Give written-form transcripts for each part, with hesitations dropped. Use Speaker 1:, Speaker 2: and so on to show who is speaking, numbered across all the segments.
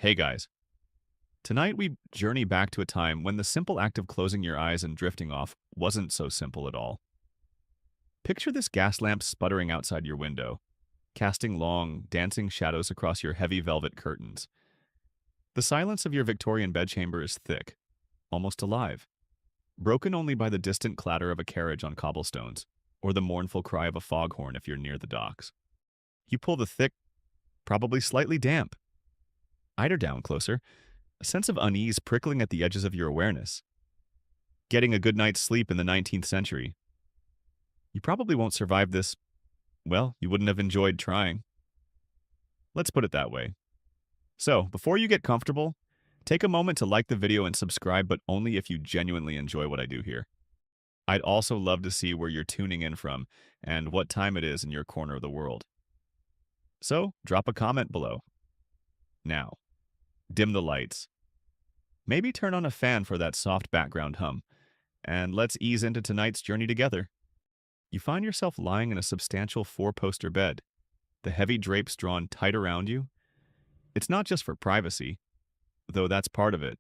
Speaker 1: Hey guys, tonight we journey back to a time when the simple act of closing your eyes and drifting off wasn't so simple at all. Picture this gas lamp sputtering outside your window, casting long, dancing shadows across your heavy velvet curtains. The silence of your Victorian bedchamber is thick, almost alive, broken only by the distant clatter of a carriage on cobblestones, or the mournful cry of a foghorn if you're near the docks. You pull the thick, probably slightly damp, eider down closer, a sense of unease prickling at the edges of your awareness. Getting a good night's sleep in the 19th century. You probably won't survive this. Well, you wouldn't have enjoyed trying. Let's put it that way. So, before you get comfortable, take a moment to like the video and subscribe, but only if you genuinely enjoy what I do here. I'd also love to see where you're tuning in from and what time it is in your corner of the world. So, drop a comment below. Now, dim the lights. Maybe turn on a fan for that soft background hum, and let's ease into tonight's journey together. You find yourself lying in a substantial four-poster bed, the heavy drapes drawn tight around you. It's not just for privacy, though that's part of it.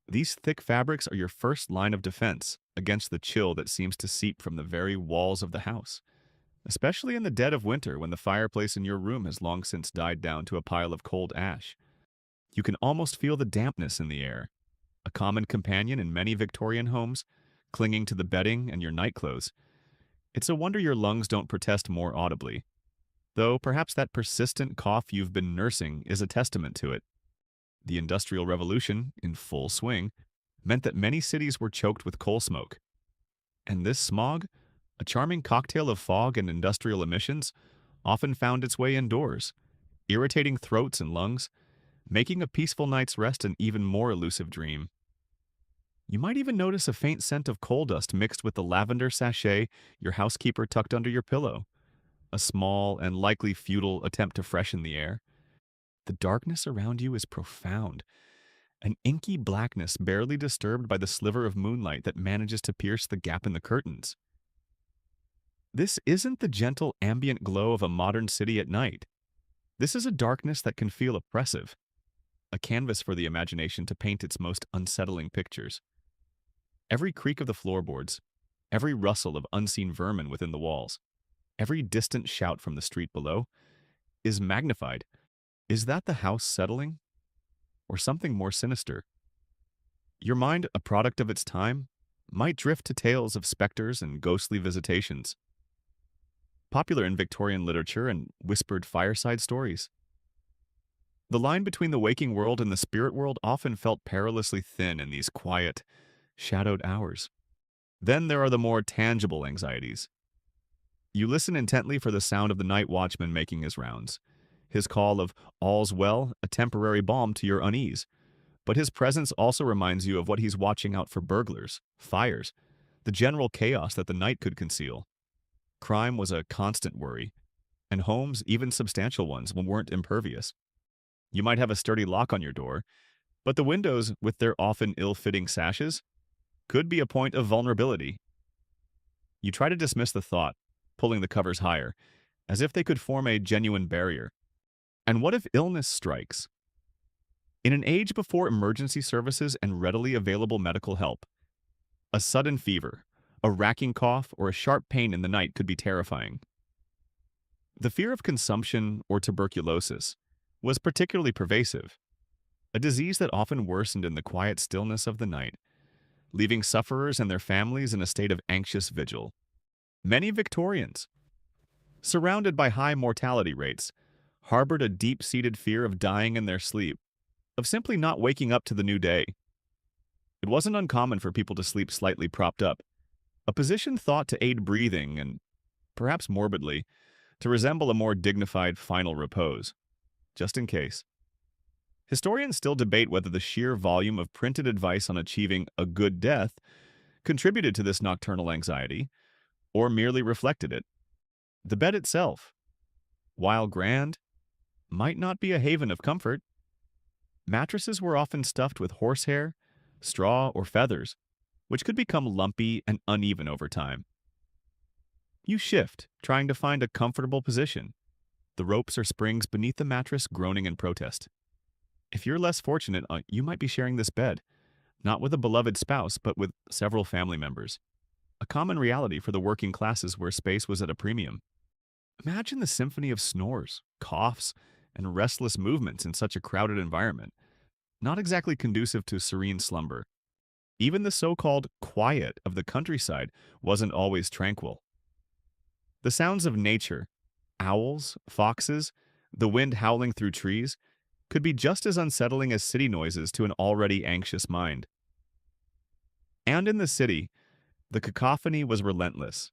Speaker 1: These thick fabrics are your first line of defense against the chill that seems to seep from the very walls of the house, especially in the dead of winter when the fireplace in your room has long since died down to a pile of cold ash. You can almost feel the dampness in the air, a common companion in many Victorian homes, clinging to the bedding and your nightclothes. It's a wonder your lungs don't protest more audibly, though perhaps that persistent cough you've been nursing is a testament to it. The Industrial Revolution, in full swing, meant that many cities were choked with coal smoke. And this smog, a charming cocktail of fog and industrial emissions, often found its way indoors, irritating throats and lungs, making a peaceful night's rest an even more elusive dream. You might even notice a faint scent of coal dust mixed with the lavender sachet your housekeeper tucked under your pillow, a small and likely futile attempt to freshen the air. The darkness around you is profound, an inky blackness barely disturbed by the sliver of moonlight that manages to pierce the gap in the curtains. This isn't the gentle ambient glow of a modern city at night. This is a darkness that can feel oppressive, a canvas for the imagination to paint its most unsettling pictures. Every creak of the floorboards, every rustle of unseen vermin within the walls, every distant shout from the street below is magnified. Is that the house settling? Or something more sinister? Your mind, a product of its time, might drift to tales of specters and ghostly visitations, popular in Victorian literature and whispered fireside stories. The line between the waking world and the spirit world often felt perilously thin in these quiet, shadowed hours. Then there are the more tangible anxieties. You listen intently for the sound of the night watchman making his rounds, his call of "all's well," a temporary balm to your unease. But his presence also reminds you of what he's watching out for: burglars, fires, the general chaos that the night could conceal. Crime was a constant worry, and homes, even substantial ones, weren't impervious. You might have a sturdy lock on your door, but the windows, with their often ill-fitting sashes, could be a point of vulnerability. You try to dismiss the thought, pulling the covers higher, as if they could form a genuine barrier. And what if illness strikes? In an age before emergency services and readily available medical help, a sudden fever, a racking cough, or a sharp pain in the night could be terrifying. The fear of consumption or tuberculosis was particularly pervasive, a disease that often worsened in the quiet stillness of the night, leaving sufferers and their families in a state of anxious vigil. Many Victorians, surrounded by high mortality rates, harbored a deep-seated fear of dying in their sleep, of simply not waking up to the new day. It wasn't uncommon for people to sleep slightly propped up, a position thought to aid breathing and, perhaps morbidly, to resemble a more dignified final repose, just in case. Historians still debate whether the sheer volume of printed advice on achieving a good death contributed to this nocturnal anxiety, or merely reflected it. The bed itself, while grand, might not be a haven of comfort. Mattresses were often stuffed with horsehair, straw, or feathers, which could become lumpy and uneven over time. You shift, trying to find a comfortable position, the ropes or springs beneath the mattress groaning in protest. If you're less fortunate, you might be sharing this bed, not with a beloved spouse, but with several family members. A common reality for the working classes where space was at a premium. Imagine the symphony of snores, coughs, and restless movements in such a crowded environment, not exactly conducive to serene slumber. Even the so-called quiet of the countryside wasn't always tranquil. The sounds of nature, owls, foxes, the wind howling through trees, could be just as unsettling as city noises to an already anxious mind. And in the city, the cacophony was relentless.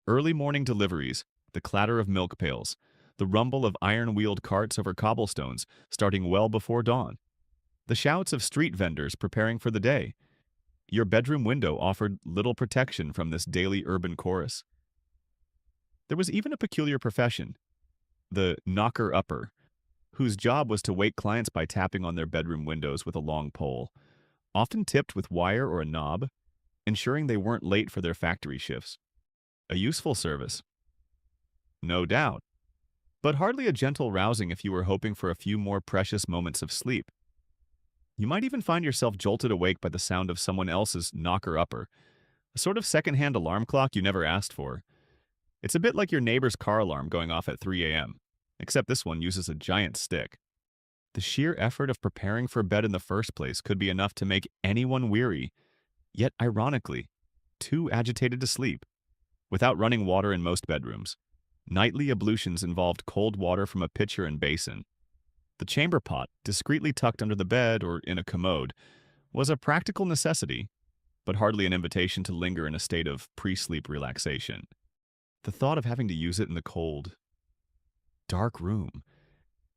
Speaker 1: Early morning deliveries, the clatter of milk pails, the rumble of iron-wheeled carts over cobblestones starting well before dawn, the shouts of street vendors preparing for the day. Your bedroom window offered little protection from this daily urban chorus. There was even a peculiar profession, the knocker-upper, whose job was to wake clients by tapping on their bedroom windows with a long pole, often tipped with wire or a knob, ensuring they weren't late for their factory shifts. A useful service, no doubt, but hardly a gentle rousing if you were hoping for a few more precious moments of sleep. You might even find yourself jolted awake by the sound of someone else's knocker-upper, a sort of second-hand alarm clock you never asked for. It's a bit like your neighbor's car alarm going off at 3 a.m., except this one uses a giant stick. The sheer effort of preparing for bed in the first place could be enough to make anyone weary, yet ironically, too agitated to sleep. Without running water in most bedrooms, nightly ablutions involved cold water from a pitcher and basin. The chamber pot, discreetly tucked under the bed or in a commode, was a practical necessity, but hardly an invitation to linger in a state of pre-sleep relaxation. The thought of having to use it in the cold, dark room,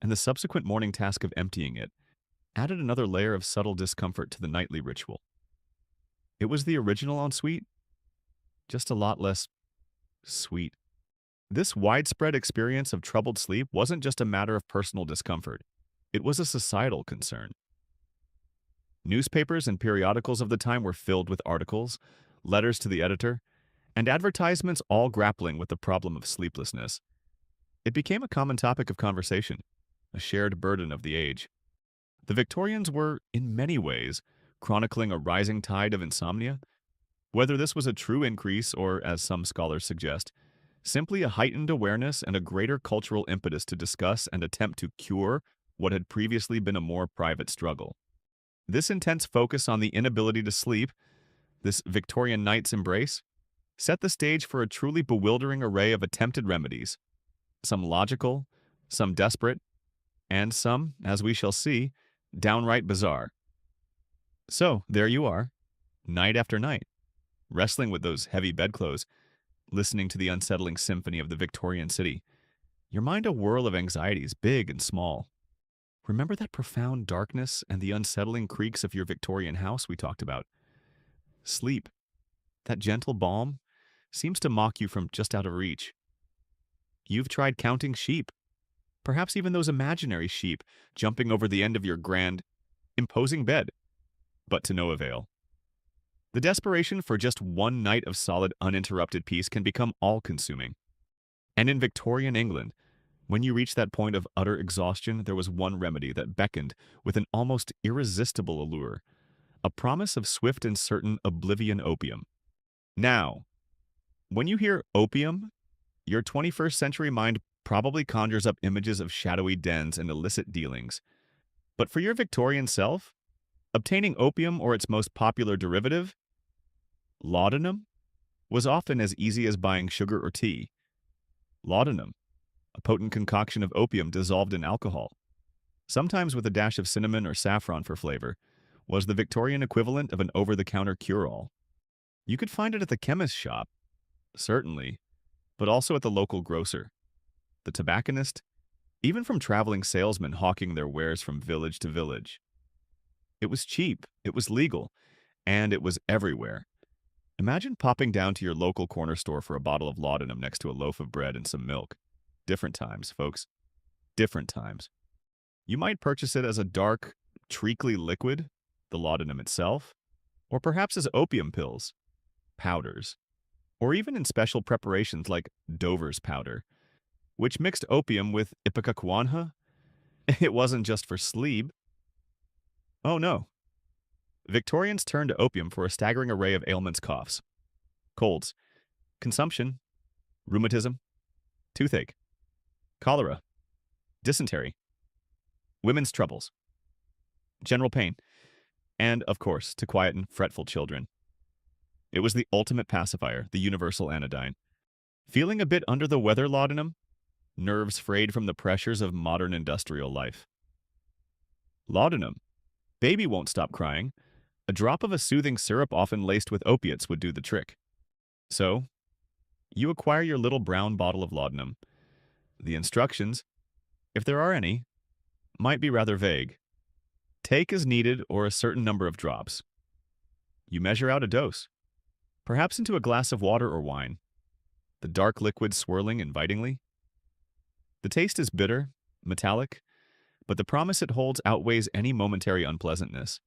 Speaker 1: and the subsequent morning task of emptying it, added another layer of subtle discomfort to the nightly ritual. It was the original ensuite, just a lot less sweet. This widespread experience of troubled sleep wasn't just a matter of personal discomfort. It was a societal concern. Newspapers and periodicals of the time were filled with articles, letters to the editor, and advertisements all grappling with the problem of sleeplessness. It became a common topic of conversation, a shared burden of the age. The Victorians were, in many ways, chronicling a rising tide of insomnia. Whether this was a true increase or, as some scholars suggest, simply a heightened awareness and a greater cultural impetus to discuss and attempt to cure what had previously been a more private struggle. This intense focus on the inability to sleep, this Victorian night's embrace, set the stage for a truly bewildering array of attempted remedies, some logical, some desperate, and some, as we shall see, downright bizarre. So, there you are, night after night, wrestling with those heavy bedclothes, listening to the unsettling symphony of the Victorian city, your mind a whirl of anxieties, big and small. Remember that profound darkness and the unsettling creaks of your Victorian house we talked about? Sleep, that gentle balm, seems to mock you from just out of reach. You've tried counting sheep, perhaps even those imaginary sheep jumping over the end of your grand, imposing bed, but to no avail. The desperation for just one night of solid, uninterrupted peace can become all-consuming. And in Victorian England, when you reached that point of utter exhaustion, there was one remedy that beckoned with an almost irresistible allure, a promise of swift and certain oblivion opium. Now, when you hear opium, your 21st century mind probably conjures up images of shadowy dens and illicit dealings. But for your Victorian self, obtaining opium or its most popular derivative, laudanum, was often as easy as buying sugar or tea. Laudanum, a potent concoction of opium dissolved in alcohol, sometimes with a dash of cinnamon or saffron for flavor, was the Victorian equivalent of an over-the-counter cure-all. You could find it at the chemist's shop, certainly, but also at the local grocer, the tobacconist, even from traveling salesmen hawking their wares from village to village. It was cheap, it was legal, and it was everywhere. Imagine popping down to your local corner store for a bottle of laudanum next to a loaf of bread and some milk. Different times, folks. Different times. You might purchase it as a dark, treacly liquid, the laudanum itself, or perhaps as opium pills, powders, or even in special preparations like Dover's powder, which mixed opium with ipecacuanha. It wasn't just for sleep. Oh no. Victorians turned to opium for a staggering array of ailments coughs, colds, consumption, rheumatism, toothache, cholera, dysentery, women's troubles, general pain, and, of course, to quieten fretful children. It was the ultimate pacifier, the universal anodyne. Feeling a bit under the weather, laudanum? Nerves frayed from the pressures of modern industrial life. Laudanum. Baby won't stop crying. A drop of a soothing syrup often laced with opiates would do the trick. So, you acquire your little brown bottle of laudanum. The instructions, if there are any, might be rather vague. Take as needed or a certain number of drops. You measure out a dose, perhaps into a glass of water or wine, the dark liquid swirling invitingly. The taste is bitter, metallic, but the promise it holds outweighs any momentary unpleasantness.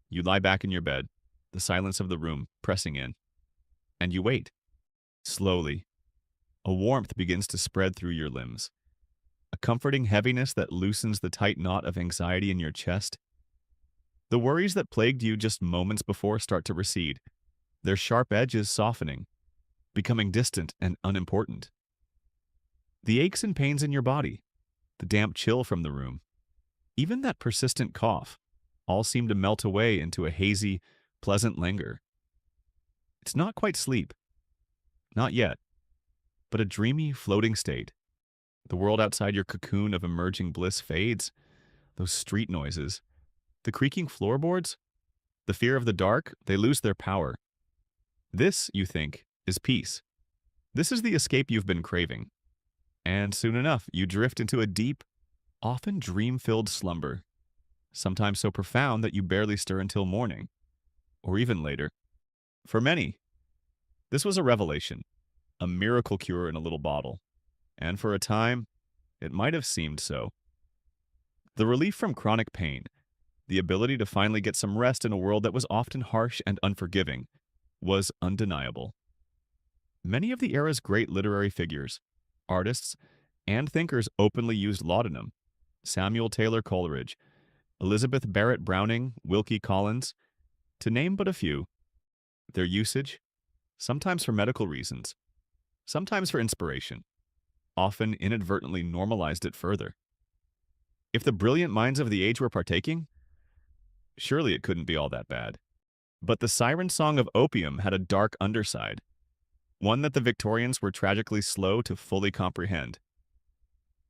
Speaker 1: You lie back in your bed, the silence of the room pressing in, and you wait. Slowly, a warmth begins to spread through your limbs, a comforting heaviness that loosens the tight knot of anxiety in your chest. The worries that plagued you just moments before start to recede, their sharp edges softening, becoming distant and unimportant. The aches and pains in your body, the damp chill from the room, even that persistent cough, all seem to melt away into a hazy, pleasant languor. It's not quite sleep. Not yet. But a dreamy, floating state. The world outside your cocoon of emerging bliss fades. Those street noises, the creaking floorboards, the fear of the dark, they lose their power. This, you think, is peace. This is the escape you've been craving. And soon enough, you drift into a deep, often dream-filled slumber, sometimes so profound that you barely stir until morning, or even later. For many, this was a revelation, a miracle cure in a little bottle, and for a time, it might have seemed so. The relief from chronic pain, the ability to finally get some rest in a world that was often harsh and unforgiving, was undeniable. Many of the era's great literary figures, artists, and thinkers openly used laudanum. Samuel Taylor Coleridge, Elizabeth Barrett Browning, Wilkie Collins, to name but a few. Their usage, sometimes for medical reasons, sometimes for inspiration, often inadvertently normalized it further. If the brilliant minds of the age were partaking, surely it couldn't be all that bad. But the siren song of opium had a dark underside, one that the Victorians were tragically slow to fully comprehend.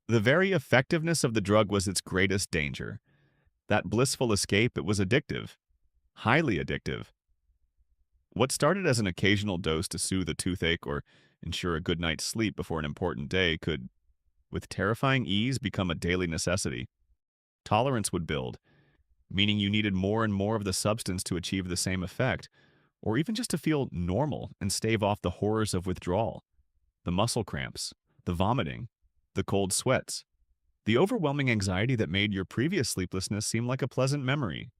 Speaker 1: The very effectiveness of the drug was its greatest danger. That blissful escape, it was addictive, highly addictive. What started as an occasional dose to soothe a toothache or ensure a good night's sleep before an important day could, with terrifying ease, become a daily necessity. Tolerance would build, meaning you needed more and more of the substance to achieve the same effect, or even just to feel normal and stave off the horrors of withdrawal, the muscle cramps, the vomiting, the cold sweats, the overwhelming anxiety that made your previous sleeplessness seem like a pleasant memory.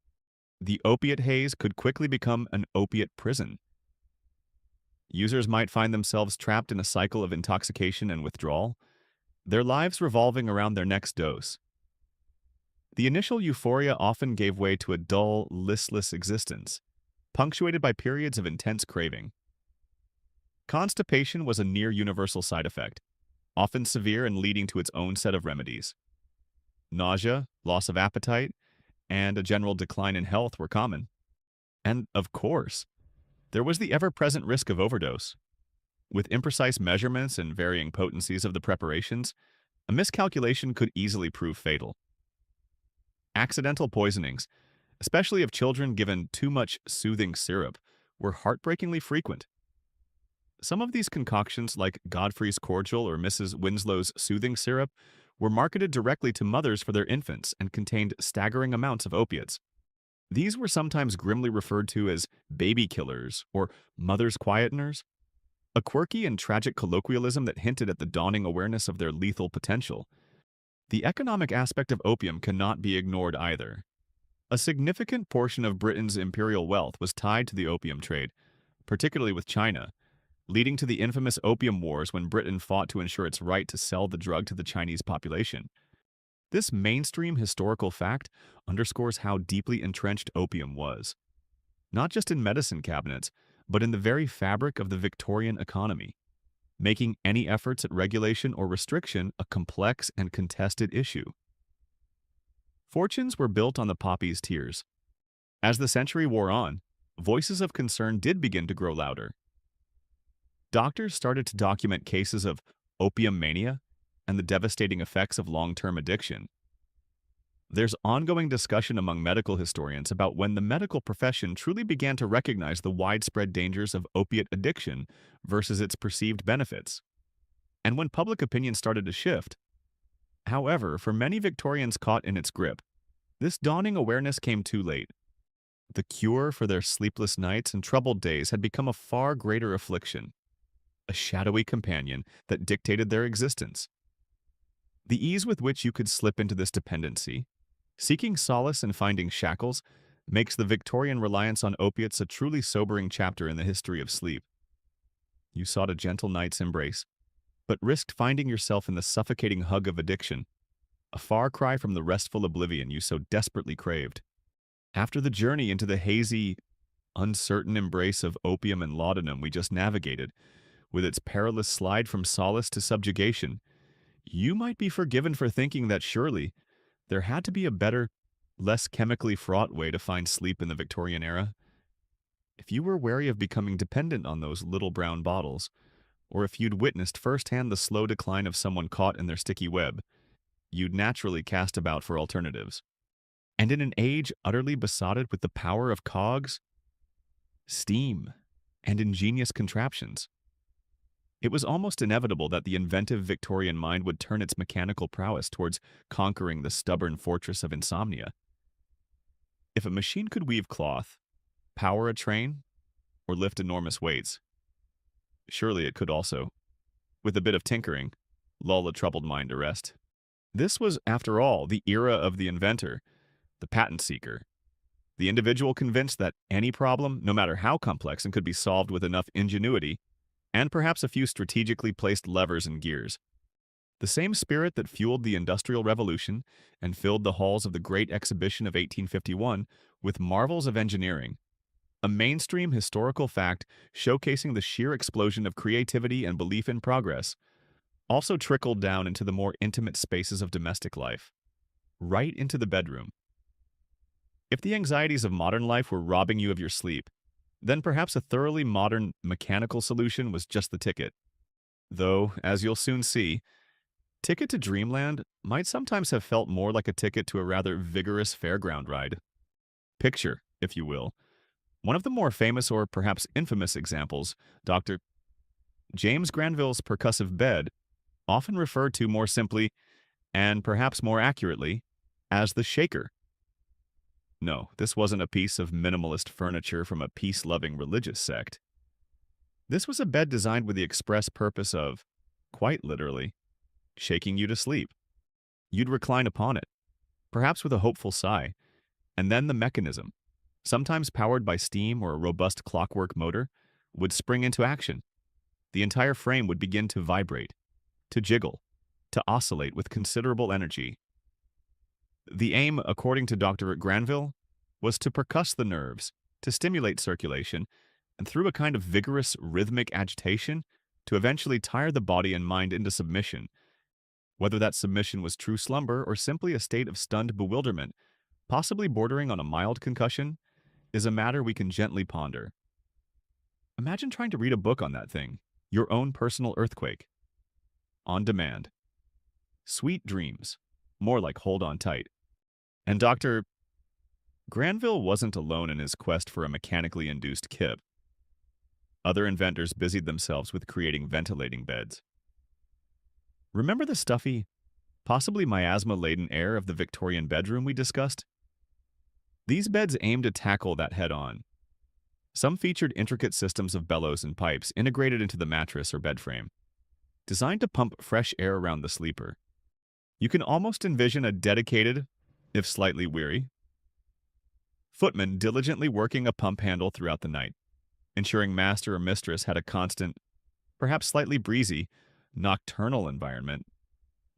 Speaker 1: The opiate haze could quickly become an opiate prison. Users might find themselves trapped in a cycle of intoxication and withdrawal, their lives revolving around their next dose. The initial euphoria often gave way to a dull, listless existence, punctuated by periods of intense craving. Constipation was a near-universal side effect, often severe and leading to its own set of remedies. Nausea, loss of appetite, and a general decline in health were common. And, of course, there was the ever-present risk of overdose. With imprecise measurements and varying potencies of the preparations, a miscalculation could easily prove fatal. Accidental poisonings, especially of children given too much soothing syrup, were heartbreakingly frequent. Some of these concoctions, like Godfrey's cordial or Mrs. Winslow's soothing syrup, were marketed directly to mothers for their infants and contained staggering amounts of opiates. These were sometimes grimly referred to as baby killers or mother's quietners, a quirky and tragic colloquialism that hinted at the dawning awareness of their lethal potential. The economic aspect of opium cannot be ignored either. A significant portion of Britain's imperial wealth was tied to the opium trade, particularly with China, leading to the infamous Opium Wars when Britain fought to ensure its right to sell the drug to the Chinese population. This mainstream historical fact underscores how deeply entrenched opium was, not just in medicine cabinets, but in the very fabric of the Victorian economy, making any efforts at regulation or restriction a complex and contested issue. Fortunes were built on the poppy's tears. As the century wore on, voices of concern did begin to grow louder. Doctors started to document cases of opium mania and the devastating effects of long-term addiction. There's ongoing discussion among medical historians about when the medical profession truly began to recognize the widespread dangers of opiate addiction versus its perceived benefits, and when public opinion started to shift. However, for many Victorians caught in its grip, this dawning awareness came too late. The cure for their sleepless nights and troubled days had become a far greater affliction, a shadowy companion that dictated their existence. The ease with which you could slip into this dependency, seeking solace and finding shackles, makes the Victorian reliance on opiates a truly sobering chapter in the history of sleep. You sought a gentle night's embrace, but risked finding yourself in the suffocating hug of addiction, a far cry from the restful oblivion you so desperately craved. After the journey into the hazy, uncertain embrace of opium and laudanum we just navigated, with its perilous slide from solace to subjugation, you might be forgiven for thinking that surely there had to be a better, less chemically fraught way to find sleep in the Victorian era. If you were wary of becoming dependent on those little brown bottles, or if you'd witnessed firsthand the slow decline of someone caught in their sticky web, you'd naturally cast about for alternatives. And in an age utterly besotted with the power of cogs, steam, and ingenious contraptions, it was almost inevitable that the inventive Victorian mind would turn its mechanical prowess towards conquering the stubborn fortress of insomnia. If a machine could weave cloth, power a train, or lift enormous weights, surely it could also, with a bit of tinkering, lull a troubled mind to rest. This was, after all, the era of the inventor, the patent seeker, the individual convinced that any problem, no matter how complex and could be solved with enough ingenuity, and perhaps a few strategically placed levers and gears. The same spirit that fueled the Industrial Revolution and filled the halls of the Great Exhibition of 1851 with marvels of engineering, a mainstream historical fact showcasing the sheer explosion of creativity and belief in progress, also trickled down into the more intimate spaces of domestic life, right into the bedroom. If the anxieties of modern life were robbing you of your sleep, then perhaps a thoroughly modern mechanical solution was just the ticket. Though, as you'll soon see, Ticket to Dreamland might sometimes have felt more like a ticket to a rather vigorous fairground ride. Picture, if you will, one of the more famous or perhaps infamous examples, Dr. James Granville's percussive bed, often referred to more simply, and perhaps more accurately, as the shaker. No, this wasn't a piece of minimalist furniture from a peace-loving religious sect. This was a bed designed with the express purpose of, quite literally, shaking you to sleep. You'd recline upon it, perhaps with a hopeful sigh, and then the mechanism, sometimes powered by steam or a robust clockwork motor, would spring into action. The entire frame would begin to vibrate, to jiggle, to oscillate with considerable energy. The aim, according to Dr. Granville, was to percuss the nerves, to stimulate circulation, and through a kind of vigorous rhythmic agitation, to eventually tire the body and mind into submission. Whether that submission was true slumber or simply a state of stunned bewilderment, possibly bordering on a mild concussion, is a matter we can gently ponder. Imagine trying to read a book on that thing, your own personal earthquake. On demand. Sweet dreams, more like hold on tight. And Dr. Granville wasn't alone in his quest for a mechanically induced kip. Other inventors busied themselves with creating ventilating beds. Remember the stuffy, possibly miasma-laden air of the Victorian bedroom we discussed? These beds aimed to tackle that head-on. Some featured intricate systems of bellows and pipes integrated into the mattress or bed frame, designed to pump fresh air around the sleeper. You can almost envision a dedicated, if slightly weary, footman diligently working a pump handle throughout the night, ensuring master or mistress had a constant, perhaps slightly breezy, nocturnal environment,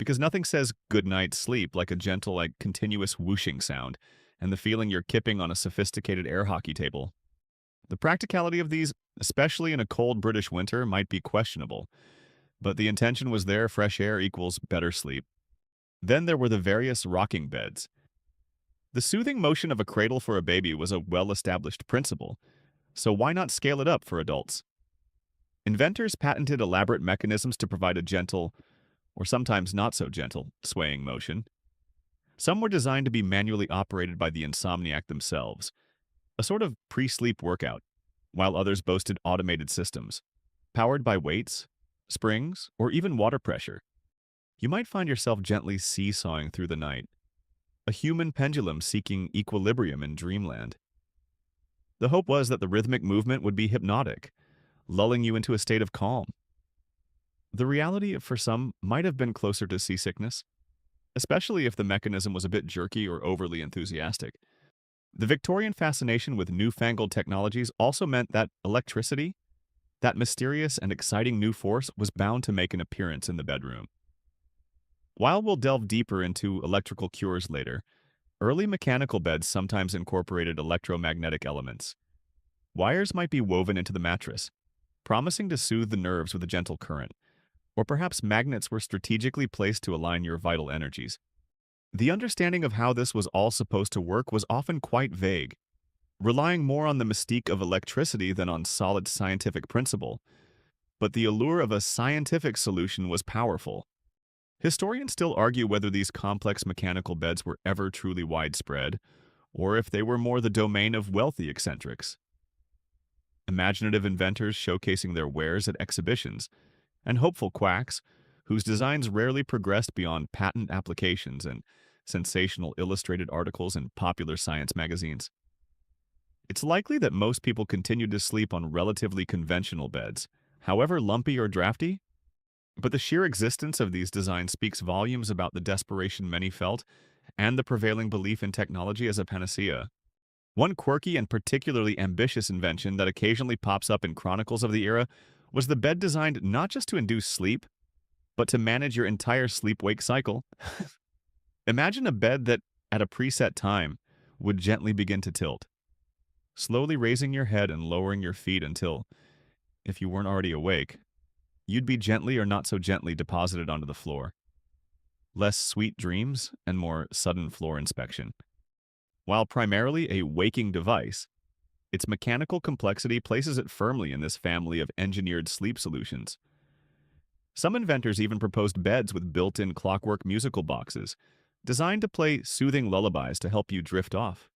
Speaker 1: because nothing says good night sleep like a gentle, continuous whooshing sound, and the feeling you're kipping on a sophisticated air hockey table. The practicality of these, especially in a cold British winter, might be questionable, but the intention was there: fresh air equals better sleep. Then there were the various rocking beds. The soothing motion of a cradle for a baby was a well-established principle, so why not scale it up for adults? Inventors patented elaborate mechanisms to provide a gentle, or sometimes not so gentle, swaying motion. Some were designed to be manually operated by the insomniac themselves, a sort of pre-sleep workout, while others boasted automated systems, powered by weights, springs, or even water pressure. You might find yourself gently seesawing through the night, a human pendulum seeking equilibrium in dreamland. The hope was that the rhythmic movement would be hypnotic, lulling you into a state of calm. The reality, for some, might have been closer to seasickness, especially if the mechanism was a bit jerky or overly enthusiastic. The Victorian fascination with newfangled technologies also meant that electricity, that mysterious and exciting new force, was bound to make an appearance in the bedroom. While we'll delve deeper into electrical cures later, early mechanical beds sometimes incorporated electromagnetic elements. Wires might be woven into the mattress, promising to soothe the nerves with a gentle current, or perhaps magnets were strategically placed to align your vital energies. The understanding of how this was all supposed to work was often quite vague, relying more on the mystique of electricity than on solid scientific principle, but the allure of a scientific solution was powerful. Historians still argue whether these complex mechanical beds were ever truly widespread, or if they were more the domain of wealthy eccentrics. Imaginative inventors showcasing their wares at exhibitions, and hopeful quacks whose designs rarely progressed beyond patent applications and sensational illustrated articles in popular science magazines. It's likely that most people continued to sleep on relatively conventional beds, however lumpy or drafty, but the sheer existence of these designs speaks volumes about the desperation many felt and the prevailing belief in technology as a panacea. One quirky and particularly ambitious invention that occasionally pops up in chronicles of the era was the bed designed not just to induce sleep, but to manage your entire sleep-wake cycle. Imagine a bed that, at a preset time, would gently begin to tilt, slowly raising your head and lowering your feet until, if you weren't already awake, you'd be gently or not so gently deposited onto the floor. Less sweet dreams and more sudden floor inspection. While primarily a waking device, its mechanical complexity places it firmly in this family of engineered sleep solutions. Some inventors even proposed beds with built-in clockwork musical boxes, designed to play soothing lullabies to help you drift off,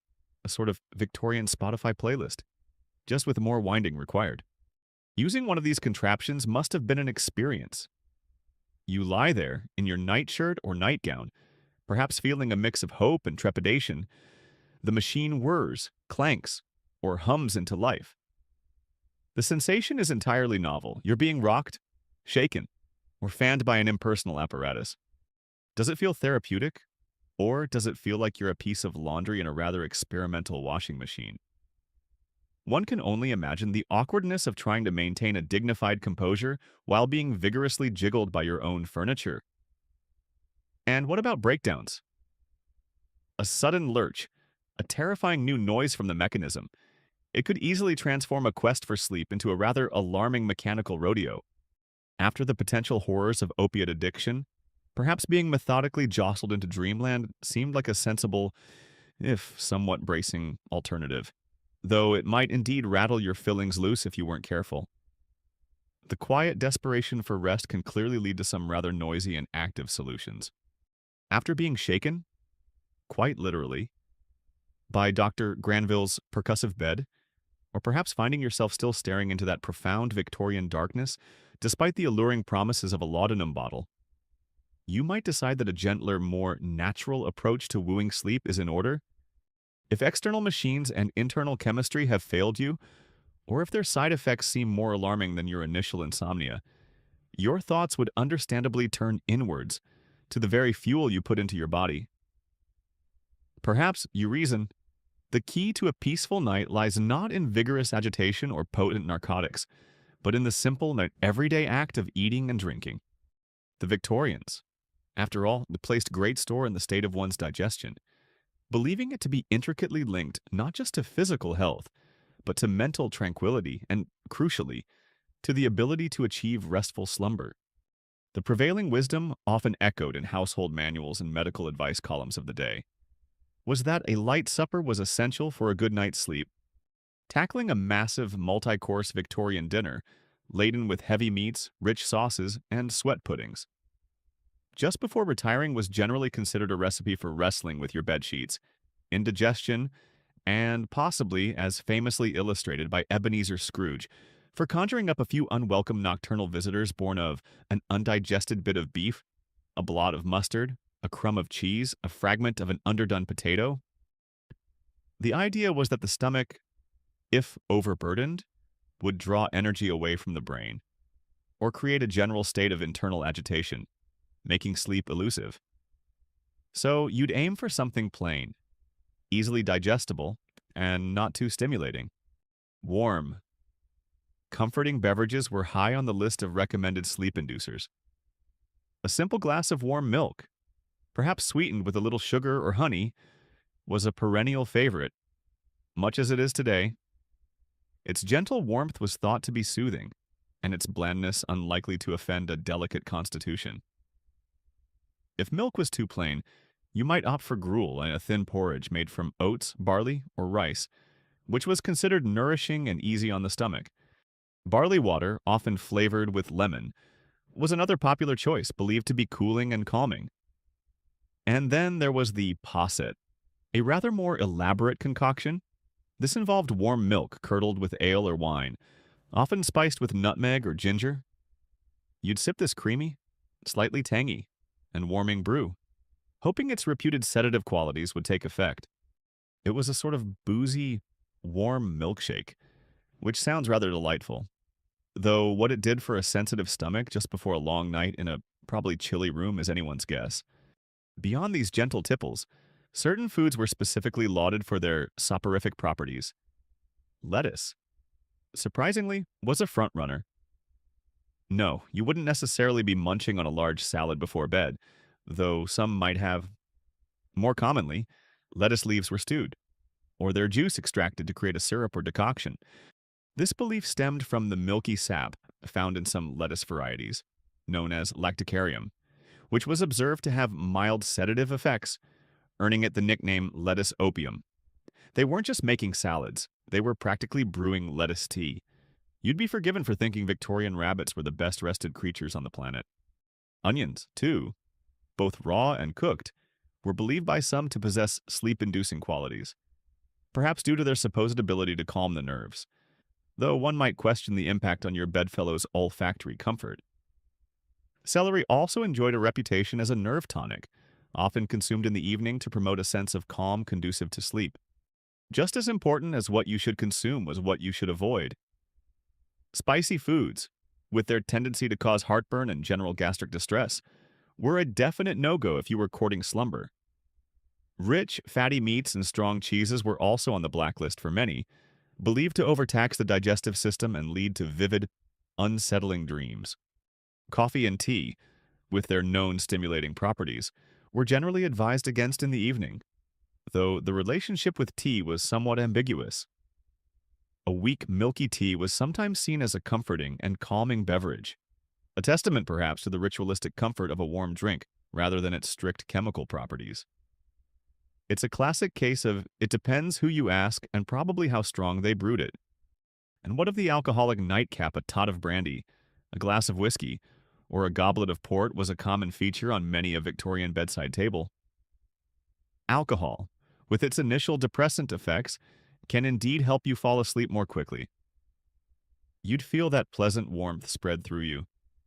Speaker 1: a sort of Victorian Spotify playlist, just with more winding required. Using one of these contraptions must have been an experience. You lie there in your nightshirt or nightgown, perhaps feeling a mix of hope and trepidation. The machine whirs, clanks, or hums into life. The sensation is entirely novel. You're being rocked, shaken, or fanned by an impersonal apparatus. Does it feel therapeutic? Or does it feel like you're a piece of laundry in a rather experimental washing machine? One can only imagine the awkwardness of trying to maintain a dignified composure while being vigorously jiggled by your own furniture. And what about breakdowns? A sudden lurch, a terrifying new noise from the mechanism. It could easily transform a quest for sleep into a rather alarming mechanical rodeo. After the potential horrors of opiate addiction, perhaps being methodically jostled into dreamland seemed like a sensible, if somewhat bracing, alternative, though it might indeed rattle your fillings loose if you weren't careful. The quiet desperation for rest can clearly lead to some rather noisy and active solutions. After being shaken, quite literally, by Dr. Granville's percussive bed, or perhaps finding yourself still staring into that profound Victorian darkness despite the alluring promises of a laudanum bottle, you might decide that a gentler, more natural approach to wooing sleep is in order. If external machines and internal chemistry have failed you, or if their side effects seem more alarming than your initial insomnia, your thoughts would understandably turn inwards to the very fuel you put into your body. Perhaps, you reason, the key to a peaceful night lies not in vigorous agitation or potent narcotics, but in the simple and everyday act of eating and drinking. The Victorians, After all, it placed great store in the state of one's digestion, believing it to be intricately linked not just to physical health, but to mental tranquility and, crucially, to the ability to achieve restful slumber. The prevailing wisdom, often echoed in household manuals and medical advice columns of the day, was that a light supper was essential for a good night's sleep. Tackling a massive multi-course Victorian dinner, laden with heavy meats, rich sauces, and sweat puddings. Just before retiring was generally considered a recipe for wrestling with your bed sheets, indigestion, and possibly, as famously illustrated by Ebenezer Scrooge, for conjuring up a few unwelcome nocturnal visitors born of an undigested bit of beef, a blot of mustard, a crumb of cheese, a fragment of an underdone potato. The idea was that the stomach, if overburdened, would draw energy away from the brain, or create a general state of internal agitation, making sleep elusive. So you'd aim for something plain, easily digestible, and not too stimulating. Warm, comforting beverages were high on the list of recommended sleep inducers. A simple glass of warm milk, perhaps sweetened with a little sugar or honey, was a perennial favorite, much as it is today. Its gentle warmth was thought to be soothing, and its blandness unlikely to offend a delicate constitution. If milk was too plain, you might opt for gruel and a thin porridge made from oats, barley, or rice, which was considered nourishing and easy on the stomach. Barley water, often flavored with lemon, was another popular choice, believed to be cooling and calming. And then there was the posset, a rather more elaborate concoction. This involved warm milk curdled with ale or wine, often spiced with nutmeg or ginger. You'd sip this creamy, slightly tangy, and warming brew, hoping its reputed sedative qualities would take effect. It was a sort of boozy, warm milkshake, which sounds rather delightful. Though what it did for a sensitive stomach just before a long night in a probably chilly room is anyone's guess. Beyond these gentle tipples, certain foods were specifically lauded for their soporific properties. Lettuce, surprisingly, was a frontrunner. No, you wouldn't necessarily be munching on a large salad before bed, though some might have. More commonly, lettuce leaves were stewed, or their juice extracted to create a syrup or decoction. This belief stemmed from the milky sap found in some lettuce varieties, known as lacticarium, which was observed to have mild sedative effects, earning it the nickname lettuce opium. They weren't just making salads, they were practically brewing lettuce tea. You'd be forgiven for thinking Victorian rabbits were the best rested creatures on the planet. Onions, too, both raw and cooked, were believed by some to possess sleep-inducing qualities, perhaps due to their supposed ability to calm the nerves, though one might question the impact on your bedfellow's olfactory comfort. Celery also enjoyed a reputation as a nerve tonic, often consumed in the evening to promote a sense of calm conducive to sleep. Just as important as what you should consume was what you should avoid. Spicy foods, with their tendency to cause heartburn and general gastric distress, were a definite no-go if you were courting slumber. Rich, fatty meats and strong cheeses were also on the blacklist for many, believed to overtax the digestive system and lead to vivid, unsettling dreams. Coffee and tea, with their known stimulating properties, were generally advised against in the evening, though the relationship with tea was somewhat ambiguous. A weak, milky tea was sometimes seen as a comforting and calming beverage, a testament perhaps to the ritualistic comfort of a warm drink rather than its strict chemical properties. It's a classic case of it depends who you ask and probably how strong they brewed it. And what of the alcoholic nightcap, a tot of brandy, a glass of whiskey, or a goblet of port was a common feature on many a Victorian bedside table? Alcohol, with its initial depressant effects, can indeed help you fall asleep more quickly. You'd feel that pleasant warmth spread through you,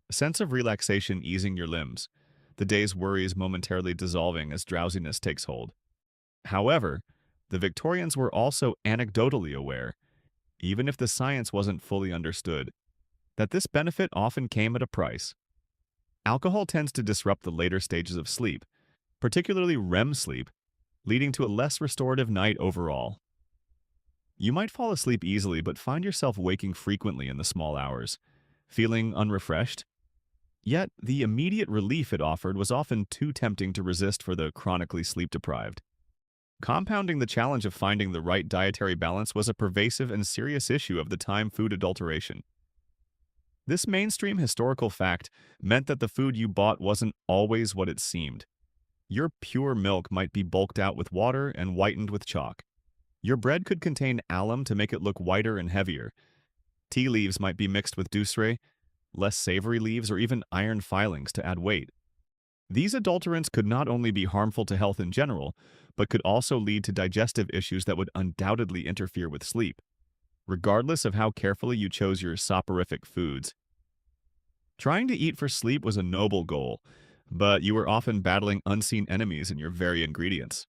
Speaker 1: a sense of relaxation easing your limbs, the day's worries momentarily dissolving as drowsiness takes hold. However, the Victorians were also anecdotally aware, even if the science wasn't fully understood, that this benefit often came at a price. Alcohol tends to disrupt the later stages of sleep, particularly REM sleep, leading to a less restorative night overall. You might fall asleep easily but find yourself waking frequently in the small hours, feeling unrefreshed, Yet, the immediate relief it offered was often too tempting to resist for the chronically sleep-deprived. Compounding the challenge of finding the right dietary balance was a pervasive and serious issue of the time food adulteration. This mainstream historical fact meant that the food you bought wasn't always what it seemed. Your pure milk might be bulked out with water and whitened with chalk. Your bread could contain alum to make it look whiter and heavier. Tea leaves might be mixed with douceur, less savory leaves, or even iron filings to add weight. These adulterants could not only be harmful to health in general, but could also lead to digestive issues that would undoubtedly interfere with sleep, regardless of how carefully you chose your soporific foods. Trying to eat for sleep was a noble goal, but you were often battling unseen enemies in your very ingredients.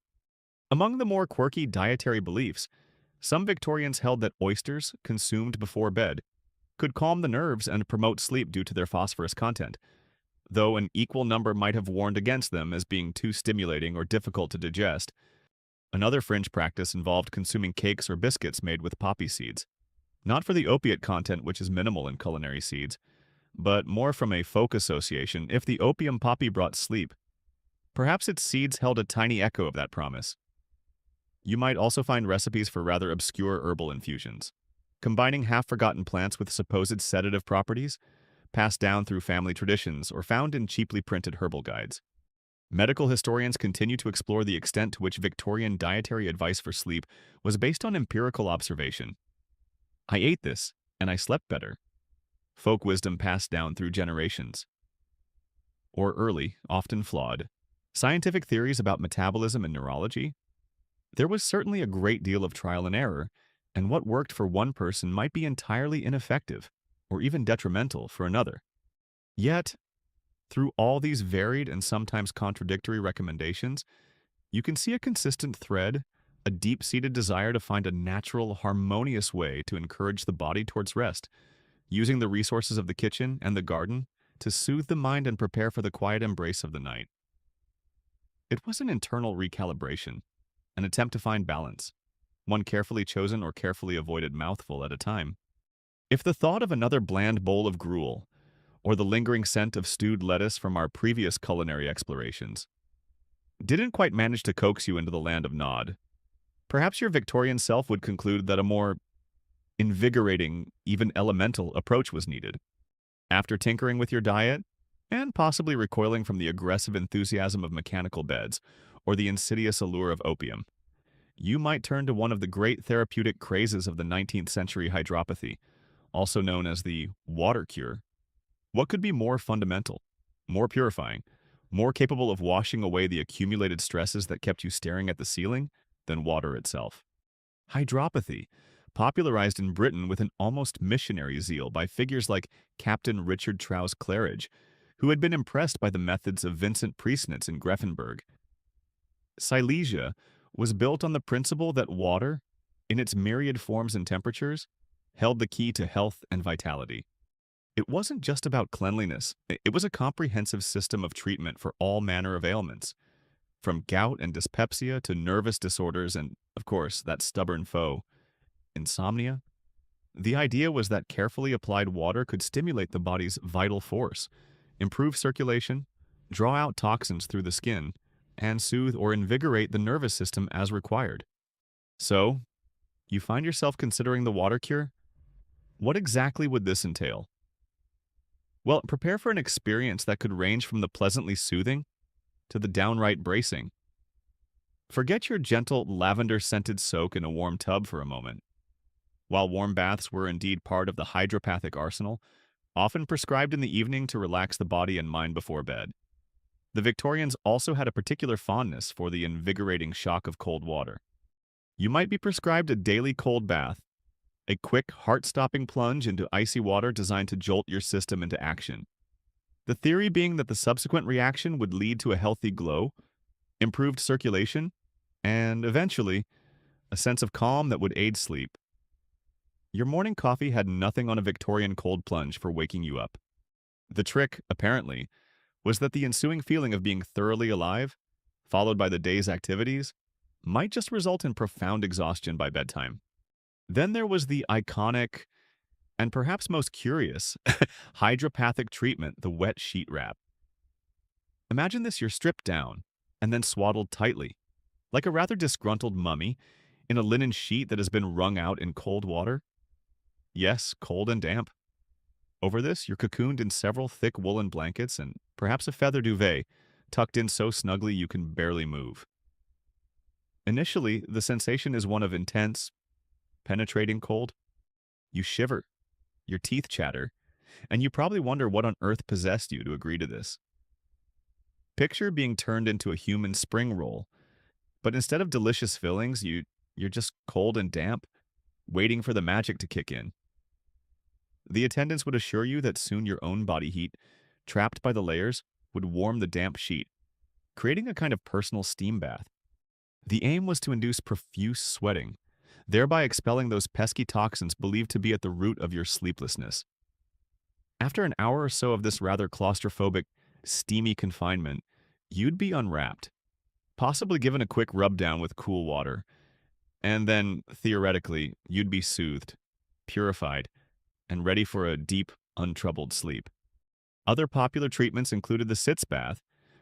Speaker 1: Among the more quirky dietary beliefs, some Victorians held that oysters, consumed before bed, could calm the nerves and promote sleep due to their phosphorus content, though an equal number might have warned against them as being too stimulating or difficult to digest. Another fringe practice involved consuming cakes or biscuits made with poppy seeds, not for the opiate content, which is minimal in culinary seeds, but more from a folk association. If the opium poppy brought sleep, perhaps its seeds held a tiny echo of that promise. You might also find recipes for rather obscure herbal infusions, combining half-forgotten plants with supposed sedative properties, passed down through family traditions or found in cheaply printed herbal guides. Medical historians continue to explore the extent to which Victorian dietary advice for sleep was based on empirical observation. I ate this, and I slept better. Folk wisdom passed down through generations. Or early, often flawed, scientific theories about metabolism and neurology. There was certainly a great deal of trial and error, and what worked for one person might be entirely ineffective, or even detrimental for another. Yet, through all these varied and sometimes contradictory recommendations, you can see a consistent thread, a deep-seated desire to find a natural, harmonious way to encourage the body towards rest, using the resources of the kitchen and the garden to soothe the mind and prepare for the quiet embrace of the night. It was an internal recalibration, an attempt to find balance, one carefully chosen or carefully avoided mouthful at a time. If the thought of another bland bowl of gruel, or the lingering scent of stewed lettuce from our previous culinary explorations, didn't quite manage to coax you into the land of Nod, perhaps your Victorian self would conclude that a more invigorating, even elemental approach was needed. After tinkering with your diet, and possibly recoiling from the aggressive enthusiasm of mechanical beds or the insidious allure of opium, you might turn to one of the great therapeutic crazes of the 19th century hydropathy, also known as the water cure. What could be more fundamental, more purifying, more capable of washing away the accumulated stresses that kept you staring at the ceiling than water itself? Hydropathy, popularized in Britain with an almost missionary zeal by figures like Captain Richard Trowse Claridge, who had been impressed by the methods of Vincent Priesnitz in Greffenberg. Silesia was built on the principle that water, in its myriad forms and temperatures, held the key to health and vitality. It wasn't just about cleanliness, it was a comprehensive system of treatment for all manner of ailments, from gout and dyspepsia to nervous disorders and, of course, that stubborn foe, insomnia. The idea was that carefully applied water could stimulate the body's vital force, improve circulation, draw out toxins through the skin, and soothe or invigorate the nervous system as required. So, you find yourself considering the water cure? What exactly would this entail? Well, prepare for an experience that could range from the pleasantly soothing to the downright bracing. Forget your gentle lavender-scented soak in a warm tub for a moment. While warm baths were indeed part of the hydropathic arsenal, often prescribed in the evening to relax the body and mind before bed, the Victorians also had a particular fondness for the invigorating shock of cold water. You might be prescribed a daily cold bath, a quick, heart-stopping plunge into icy water designed to jolt your system into action. The theory being that the subsequent reaction would lead to a healthy glow, improved circulation, and, eventually, a sense of calm that would aid sleep. Your morning coffee had nothing on a Victorian cold plunge for waking you up. The trick, apparently, was that the ensuing feeling of being thoroughly alive, followed by the day's activities, might just result in profound exhaustion by bedtime. Then there was the iconic And perhaps most curious, hydropathic treatment, the wet sheet wrap. Imagine this: you're stripped down and then swaddled tightly, like a rather disgruntled mummy, in a linen sheet that has been wrung out in cold water. Yes, cold and damp. Over this, you're cocooned in several thick woolen blankets and perhaps a feather duvet, tucked in so snugly you can barely move. Initially, the sensation is one of intense, penetrating cold. You shiver, your teeth chatter, and you probably wonder what on earth possessed you to agree to this. Picture being turned into a human spring roll, but instead of delicious fillings, you're just cold and damp, waiting for the magic to kick in. The attendants would assure you that soon your own body heat, trapped by the layers, would warm the damp sheet, creating a kind of personal steam bath. The aim was to induce profuse sweating, thereby expelling those pesky toxins believed to be at the root of your sleeplessness. After an hour or so of this rather claustrophobic, steamy confinement, you'd be unwrapped, possibly given a quick rub down with cool water, and then, theoretically, you'd be soothed, purified, and ready for a deep, untroubled sleep. Other popular treatments included the sitz bath,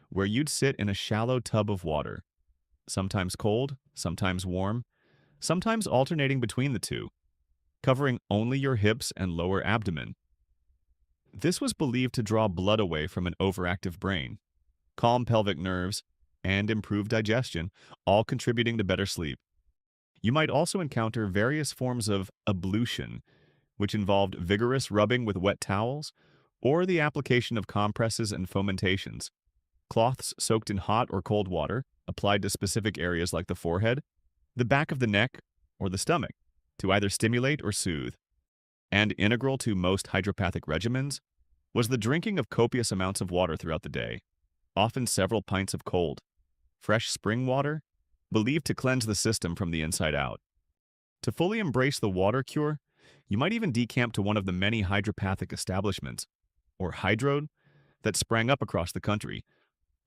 Speaker 1: where you'd sit in a shallow tub of water, sometimes cold, sometimes warm, sometimes alternating between the two, covering only your hips and lower abdomen. This was believed to draw blood away from an overactive brain, calm pelvic nerves, and improve digestion, all contributing to better sleep. You might also encounter various forms of ablution, which involved vigorous rubbing with wet towels, or the application of compresses and fomentations, cloths soaked in hot or cold water, applied to specific areas like the forehead, the back of the neck, or the stomach, to either stimulate or soothe. And integral to most hydropathic regimens was the drinking of copious amounts of water throughout the day, often several pints of cold, fresh spring water, believed to cleanse the system from the inside out. To fully embrace the water cure, you might even decamp to one of the many hydropathic establishments, or hydrode, that sprang up across the country,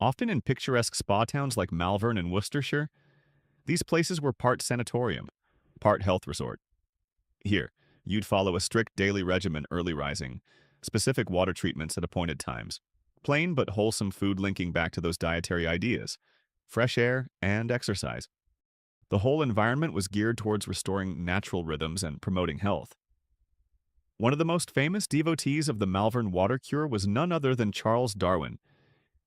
Speaker 1: often in picturesque spa towns like Malvern and Worcestershire. These places were part sanatorium, part health resort. Here, you'd follow a strict daily regimen: early rising, specific water treatments at appointed times, plain but wholesome food linking back to those dietary ideas, fresh air, and exercise. The whole environment was geared towards restoring natural rhythms and promoting health. One of the most famous devotees of the Malvern water cure was none other than Charles Darwin.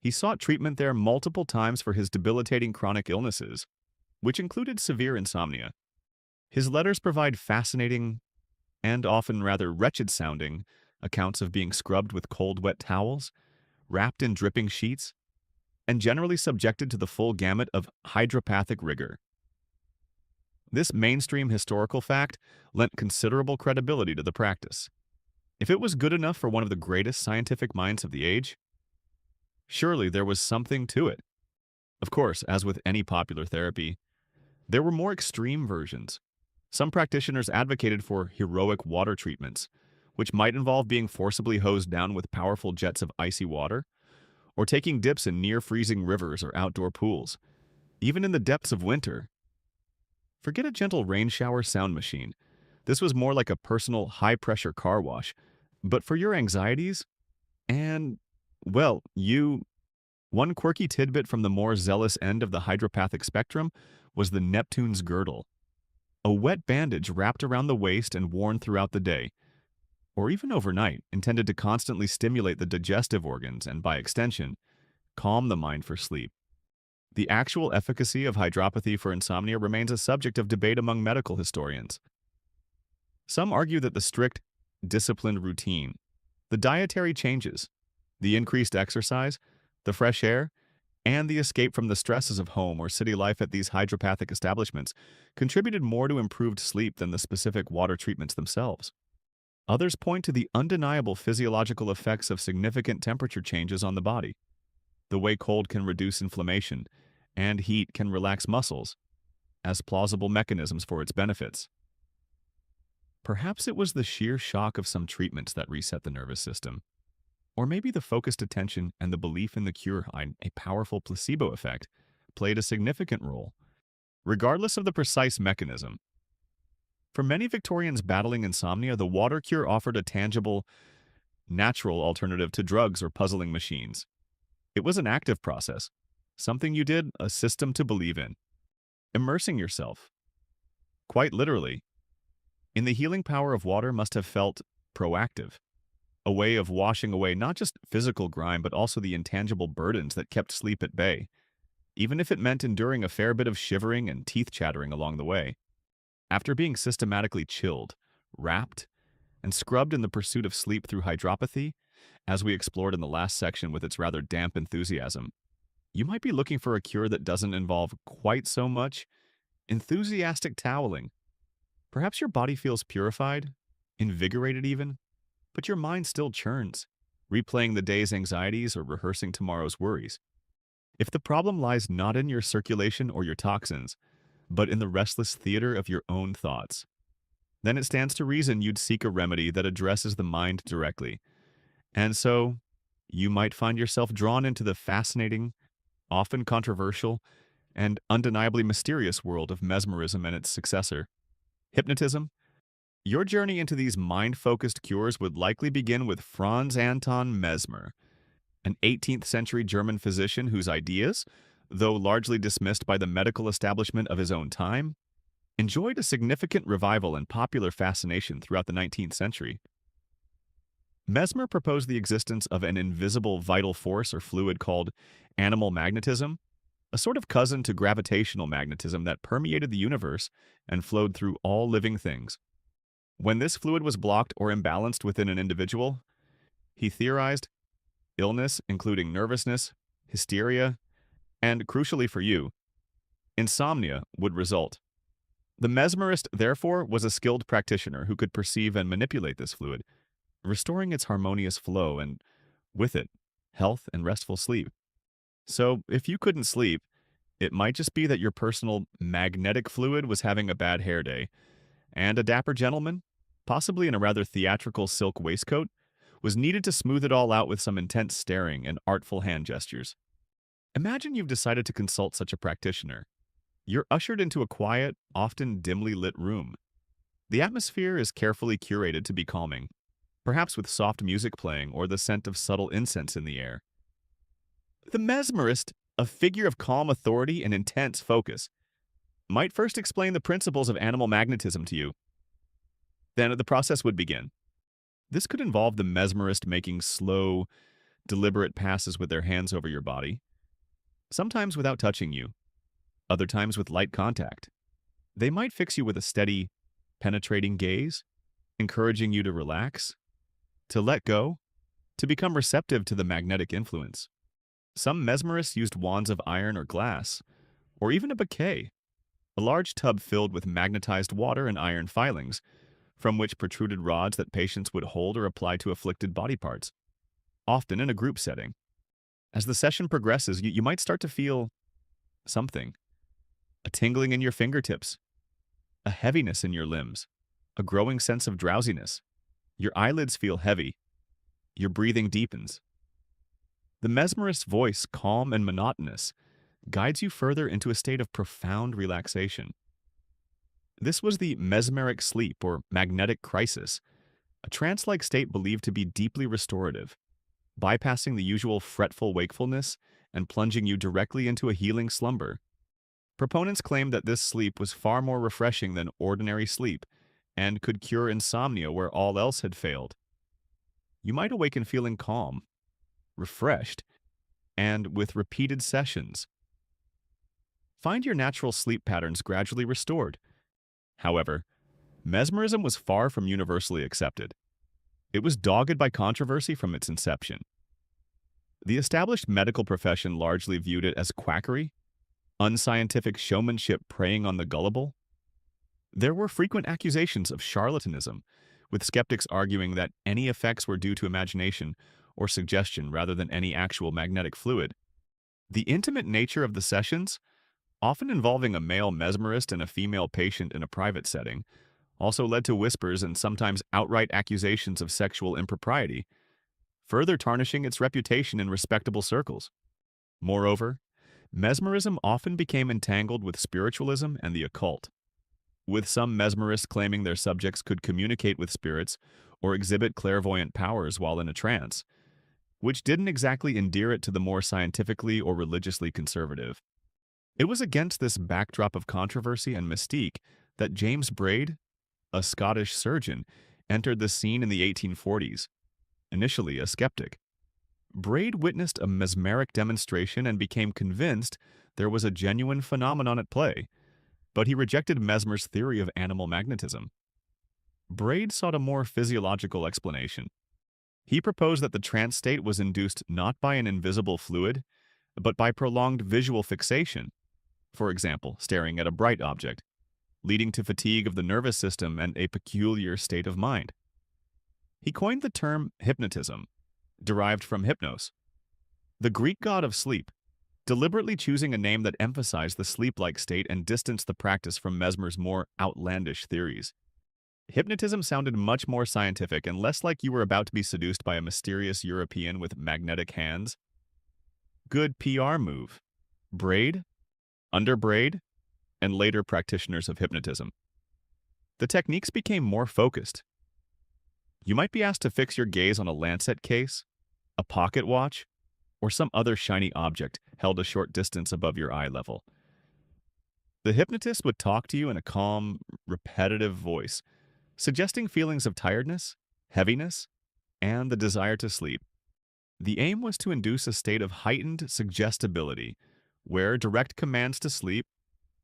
Speaker 1: He sought treatment there multiple times for his debilitating chronic illnesses, which included severe insomnia. His letters provide fascinating and often rather wretched-sounding accounts of being scrubbed with cold, wet towels, wrapped in dripping sheets, and generally subjected to the full gamut of hydropathic rigor. This mainstream historical fact lent considerable credibility to the practice. If it was good enough for one of the greatest scientific minds of the age, surely there was something to it. Of course, as with any popular therapy, there were more extreme versions. Some practitioners advocated for heroic water treatments, which might involve being forcibly hosed down with powerful jets of icy water, or taking dips in near-freezing rivers or outdoor pools, even in the depths of winter. Forget a gentle rain shower sound machine. This was more like a personal high-pressure car wash. But for your anxieties, and, well, one quirky tidbit from the more zealous end of the hydropathic spectrum was the Neptune's girdle, a wet bandage wrapped around the waist and worn throughout the day, or even overnight, intended to constantly stimulate the digestive organs and, by extension, calm the mind for sleep. The actual efficacy of hydropathy for insomnia remains a subject of debate among medical historians. Some argue that the strict, disciplined routine, the dietary changes, the increased exercise, the fresh air, and the escape from the stresses of home or city life at these hydropathic establishments contributed more to improved sleep than the specific water treatments themselves. Others point to the undeniable physiological effects of significant temperature changes on the body, the way cold can reduce inflammation, and heat can relax muscles, as plausible mechanisms for its benefits. Perhaps it was the sheer shock of some treatments that reset the nervous system, or maybe the focused attention and the belief in the cure on a powerful placebo effect played a significant role. Regardless of the precise mechanism, For many Victorians battling insomnia, the water cure offered a tangible, natural alternative to drugs or puzzling machines. It was an active process, something you did, a system to believe in, immersing yourself, quite literally, in the healing power of water must have felt proactive, a way of washing away not just physical grime, but also the intangible burdens that kept sleep at bay, even if it meant enduring a fair bit of shivering and teeth chattering along the way. After being systematically chilled, wrapped, and scrubbed in the pursuit of sleep through hydropathy, as we explored in the last section with its rather damp enthusiasm, you might be looking for a cure that doesn't involve quite so much enthusiastic toweling. Perhaps your body feels purified, invigorated even, but your mind still churns, replaying the day's anxieties or rehearsing tomorrow's worries. If the problem lies not in your circulation or your toxins, but in the restless theater of your own thoughts, then it stands to reason you'd seek a remedy that addresses the mind directly. And so, you might find yourself drawn into the fascinating, often controversial, and undeniably mysterious world of mesmerism and its successor, hypnotism. Your journey into these mind-focused cures would likely begin with Franz Anton Mesmer, an 18th century German physician whose ideas, though largely dismissed by the medical establishment of his own time, enjoyed a significant revival and popular fascination throughout the 19th century. Mesmer proposed the existence of an invisible vital force or fluid called animal magnetism, a sort of cousin to gravitational magnetism that permeated the universe and flowed through all living things. When this fluid was blocked or imbalanced within an individual, he theorized, illness, including nervousness, hysteria, and, crucially for you, insomnia would result. The mesmerist, therefore, was a skilled practitioner who could perceive and manipulate this fluid, restoring its harmonious flow and, with it, health and restful sleep. So, if you couldn't sleep, it might just be that your personal magnetic fluid was having a bad hair day, and a dapper gentleman, possibly in a rather theatrical silk waistcoat, was needed to smooth it all out with some intense staring and artful hand gestures. Imagine you've decided to consult such a practitioner. You're ushered into a quiet, often dimly lit room. The atmosphere is carefully curated to be calming, perhaps with soft music playing or the scent of subtle incense in the air. The mesmerist, a figure of calm authority and intense focus, might first explain the principles of animal magnetism to you. Then the process would begin. This could involve the mesmerist making slow, deliberate passes with their hands over your body, sometimes without touching you, other times with light contact. They might fix you with a steady, penetrating gaze, encouraging you to relax, to let go, to become receptive to the magnetic influence. Some mesmerists used wands of iron or glass, or even a bouquet, a large tub filled with magnetized water and iron filings, from which protruded rods that patients would hold or apply to afflicted body parts, often in a group setting. As the session progresses, you might start to feel something. A tingling in your fingertips, a heaviness in your limbs, a growing sense of drowsiness. Your eyelids feel heavy. Your breathing deepens. The mesmerist's voice, calm and monotonous, guides you further into a state of profound relaxation. This was the mesmeric sleep or magnetic crisis, a trance-like state believed to be deeply restorative, bypassing the usual fretful wakefulness and plunging you directly into a healing slumber. Proponents claimed that this sleep was far more refreshing than ordinary sleep and could cure insomnia where all else had failed. You might awaken feeling calm, refreshed, and with repeated sessions, find your natural sleep patterns gradually restored. However, mesmerism was far from universally accepted. It was dogged by controversy from its inception. The established medical profession largely viewed it as quackery, unscientific showmanship preying on the gullible. There were frequent accusations of charlatanism, with skeptics arguing that any effects were due to imagination or suggestion rather than any actual magnetic fluid. The intimate nature of the sessions, often involving a male mesmerist and a female patient in a private setting, also led to whispers and sometimes outright accusations of sexual impropriety, further tarnishing its reputation in respectable circles. Moreover, mesmerism often became entangled with spiritualism and the occult. with some mesmerists claiming their subjects could communicate with spirits or exhibit clairvoyant powers while in a trance, which didn't exactly endear it to the more scientifically or religiously conservative. It was against this backdrop of controversy and mystique that James Braid, a Scottish surgeon, entered the scene in the 1840s, initially a skeptic. Braid witnessed a mesmeric demonstration and became convinced there was a genuine phenomenon at play, but he rejected Mesmer's theory of animal magnetism. Braid sought a more physiological explanation. He proposed that the trance state was induced not by an invisible fluid, but by prolonged visual fixation, for example, staring at a bright object, leading to fatigue of the nervous system and a peculiar state of mind. He coined the term hypnotism, derived from hypnos, the Greek god of sleep, deliberately choosing a name that emphasized the sleep-like state and distanced the practice from Mesmer's more outlandish theories. Hypnotism sounded much more scientific and less like you were about to be seduced by a mysterious European with magnetic hands. Good PR move. Braid, under Braid, and later practitioners of hypnotism. The techniques became more focused. You might be asked to fix your gaze on a lancet case, a pocket watch, or some other shiny object held a short distance above your eye level. The hypnotist would talk to you in a calm, repetitive voice, suggesting feelings of tiredness, heaviness, and the desire to sleep. The aim was to induce a state of heightened suggestibility, where direct commands to sleep,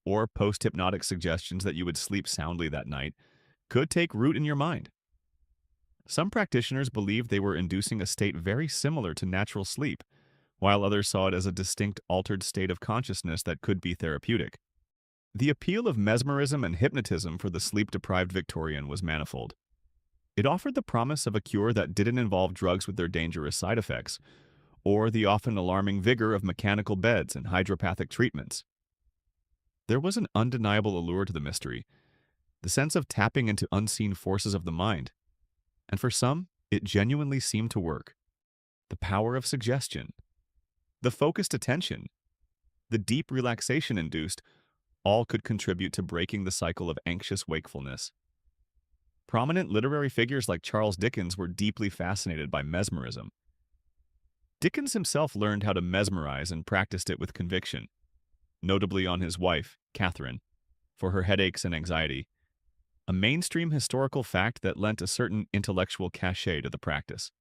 Speaker 1: or post-hypnotic suggestions that you would sleep soundly that night, could take root in your mind. Some practitioners believed they were inducing a state very similar to natural sleep, while others saw it as a distinct altered state of consciousness that could be therapeutic. The appeal of mesmerism and hypnotism for the sleep-deprived Victorian was manifold. It offered the promise of a cure that didn't involve drugs with their dangerous side effects, or the often alarming vigor of mechanical beds and hydropathic treatments. There was an undeniable allure to the mystery, the sense of tapping into unseen forces of the mind. And for some, it genuinely seemed to work. The power of suggestion, the focused attention, the deep relaxation induced, all could contribute to breaking the cycle of anxious wakefulness. Prominent literary figures like Charles Dickens were deeply fascinated by mesmerism. Dickens himself learned how to mesmerize and practiced it with conviction, notably on his wife, Catherine, for her headaches and anxiety, a mainstream historical fact that lent a certain intellectual cachet to the practice.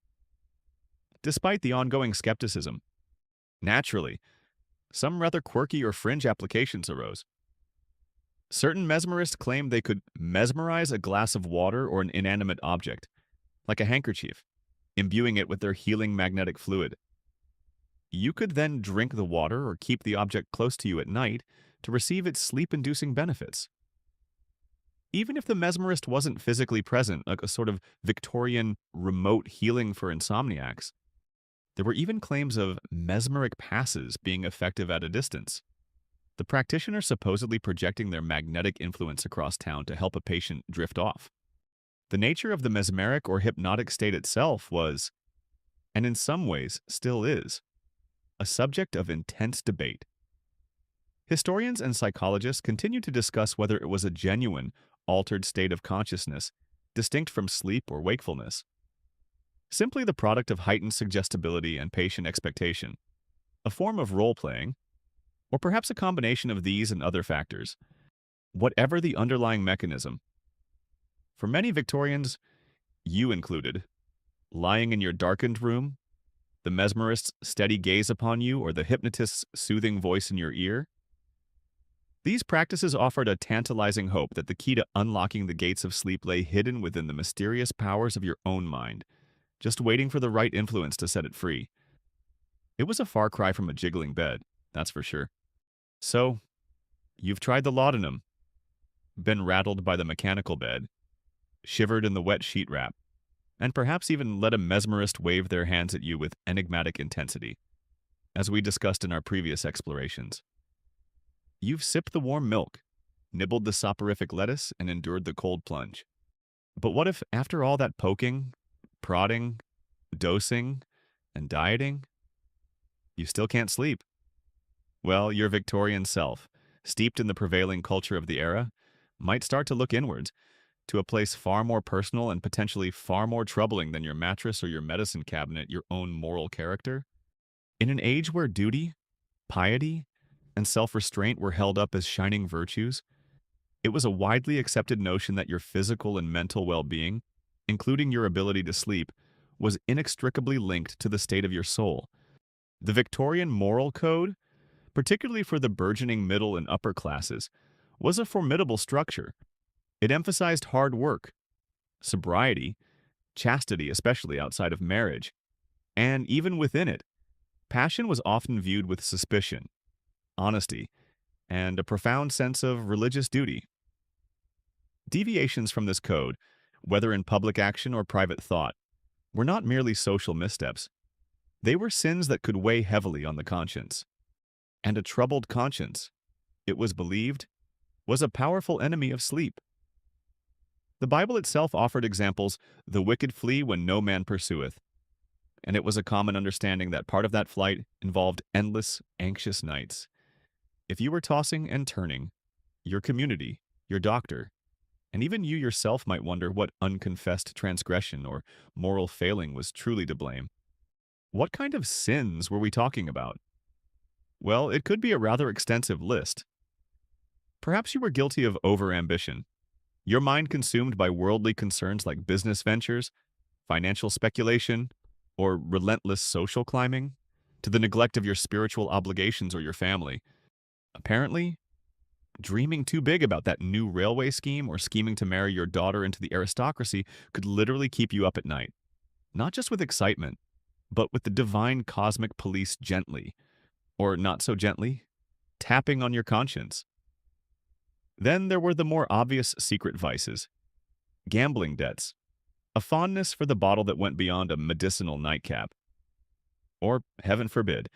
Speaker 1: Despite the ongoing skepticism, naturally, some rather quirky or fringe applications arose. Certain mesmerists claimed they could mesmerize a glass of water or an inanimate object, like a handkerchief, imbuing it with their healing magnetic fluid. You could then drink the water or keep the object close to you at night to receive its sleep-inducing benefits. Even if the mesmerist wasn't physically present, like a sort of Victorian remote healing for insomniacs, there were even claims of mesmeric passes being effective at a distance. The practitioner supposedly projecting their magnetic influence across town to help a patient drift off. The nature of the mesmeric or hypnotic state itself was, and in some ways still is, a subject of intense debate. Historians and psychologists continue to discuss whether it was a genuine, altered state of consciousness, distinct from sleep or wakefulness. Simply the product of heightened suggestibility and patient expectation, a form of role-playing, or perhaps a combination of these and other factors. Whatever the underlying mechanism, for many Victorians, you included, lying in your darkened room, the mesmerist's steady gaze upon you, or the hypnotist's soothing voice in your ear, these practices offered a tantalizing hope that the key to unlocking the gates of sleep lay hidden within the mysterious powers of your own mind, just waiting for the right influence to set it free. It was a far cry from a jiggling bed, that's for sure. So, you've tried the laudanum, been rattled by the mechanical bed, shivered in the wet sheet wrap, and perhaps even let a mesmerist wave their hands at you with enigmatic intensity, as we discussed in our previous explorations. You've sipped the warm milk, nibbled the soporific lettuce, and endured the cold plunge. But what if, after all that poking, prodding, dosing, and dieting, you still can't sleep? Well, your Victorian self, steeped in the prevailing culture of the era, might start to look inwards, to a place far more personal and potentially far more troubling than your mattress or your medicine cabinet, your own moral character. In an age where duty, piety, and self-restraint were held up as shining virtues, it was a widely accepted notion that your physical and mental well-being, including your ability to sleep, was inextricably linked to the state of your soul. The Victorian moral code, particularly for the burgeoning middle and upper classes, was a formidable structure. It emphasized hard work, sobriety, chastity, especially outside of marriage, and even within it, passion was often viewed with suspicion, honesty, and a profound sense of religious duty. Deviations from this code, whether in public action or private thought, were not merely social missteps. They were sins that could weigh heavily on the conscience. And a troubled conscience, it was believed, was a powerful enemy of sleep. The Bible itself offered examples, "The wicked flee when no man pursueth," and it was a common understanding that part of that flight involved endless, anxious nights. If you were tossing and turning, your community, your doctor, and even you yourself might wonder what unconfessed transgression or moral failing was truly to blame. What kind of sins were we talking about? Well, it could be a rather extensive list. Perhaps you were guilty of overambition, your mind consumed by worldly concerns like business ventures, financial speculation, or relentless social climbing, to the neglect of your spiritual obligations or your family. Apparently, dreaming too big about that new railway scheme or scheming to marry your daughter into the aristocracy could literally keep you up at night. Not just with excitement, but with the divine cosmic police gently, or not so gently, tapping on your conscience. Then there were the more obvious secret vices. Gambling debts, a fondness for the bottle that went beyond a medicinal nightcap. Or, heaven forbid,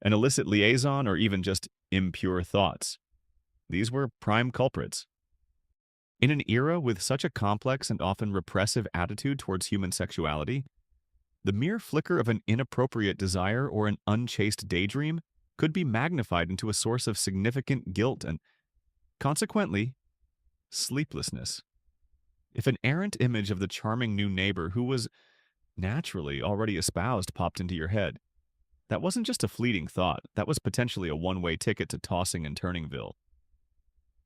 Speaker 1: an illicit liaison or even just impure thoughts. These were prime culprits. In an era with such a complex and often repressive attitude towards human sexuality, the mere flicker of an inappropriate desire or an unchaste daydream could be magnified into a source of significant guilt and, consequently, sleeplessness. If an errant image of the charming new neighbor who was naturally already espoused popped into your head, that wasn't just a fleeting thought, that was potentially a one-way ticket to tossing and turningville.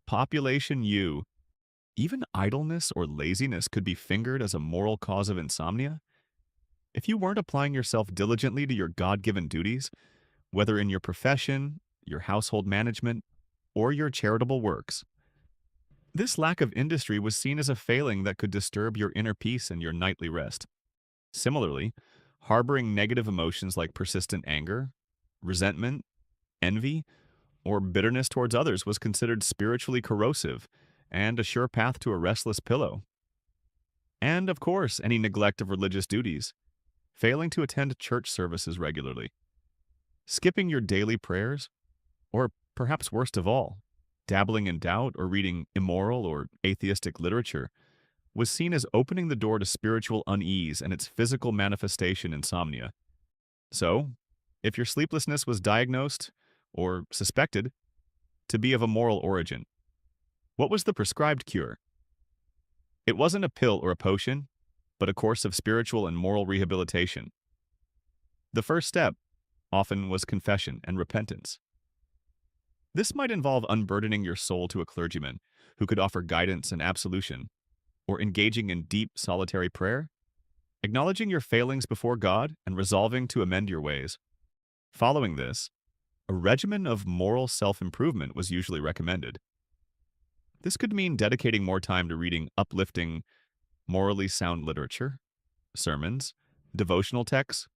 Speaker 1: Population U, even idleness or laziness could be fingered as a moral cause of insomnia. If you weren't applying yourself diligently to your God-given duties, whether in your profession, your household management, or your charitable works, this lack of industry was seen as a failing that could disturb your inner peace and your nightly rest. Similarly, harboring negative emotions like persistent anger, resentment, envy, or bitterness towards others was considered spiritually corrosive and a sure path to a restless pillow. And, of course, any neglect of religious duties, failing to attend church services regularly, skipping your daily prayers, or perhaps worst of all, dabbling in doubt or reading immoral or atheistic literature, was seen as opening the door to spiritual unease and its physical manifestation, insomnia. So, if your sleeplessness was diagnosed, or suspected, to be of a moral origin, what was the prescribed cure? It wasn't a pill or a potion, but a course of spiritual and moral rehabilitation. The first step often was confession and repentance. This might involve unburdening your soul to a clergyman who could offer guidance and absolution, or engaging in deep solitary prayer, acknowledging your failings before God and resolving to amend your ways. Following this, a regimen of moral self-improvement was usually recommended. This could mean dedicating more time to reading uplifting, morally sound literature, sermons, devotional texts,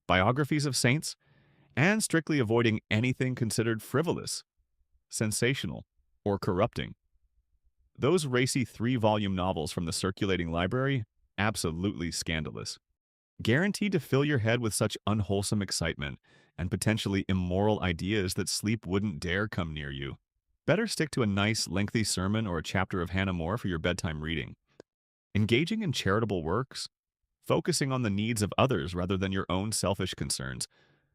Speaker 1: biographies of saints, and strictly avoiding anything considered frivolous, sensational, or corrupting. Those racy 3-volume novels from the circulating library, absolutely scandalous. Guaranteed to fill your head with such unwholesome excitement and potentially immoral ideas that sleep wouldn't dare come near you. Better stick to a nice, lengthy sermon or a chapter of Hannah More for your bedtime reading. Engaging in charitable works, focusing on the needs of others rather than your own selfish concerns,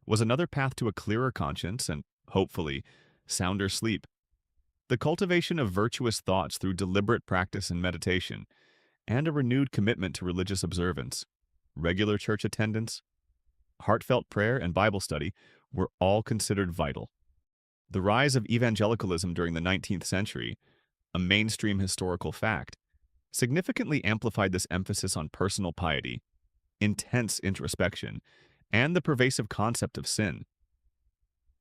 Speaker 1: was another path to a clearer conscience and, hopefully, sounder sleep. The cultivation of virtuous thoughts through deliberate practice and meditation, and a renewed commitment to religious observance, regular church attendance, heartfelt prayer, and Bible study were all considered vital. The rise of evangelicalism during the 19th century, a mainstream historical fact, significantly amplified this emphasis on personal piety, intense introspection, and the pervasive concept of sin.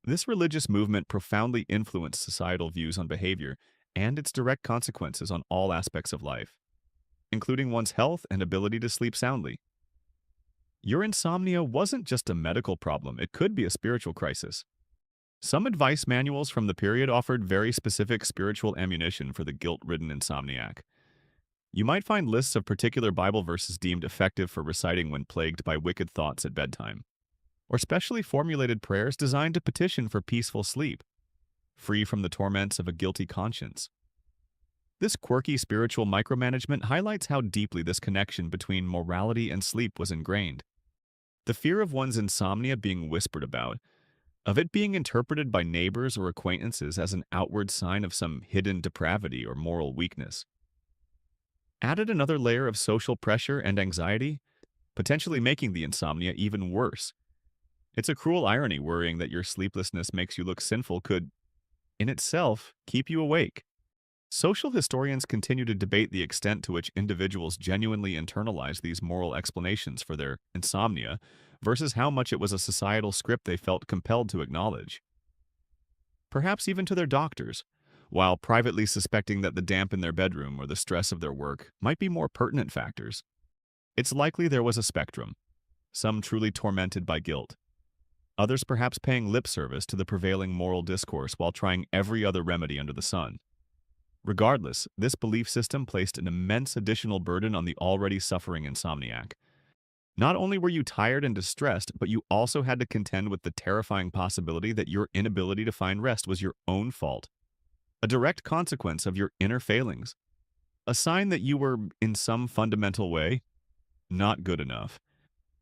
Speaker 1: This religious movement profoundly influenced societal views on behavior and its direct consequences on all aspects of life, including one's health and ability to sleep soundly. Your insomnia wasn't just a medical problem, it could be a spiritual crisis. Some advice manuals from the period offered very specific spiritual ammunition for the guilt-ridden insomniac. You might find lists of particular Bible verses deemed effective for reciting when plagued by wicked thoughts at bedtime, or specially formulated prayers designed to petition for peaceful sleep, free from the torments of a guilty conscience. This quirky spiritual micromanagement highlights how deeply this connection between morality and sleep was ingrained. The fear of one's insomnia being whispered about, of it being interpreted by neighbors or acquaintances as an outward sign of some hidden depravity or moral weakness, added another layer of social pressure and anxiety, potentially making the insomnia even worse. It's a cruel irony worrying that your sleeplessness makes you look sinful could, in itself, keep you awake. Social historians continue to debate the extent to which individuals genuinely internalize these moral explanations for their insomnia versus how much it was a societal script they felt compelled to acknowledge. Perhaps even to their doctors, while privately suspecting that the damp in their bedroom or the stress of their work might be more pertinent factors. It's likely there was a spectrum, some truly tormented by guilt, others perhaps paying lip service to the prevailing moral discourse while trying every other remedy under the sun. Regardless, this belief system placed an immense additional burden on the already suffering insomniac. Not only were you tired and distressed, but you also had to contend with the terrifying possibility that your inability to find rest was your own fault, a direct consequence of your inner failings, a sign that you were, in some fundamental way, not good enough.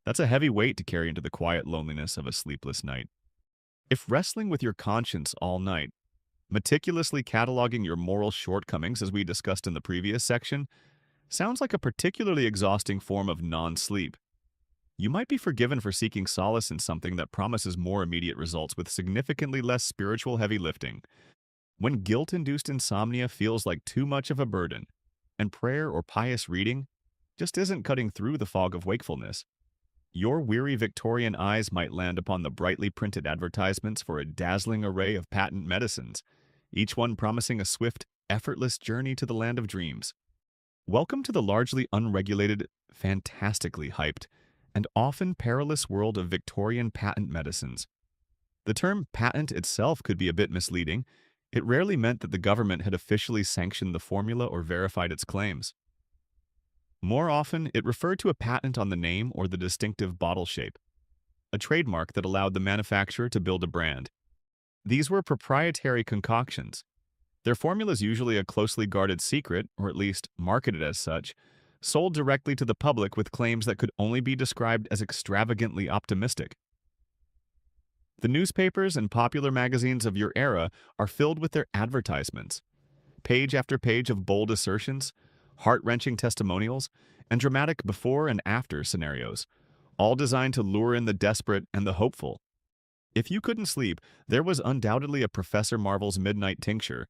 Speaker 1: That's a heavy weight to carry into the quiet loneliness of a sleepless night. If wrestling with your conscience all night, meticulously cataloging your moral shortcomings, as we discussed in the previous section, sounds like a particularly exhausting form of non-sleep, you might be forgiven for seeking solace in something that promises more immediate results with significantly less spiritual heavy lifting. When guilt-induced insomnia feels like too much of a burden, and prayer or pious reading just isn't cutting through the fog of wakefulness, your weary Victorian eyes might land upon the brightly printed advertisements for a dazzling array of patent medicines, each one promising a swift, effortless journey to the land of dreams. Welcome to the largely unregulated, fantastically hyped, and often perilous world of Victorian patent medicines. The term patent itself could be a bit misleading. It rarely meant that the government had officially sanctioned the formula or verified its claims. More often, it referred to a patent on the name or the distinctive bottle shape, a trademark that allowed the manufacturer to build a brand. These were proprietary concoctions. Their formula is usually a closely guarded secret, or at least marketed as such, sold directly to the public with claims that could only be described as extravagantly optimistic. The newspapers and popular magazines of your era are filled with their advertisements, page after page of bold assertions, heart-wrenching testimonials, and dramatic before and after scenarios, all designed to lure in the desperate and the hopeful. If you couldn't sleep, there was undoubtedly a Professor Marvel's midnight tincture,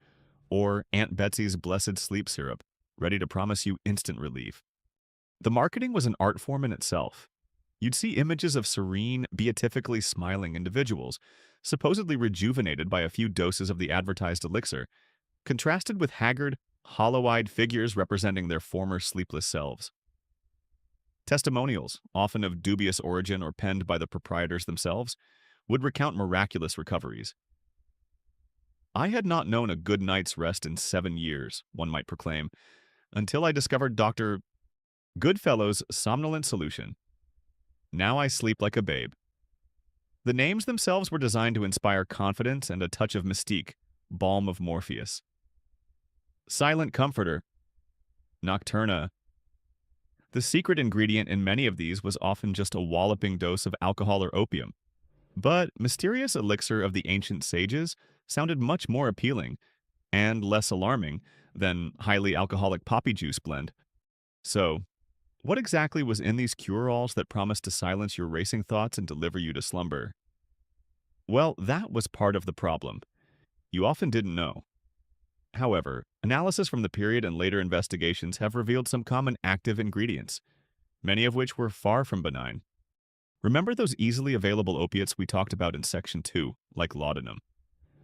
Speaker 1: or Aunt Betsy's blessed sleep syrup, ready to promise you instant relief. The marketing was an art form in itself. You'd see images of serene, beatifically smiling individuals, supposedly rejuvenated by a few doses of the advertised elixir, contrasted with haggard, hollow-eyed figures representing their former sleepless selves. Testimonials, often of dubious origin or penned by the proprietors themselves, would recount miraculous recoveries. I had not known a good night's rest in 7 years, one might proclaim, until I discovered Dr. Goodfellow's somnolent solution. Now I sleep like a babe. The names themselves were designed to inspire confidence and a touch of mystique, balm of Morpheus. Silent Comforter, Nocturna. The secret ingredient in many of these was often just a walloping dose of alcohol or opium. But Mysterious Elixir of the Ancient Sages sounded much more appealing, and less alarming than highly alcoholic poppy juice blend. So, what exactly was in these cure-alls that promised to silence your racing thoughts and deliver you to slumber? Well, that was part of the problem. You often didn't know. However, analysis from the period and later investigations have revealed some common active ingredients, many of which were far from benign. Remember those easily available opiates we talked about in Section 2, like laudanum?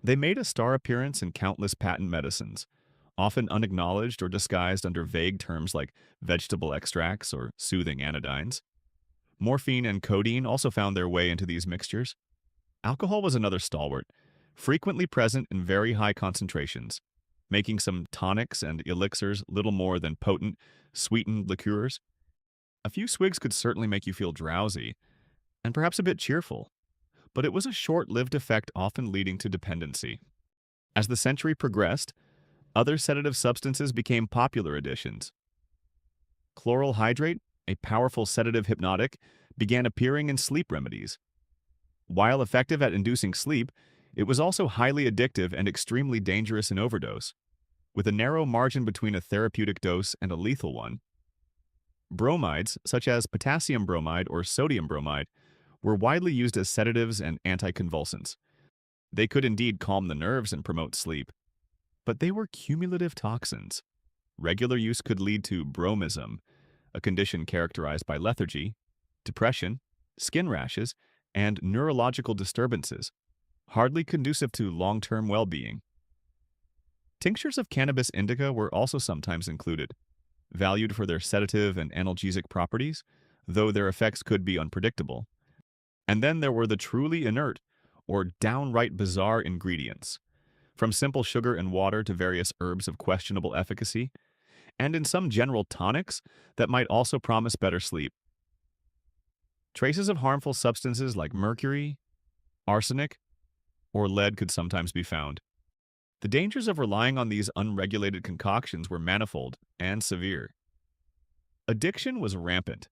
Speaker 1: They made a star appearance in countless patent medicines, often unacknowledged or disguised under vague terms like vegetable extracts or soothing anodynes. Morphine and codeine also found their way into these mixtures. Alcohol was another stalwart, frequently present in very high concentrations, making some tonics and elixirs little more than potent, sweetened liqueurs. A few swigs could certainly make you feel drowsy, and perhaps a bit cheerful, but it was a short-lived effect often leading to dependency. As the century progressed, other sedative substances became popular additions. Chloral hydrate, a powerful sedative hypnotic, began appearing in sleep remedies. While effective at inducing sleep, it was also highly addictive and extremely dangerous in overdose, with a narrow margin between a therapeutic dose and a lethal one. Bromides, such as potassium bromide or sodium bromide, were widely used as sedatives and anticonvulsants. They could indeed calm the nerves and promote sleep, but they were cumulative toxins. Regular use could lead to bromism, a condition characterized by lethargy, depression, skin rashes, and neurological disturbances, hardly conducive to long-term well-being. Tinctures of cannabis indica were also sometimes included, valued for their sedative and analgesic properties, though their effects could be unpredictable. And then there were the truly inert, or downright bizarre ingredients, from simple sugar and water to various herbs of questionable efficacy, and in some general tonics that might also promise better sleep. Traces of harmful substances like mercury, arsenic, or lead could sometimes be found. The dangers of relying on these unregulated concoctions were manifold and severe. Addiction was rampant,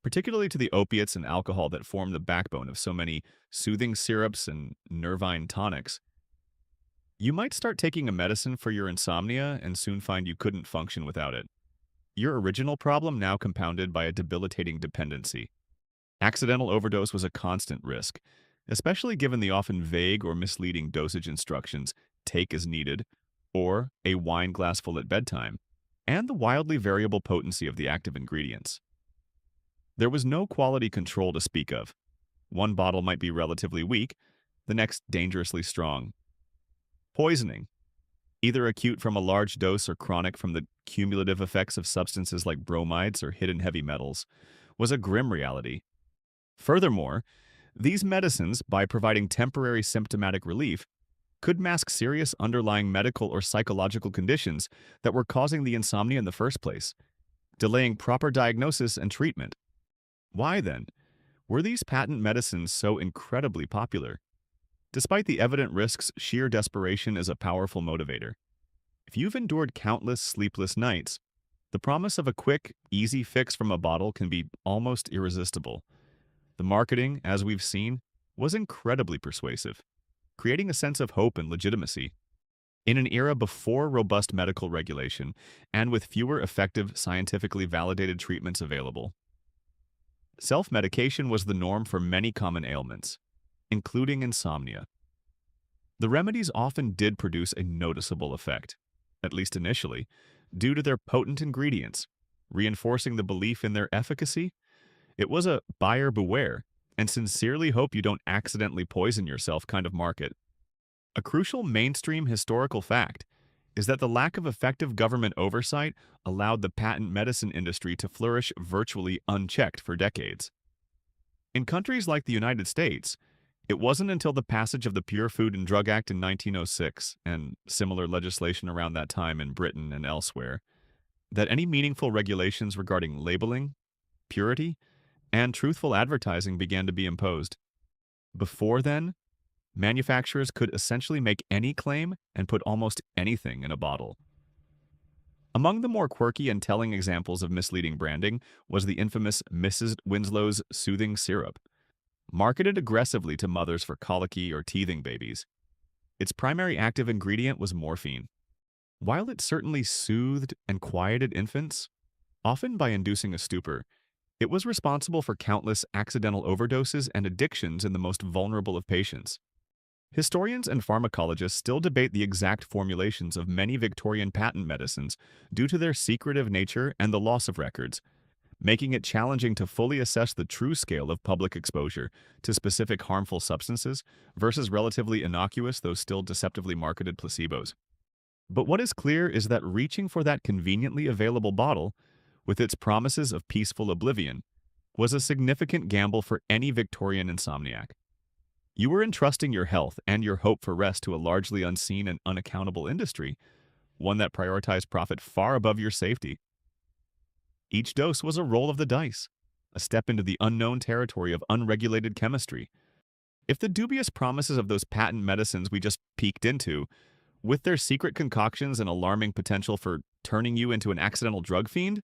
Speaker 1: particularly to the opiates and alcohol that form the backbone of so many soothing syrups and nervine tonics. You might start taking a medicine for your insomnia and soon find you couldn't function without it. Your original problem now compounded by a debilitating dependency. Accidental overdose was a constant risk, especially given the often vague or misleading dosage instructions, take as needed, or a wine glass full at bedtime, and the wildly variable potency of the active ingredients. There was no quality control to speak of. One bottle might be relatively weak, the next dangerously strong. Poisoning, either acute from a large dose or chronic from the cumulative effects of substances like bromides or hidden heavy metals, was a grim reality. Furthermore, these medicines, by providing temporary symptomatic relief, could mask serious underlying medical or psychological conditions that were causing the insomnia in the first place, delaying proper diagnosis and treatment. Why, then, were these patent medicines so incredibly popular? Despite the evident risks, sheer desperation is a powerful motivator. If you've endured countless sleepless nights, the promise of a quick, easy fix from a bottle can be almost irresistible. The marketing, as we've seen, was incredibly persuasive, creating a sense of hope and legitimacy. In an era before robust medical regulation and with fewer effective, scientifically validated treatments available, self-medication was the norm for many common ailments, including insomnia. The remedies often did produce a noticeable effect, at least initially, due to their potent ingredients, reinforcing the belief in their efficacy. It was a buyer beware and sincerely hope you don't accidentally poison yourself kind of market. A crucial mainstream historical fact is that the lack of effective government oversight allowed the patent medicine industry to flourish virtually unchecked for decades. In countries like the United States, it wasn't until the passage of the Pure Food and Drug Act in 1906 and similar legislation around that time in Britain and elsewhere that any meaningful regulations regarding labeling, purity, and truthful advertising began to be imposed. Before then, manufacturers could essentially make any claim and put almost anything in a bottle. Among the more quirky and telling examples of misleading branding was the infamous Mrs. Winslow's soothing syrup, marketed aggressively to mothers for colicky or teething babies. Its primary active ingredient was morphine, While it certainly soothed and quieted infants, often by inducing a stupor, it was responsible for countless accidental overdoses and addictions in the most vulnerable of patients. Historians and pharmacologists still debate the exact formulations of many Victorian patent medicines due to their secretive nature and the loss of records, making it challenging to fully assess the true scale of public exposure to specific harmful substances versus relatively innocuous, though still deceptively marketed placebos. But what is clear is that reaching for that conveniently available bottle, with its promises of peaceful oblivion, was a significant gamble for any Victorian insomniac. You were entrusting your health and your hope for rest to a largely unseen and unaccountable industry, one that prioritized profit far above your safety. Each dose was a roll of the dice, a step into the unknown territory of unregulated chemistry. If the dubious promises of those patent medicines we just peeked into, with their secret concoctions and alarming potential for turning you into an accidental drug fiend,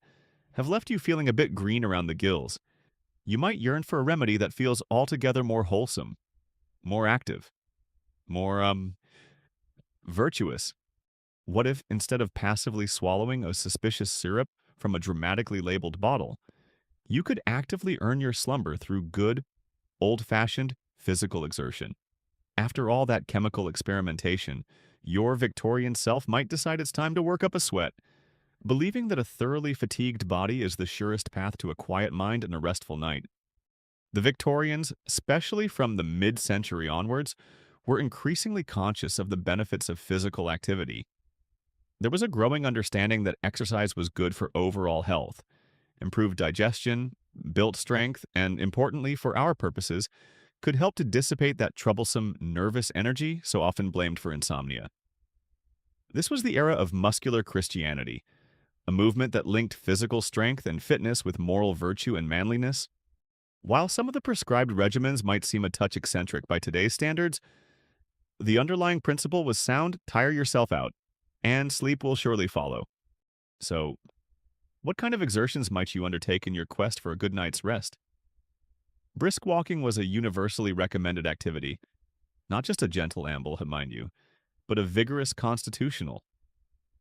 Speaker 1: have left you feeling a bit green around the gills, you might yearn for a remedy that feels altogether more wholesome, more active, more, virtuous. What if, instead of passively swallowing a suspicious syrup from a dramatically labeled bottle, you could actively earn your slumber through good, old-fashioned physical exertion? After all that chemical experimentation, your Victorian self might decide it's time to work up a sweat, believing that a thoroughly fatigued body is the surest path to a quiet mind and a restful night. The Victorians, especially from the mid-century onwards, were increasingly conscious of the benefits of physical activity. There was a growing understanding that exercise was good for overall health, improved digestion, built strength, and importantly for our purposes, could help to dissipate that troublesome nervous energy so often blamed for insomnia. This was the era of muscular Christianity, a movement that linked physical strength and fitness with moral virtue and manliness. While some of the prescribed regimens might seem a touch eccentric by today's standards, the underlying principle was sound: tire yourself out, and sleep will surely follow. So, what kind of exertions might you undertake in your quest for a good night's rest? Brisk walking was a universally recommended activity, not just a gentle amble, mind you, but a vigorous constitutional,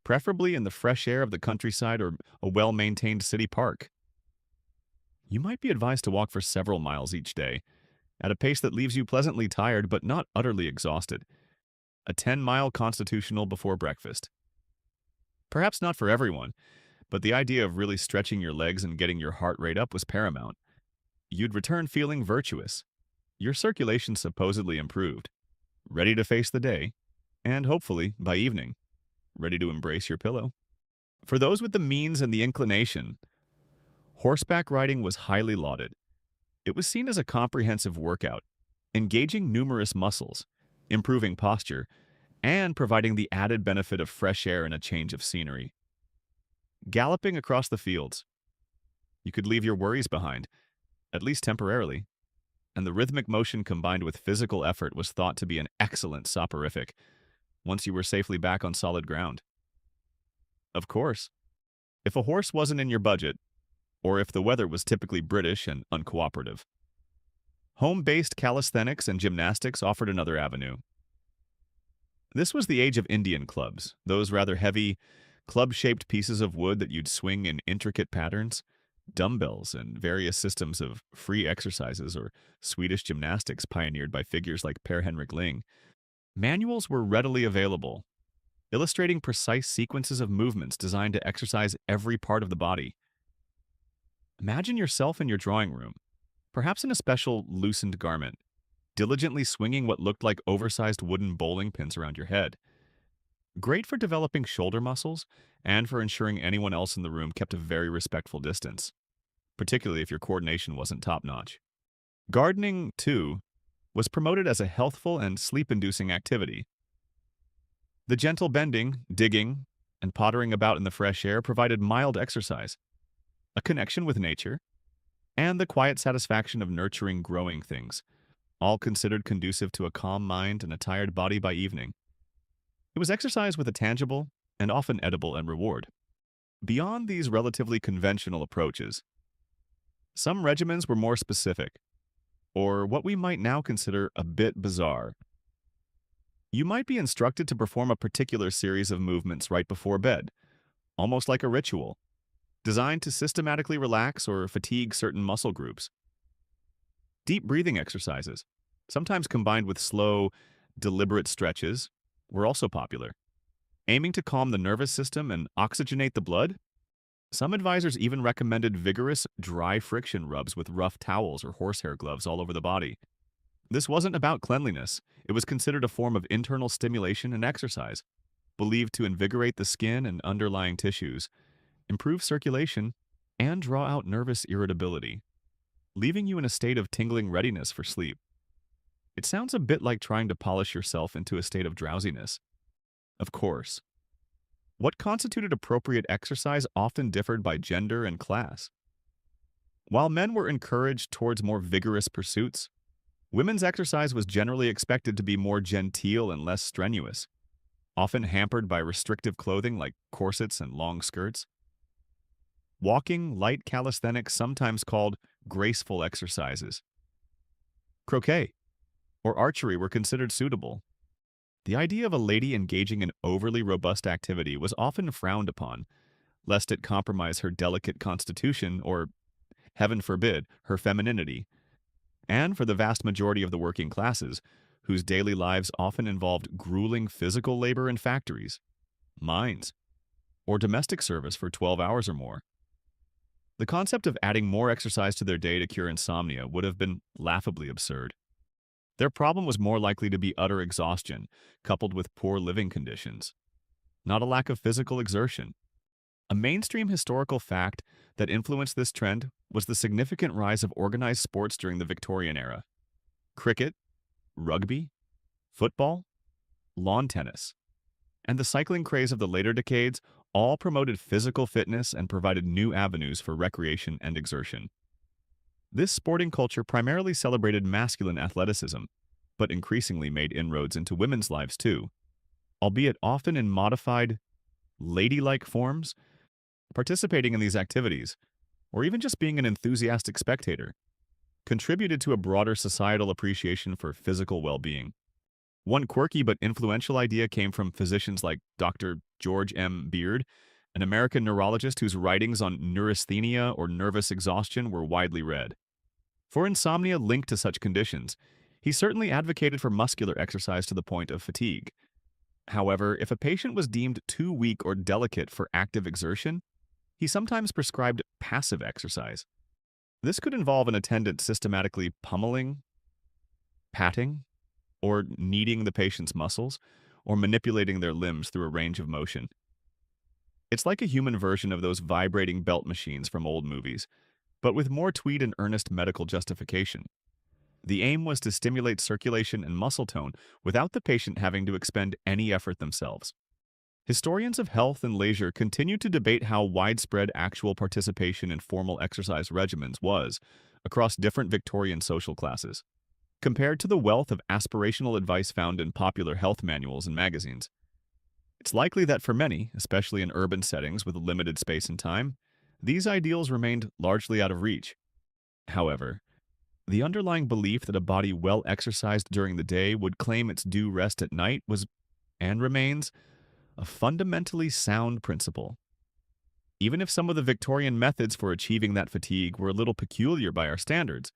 Speaker 1: preferably in the fresh air of the countryside or a well-maintained city park. You might be advised to walk for several miles each day, at a pace that leaves you pleasantly tired but not utterly exhausted. A 10-mile constitutional before breakfast. Perhaps not for everyone, but the idea of really stretching your legs and getting your heart rate up was paramount. You'd return feeling virtuous, your circulation supposedly improved, ready to face the day, and hopefully, by evening, ready to embrace your pillow. For those with the means and the inclination, horseback riding was highly lauded. It was seen as a comprehensive workout, engaging numerous muscles, improving posture, and providing the added benefit of fresh air and a change of scenery. Galloping across the fields. You could leave your worries behind, at least temporarily, and the rhythmic motion combined with physical effort was thought to be an excellent soporific once you were safely back on solid ground. Of course, if a horse wasn't in your budget, or if the weather was typically British and uncooperative, home-based calisthenics and gymnastics offered another avenue. This was the age of Indian clubs, those rather heavy, club-shaped pieces of wood that you'd swing in intricate patterns, dumbbells, and various systems of free exercises or Swedish gymnastics pioneered by figures like Per Henrik Ling. Manuals were readily available, illustrating precise sequences of movements designed to exercise every part of the body. Imagine yourself in your drawing room, perhaps in a special loosened garment, diligently swinging what looked like oversized wooden bowling pins around your head. Great for developing shoulder muscles and for ensuring anyone else in the room kept a very respectful distance, particularly if your coordination wasn't top-notch. Gardening, too, was promoted as a healthful and sleep-inducing activity. The gentle bending, digging, and pottering about in the fresh air provided mild exercise, a connection with nature, and the quiet satisfaction of nurturing growing things, all considered conducive to a calm mind and a tired body by evening. It was exercise with a tangible and often edible end reward. Beyond these relatively conventional approaches, some regimens were more specific, or what we might now consider a bit bizarre. You might be instructed to perform a particular series of movements right before bed, almost like a ritual, designed to systematically relax or fatigue certain muscle groups. Deep breathing exercises, sometimes combined with slow, deliberate stretches, were also popular. Aiming to calm the nervous system and oxygenate the blood, some advisors even recommended vigorous, dry friction rubs with rough towels or horsehair gloves all over the body. This wasn't about cleanliness, it was considered a form of internal stimulation and exercise, believed to invigorate the skin and underlying tissues, improve circulation, and draw out nervous irritability, leaving you in a state of tingling readiness for sleep. It sounds a bit like trying to polish yourself into a state of drowsiness. Of course, what constituted appropriate exercise often differed by gender and class. While men were encouraged towards more vigorous pursuits, women's exercise was generally expected to be more genteel and less strenuous, often hampered by restrictive clothing like corsets and long skirts. Walking, light calisthenics, sometimes called graceful exercises. Croquet or archery were considered suitable. The idea of a lady engaging in overly robust activity was often frowned upon, lest it compromise her delicate constitution or, heaven forbid, her femininity. And for the vast majority of the working classes, whose daily lives often involved grueling physical labor in factories, mines, or domestic service for 12 hours or more. The concept of adding more exercise to their day to cure insomnia would have been laughably absurd. Their problem was more likely to be utter exhaustion, coupled with poor living conditions, not a lack of physical exertion. A mainstream historical fact that influenced this trend was the significant rise of organized sports during the Victorian era. Cricket, rugby, football, lawn tennis, and the cycling craze of the later decades all promoted physical fitness and provided new avenues for recreation and exertion. This sporting culture primarily celebrated masculine athleticism, but increasingly made inroads into women's lives too, albeit often in modified, ladylike forms. Participating in these activities, or even just being an enthusiastic spectator, contributed to a broader societal appreciation for physical well-being. One quirky but influential idea came from physicians like Dr. George M. Beard, an American neurologist whose writings on neurasthenia or nervous exhaustion were widely read. For insomnia linked to such conditions, he certainly advocated for muscular exercise to the point of fatigue. However, if a patient was deemed too weak or delicate for active exertion, he sometimes prescribed passive exercise. This could involve an attendant systematically pummeling, patting, or kneading the patient's muscles, or manipulating their limbs through a range of motion. It's like a human version of those vibrating belt machines from old movies, but with more tweed and earnest medical justification. The aim was to stimulate circulation and muscle tone without the patient having to expend any effort themselves. Historians of health and leisure continue to debate how widespread actual participation in formal exercise regimens was across different Victorian social classes, compared to the wealth of aspirational advice found in popular health manuals and magazines. It's likely that for many, especially in urban settings with limited space and time, these ideals remained largely out of reach. However, the underlying belief that a body well exercised during the day would claim its due rest at night was, and remains, a fundamentally sound principle. Even if some of the Victorian methods for achieving that fatigue were a little peculiar by our standards,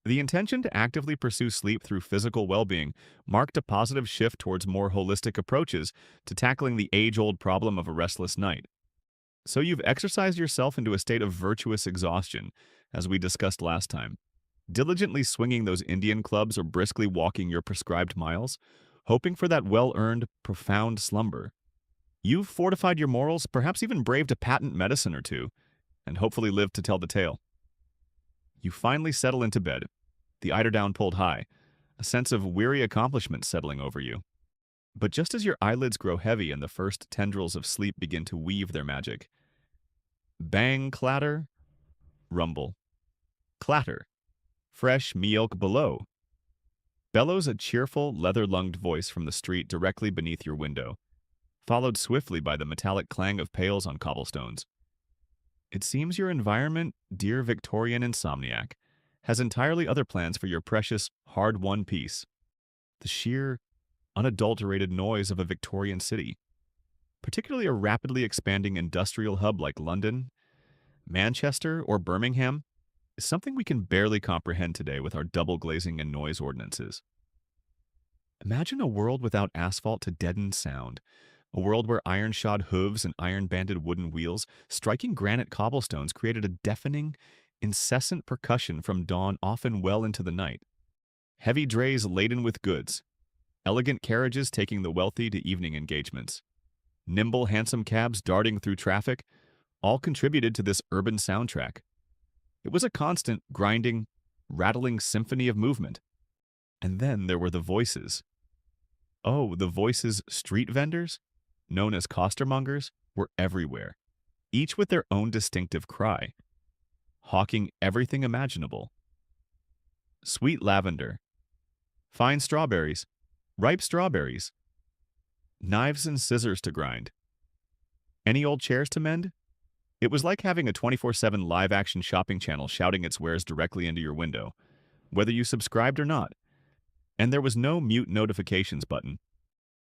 Speaker 1: the intention to actively pursue sleep through physical well-being marked a positive shift towards more holistic approaches to tackling the age-old problem of a restless night. So you've exercised yourself into a state of virtuous exhaustion, as we discussed last time, diligently swinging those Indian clubs or briskly walking your prescribed miles, hoping for that well-earned, profound slumber. You've fortified your morals, perhaps even braved a patent medicine or two, and hopefully lived to tell the tale. You finally settle into bed, the eiderdown pulled high, a sense of weary accomplishment settling over you. But just as your eyelids grow heavy and the first tendrils of sleep begin to weave their magic, bang, clatter, rumble, clatter, fresh milk below, bellows a cheerful, leather-lunged voice from the street directly beneath your window, followed swiftly by the metallic clang of pails on cobblestones. It seems your environment, dear Victorian insomniac, has entirely other plans for your precious, hard-won peace. The sheer unadulterated noise of a Victorian city, particularly a rapidly expanding industrial hub like London, Manchester, or Birmingham, is something we can barely comprehend today with our double glazing and noise ordinances. Imagine a world without asphalt to deaden sound, a world where iron-shod hooves and iron-banded wooden wheels striking granite cobblestones created a deafening, incessant percussion from dawn often well into the night. Heavy drays laden with goods, elegant carriages taking the wealthy to evening engagements, nimble, handsome cabs darting through traffic, all contributed to this urban soundtrack. It was a constant, grinding, rattling symphony of movement. And then there were the voices. Oh, the voices street vendors, known as costermongers, were everywhere, each with their own distinctive cry, hawking everything imaginable. Sweet lavender, fine strawberries, ripe strawberries, knives and scissors to grind. Any old chairs to mend? It was like having a 24/7 live-action shopping channel shouting its wares directly into your window, whether you subscribed or not. And there was no mute notifications button.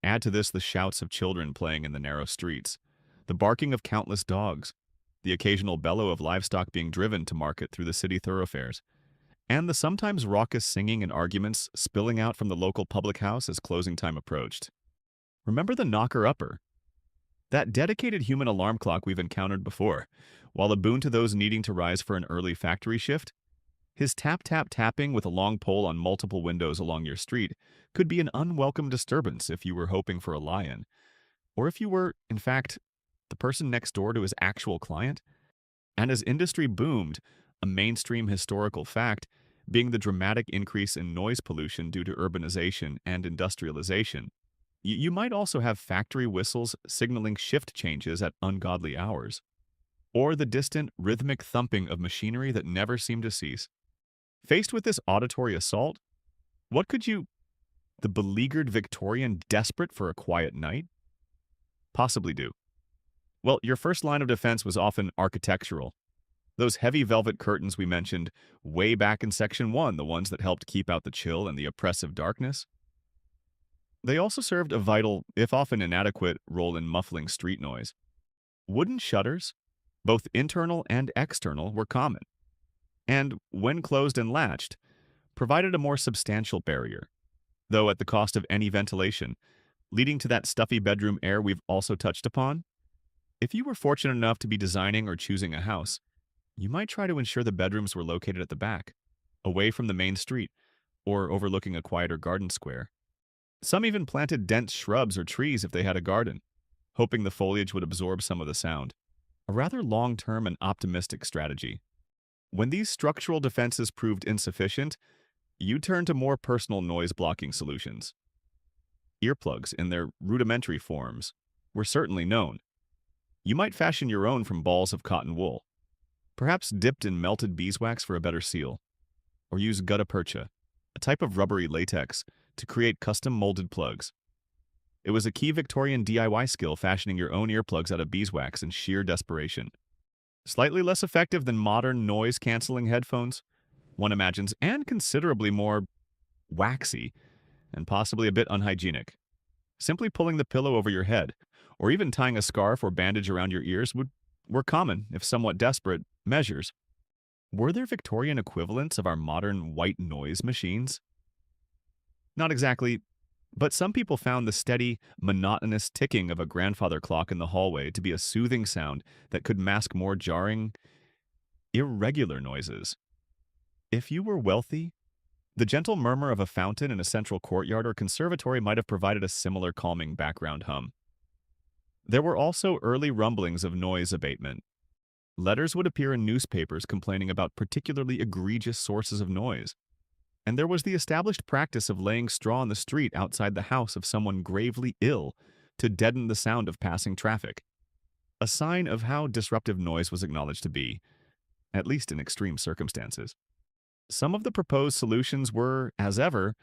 Speaker 1: Add to this the shouts of children playing in the narrow streets, the barking of countless dogs, the occasional bellow of livestock being driven to market through the city thoroughfares, and the sometimes raucous singing and arguments spilling out from the local public house as closing time approached. Remember the knocker-upper? That dedicated human alarm clock we've encountered before, while a boon to those needing to rise for an early factory shift, his tap-tap-tapping with a long pole on multiple windows along your street could be an unwelcome disturbance if you were hoping for a lie-in, or if you were, in fact, the person next door to his actual client. And as industry boomed, a mainstream historical fact being the dramatic increase in noise pollution due to urbanization and industrialization, you might also have factory whistles signaling shift changes at ungodly hours, or the distant, rhythmic thumping of machinery that never seemed to cease. Faced with this auditory assault, what could the beleaguered Victorian desperate for a quiet night, possibly do? Well, your first line of defense was often architectural. Those heavy velvet curtains we mentioned way back in Section 1, the ones that helped keep out the chill and the oppressive darkness. They also served a vital, if often inadequate, role in muffling street noise. Wooden shutters, both internal and external, were common, and, when closed and latched, provided a more substantial barrier, though at the cost of any ventilation, leading to that stuffy bedroom air we've also touched upon. If you were fortunate enough to be designing or choosing a house, you might try to ensure the bedrooms were located at the back, away from the main street, or overlooking a quieter garden square. Some even planted dense shrubs or trees if they had a garden, hoping the foliage would absorb some of the sound. A rather long-term and optimistic strategy. When these structural defenses proved insufficient, you turned to more personal noise-blocking solutions. Earplugs, in their rudimentary forms, were certainly known. You might fashion your own from balls of cotton wool, perhaps dipped in melted beeswax for a better seal, or use gutta percha, a type of rubbery latex, to create custom-molded plugs. It was a key Victorian DIY skill fashioning your own earplugs out of beeswax in sheer desperation. Slightly less effective than modern noise-canceling headphones, one imagines, and considerably more waxy and possibly a bit unhygienic. Simply pulling the pillow over your head, or even tying a scarf or bandage around your ears were common, if somewhat desperate, measures. Were there Victorian equivalents of our modern white noise machines? Not exactly, but some people found the steady, monotonous ticking of a grandfather clock in the hallway to be a soothing sound that could mask more jarring, irregular noises. If you were wealthy, the gentle murmur of a fountain in a central courtyard or conservatory might have provided a similar calming background hum. There were also early rumblings of noise abatement. Letters would appear in newspapers complaining about particularly egregious sources of noise. And there was the established practice of laying straw on the street outside the house of someone gravely ill to deaden the sound of passing traffic, a sign of how disruptive noise was acknowledged to be, at least in extreme circumstances. Some of the proposed solutions were, as ever,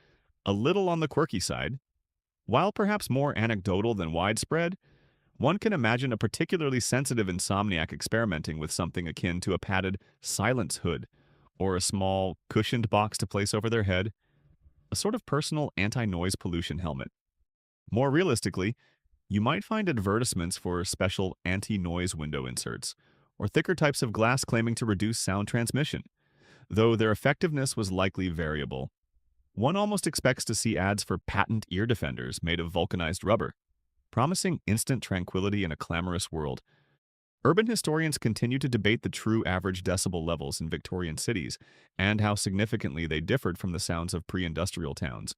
Speaker 1: a little on the quirky side. While perhaps more anecdotal than widespread, one can imagine a particularly sensitive insomniac experimenting with something akin to a padded silence hood, or a small, cushioned box to place over their head, a sort of personal anti-noise pollution helmet. More realistically, you might find advertisements for special anti-noise window inserts, or thicker types of glass claiming to reduce sound transmission, though their effectiveness was likely variable. One almost expects to see ads for patent ear defenders made of vulcanized rubber, promising instant tranquility in a clamorous world. Urban historians continue to debate the true average decibel levels in Victorian cities and how significantly they differed from the sounds of pre-industrial towns,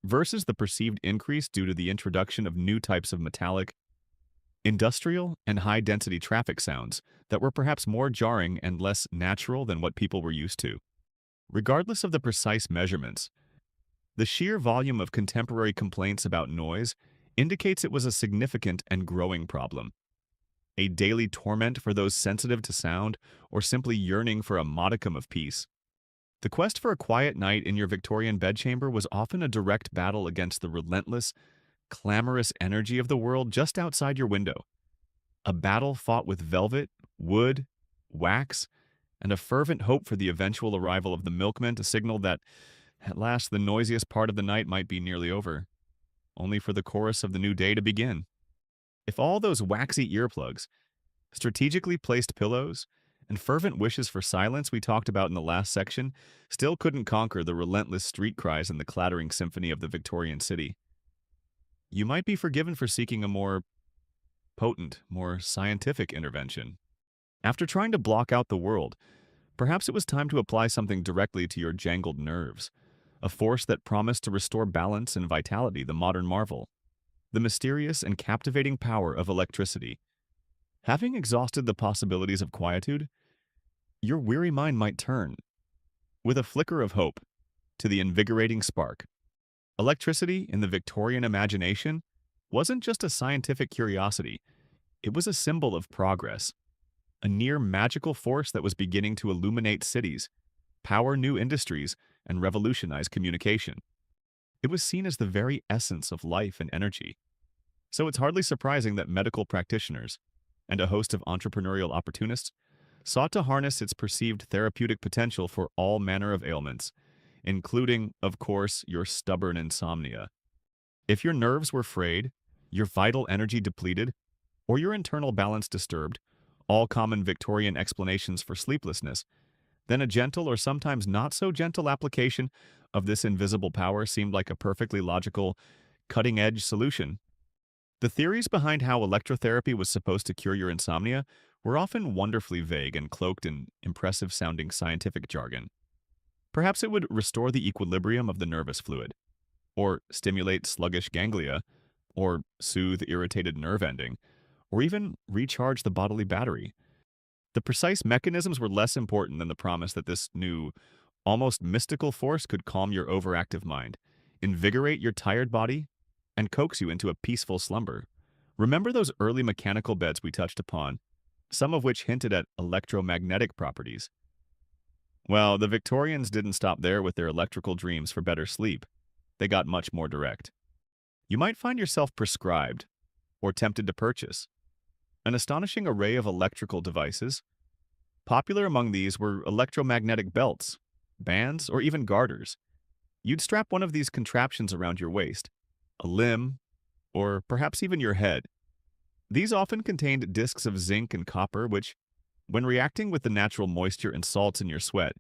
Speaker 1: versus the perceived increase due to the introduction of new types of metallic, industrial, and high-density traffic sounds that were perhaps more jarring and less natural than what people were used to. Regardless of the precise measurements, the sheer volume of contemporary complaints about noise indicates it was a significant and growing problem, a daily torment for those sensitive to sound or simply yearning for a modicum of peace. The quest for a quiet night in your Victorian bedchamber was often a direct battle against the relentless, clamorous energy of the world just outside your window. A battle fought with velvet, wood, wax, and a fervent hope for the eventual arrival of the milkman to signal that, at last, the noisiest part of the night might be nearly over, only for the chorus of the new day to begin. If all those waxy earplugs, strategically placed pillows, and fervent wishes for silence we talked about in the last section still couldn't conquer the relentless street cries and the clattering symphony of the Victorian city, you might be forgiven for seeking a more potent, more scientific intervention. After trying to block out the world, perhaps it was time to apply something directly to your jangled nerves, a force that promised to restore balance and vitality, the modern marvel, the mysterious and captivating power of electricity. Having exhausted the possibilities of quietude, your weary mind might turn, with a flicker of hope, to the invigorating spark. Electricity, in the Victorian imagination, wasn't just a scientific curiosity, it was a symbol of progress, a near magical force that was beginning to illuminate cities, power new industries, and revolutionize communication. It was seen as the very essence of life and energy. So it's hardly surprising that medical practitioners and a host of entrepreneurial opportunists sought to harness its perceived therapeutic potential for all manner of ailments, including, of course, your stubborn insomnia. If your nerves were frayed, your vital energy depleted, or your internal balance disturbed, all common Victorian explanations for sleeplessness, then a gentle or sometimes not so gentle application of this invisible power seemed like a perfectly logical, cutting-edge solution. The theories behind how electrotherapy was supposed to cure your insomnia were often wonderfully vague and cloaked in impressive-sounding scientific jargon. Perhaps it would restore the equilibrium of the nervous fluid, or stimulate sluggish ganglia, or soothe irritated nerve ending, or even recharge the bodily battery. The precise mechanisms were less important than the promise that this new, almost mystical force could calm your overactive mind, invigorate your tired body, and coax you into a peaceful slumber. Remember those early mechanical beds we touched upon, some of which hinted at electromagnetic properties? Well, the Victorians didn't stop there with their electrical dreams for better sleep. They got much more direct. You might find yourself prescribed, or tempted to purchase, an astonishing array of electrical devices. Popular among these were electromagnetic belts, bands, or even garters. You'd strap one of these contraptions around your waist, a limb, or perhaps even your head. These often contained discs of zinc and copper which, when reacting with the natural moisture and salts in your sweat,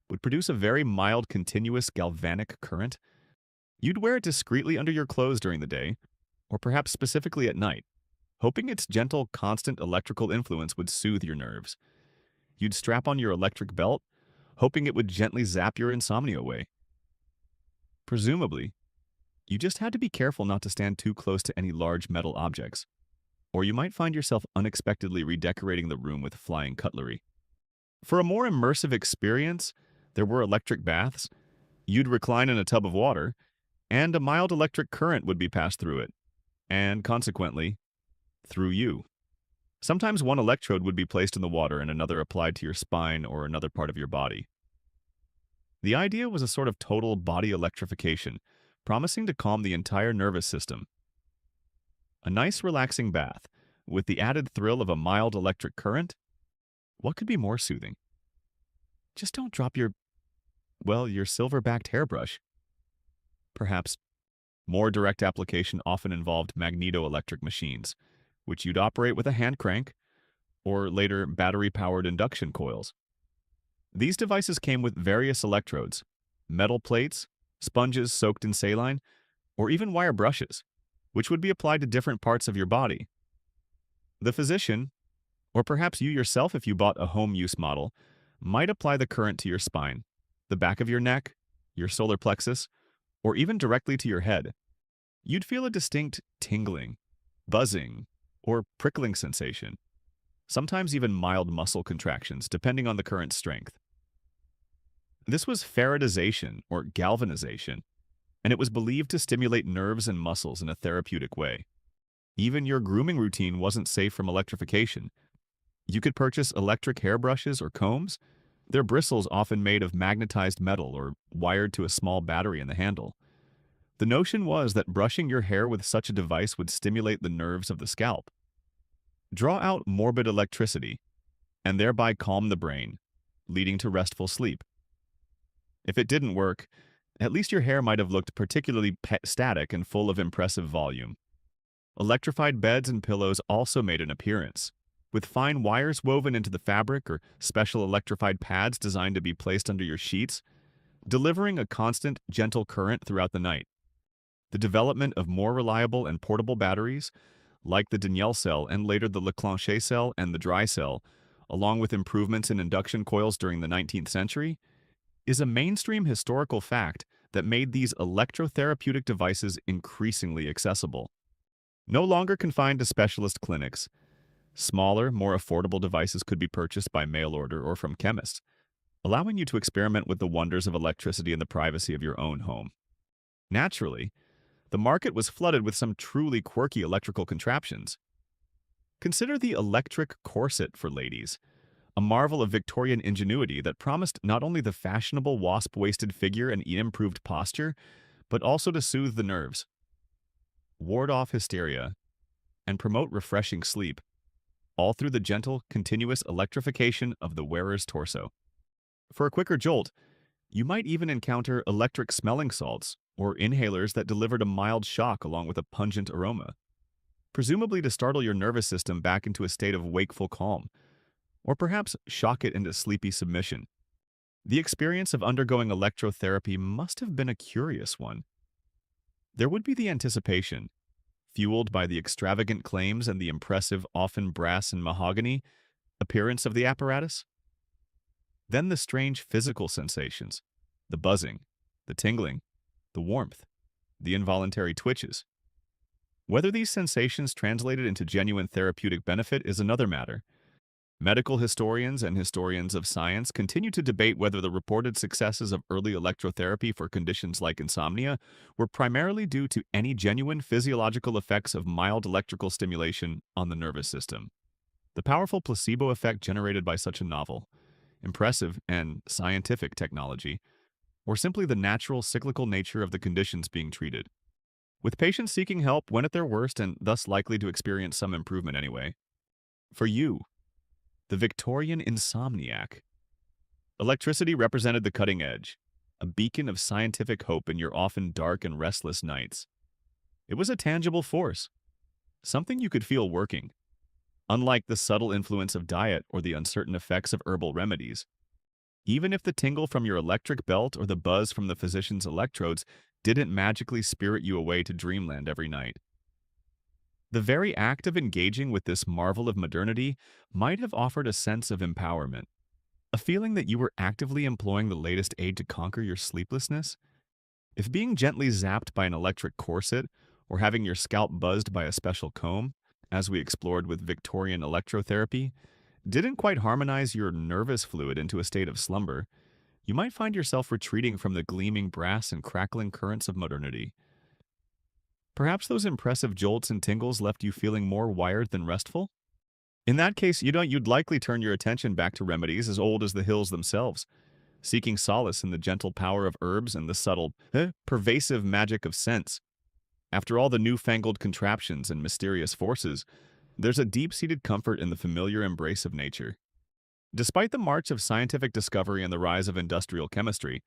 Speaker 1: would produce a very mild continuous galvanic current. You'd wear it discreetly under your clothes during the day, or perhaps specifically at night, hoping its gentle, constant electrical influence would soothe your nerves. You'd strap on your electric belt, hoping it would gently zap your insomnia away. Presumably, you just had to be careful not to stand too close to any large metal objects, or you might find yourself unexpectedly redecorating the room with flying cutlery. For a more immersive experience, there were electric baths. You'd recline in a tub of water, and a mild electric current would be passed through it, and consequently, through you. Sometimes one electrode would be placed in the water and another applied to your spine or another part of your body. The idea was a sort of total body electrification, promising to calm the entire nervous system. A nice relaxing bath, with the added thrill of a mild electric current? What could be more soothing? Just don't drop your silver-backed hairbrush. Perhaps More direct application often involved magneto-electric machines, which you'd operate with a hand crank, or later battery-powered induction coils. These devices came with various electrodes, metal plates, sponges soaked in saline, or even wire brushes, which would be applied to different parts of your body. The physician, or perhaps you yourself if you bought a home use model, might apply the current to your spine, the back of your neck, your solar plexus, or even directly to your head. You'd feel a distinct tingling, buzzing, or prickling sensation, sometimes even mild muscle contractions depending on the current strength. This was Faradization or galvanization, and it was believed to stimulate nerves and muscles in a therapeutic way. Even your grooming routine wasn't safe from electrification. You could purchase electric hairbrushes or combs, their bristles often made of magnetized metal or wired to a small battery in the handle. The notion was that brushing your hair with such a device would stimulate the nerves of the scalp, draw out morbid electricity, and thereby calm the brain, leading to restful sleep. If it didn't work, at least your hair might have looked particularly static and full of impressive volume. Electrified beds and pillows also made an appearance, with fine wires woven into the fabric or special electrified pads designed to be placed under your sheets, delivering a constant, gentle current throughout the night. The development of more reliable and portable batteries, like the Danielle cell and later the Leclanché cell and the dry cell, along with improvements in induction coils during the 19th century, is a mainstream historical fact that made these electrotherapeutic devices increasingly accessible. No longer confined to specialist clinics, smaller, more affordable devices could be purchased by mail order or from chemists, allowing you to experiment with the wonders of electricity in the privacy of your own home. Naturally, the market was flooded with some truly quirky electrical contraptions. Consider the electric corset for ladies, a marvel of Victorian ingenuity that promised not only the fashionable wasp-waisted figure and improved posture, but also to soothe the nerves, ward off hysteria, and promote refreshing sleep, all through the gentle, continuous electrification of the wearer's torso. For a quicker jolt, you might even encounter electric smelling salts or inhalers that delivered a mild shock along with a pungent aroma, presumably to startle your nervous system back into a state of wakeful calm, or perhaps shock it into sleepy submission. The experience of undergoing electrotherapy must have been a curious one. There would be the anticipation, fueled by the extravagant claims and the impressive, often brass and mahogany, appearance of the apparatus. Then the strange physical sensations, the buzzing, the tingling, the warmth, the involuntary twitches. Whether these sensations translated into genuine therapeutic benefit is another matter. Medical historians and historians of science continue to debate whether the reported successes of early electrotherapy for conditions like insomnia were primarily due to any genuine physiological effects of mild electrical stimulation on the nervous system. The powerful placebo effect generated by such a novel, impressive, and scientific technology, or simply the natural cyclical nature of the conditions being treated, with patients seeking help when at their worst and thus likely to experience some improvement anyway. For you, the Victorian Insomniac, electricity represented the cutting edge, a beacon of scientific hope in your often dark and restless nights. It was a tangible force, something you could feel working, unlike the subtle influence of diet or the uncertain effects of herbal remedies. Even if the tingle from your electric belt or the buzz from the physician's electrodes didn't magically spirit you away to dreamland every night. The very act of engaging with this marvel of modernity might have offered a sense of empowerment, a feeling that you were actively employing the latest aid to conquer your sleeplessness. If being gently zapped by an electric corset or having your scalp buzzed by a special comb, as we explored with Victorian electrotherapy, didn't quite harmonize your nervous fluid into a state of slumber, you might find yourself retreating from the gleaming brass and crackling currents of modernity. Perhaps those impressive jolts and tingles left you feeling more wired than restful? In that case, you'd likely turn your attention back to remedies as old as the hills themselves, seeking solace in the gentle power of herbs and the subtle, pervasive magic of scents. After all the newfangled contraptions and mysterious forces, there's a deep-seated comfort in the familiar embrace of nature. Despite the march of scientific discovery and the rise of industrial chemistry,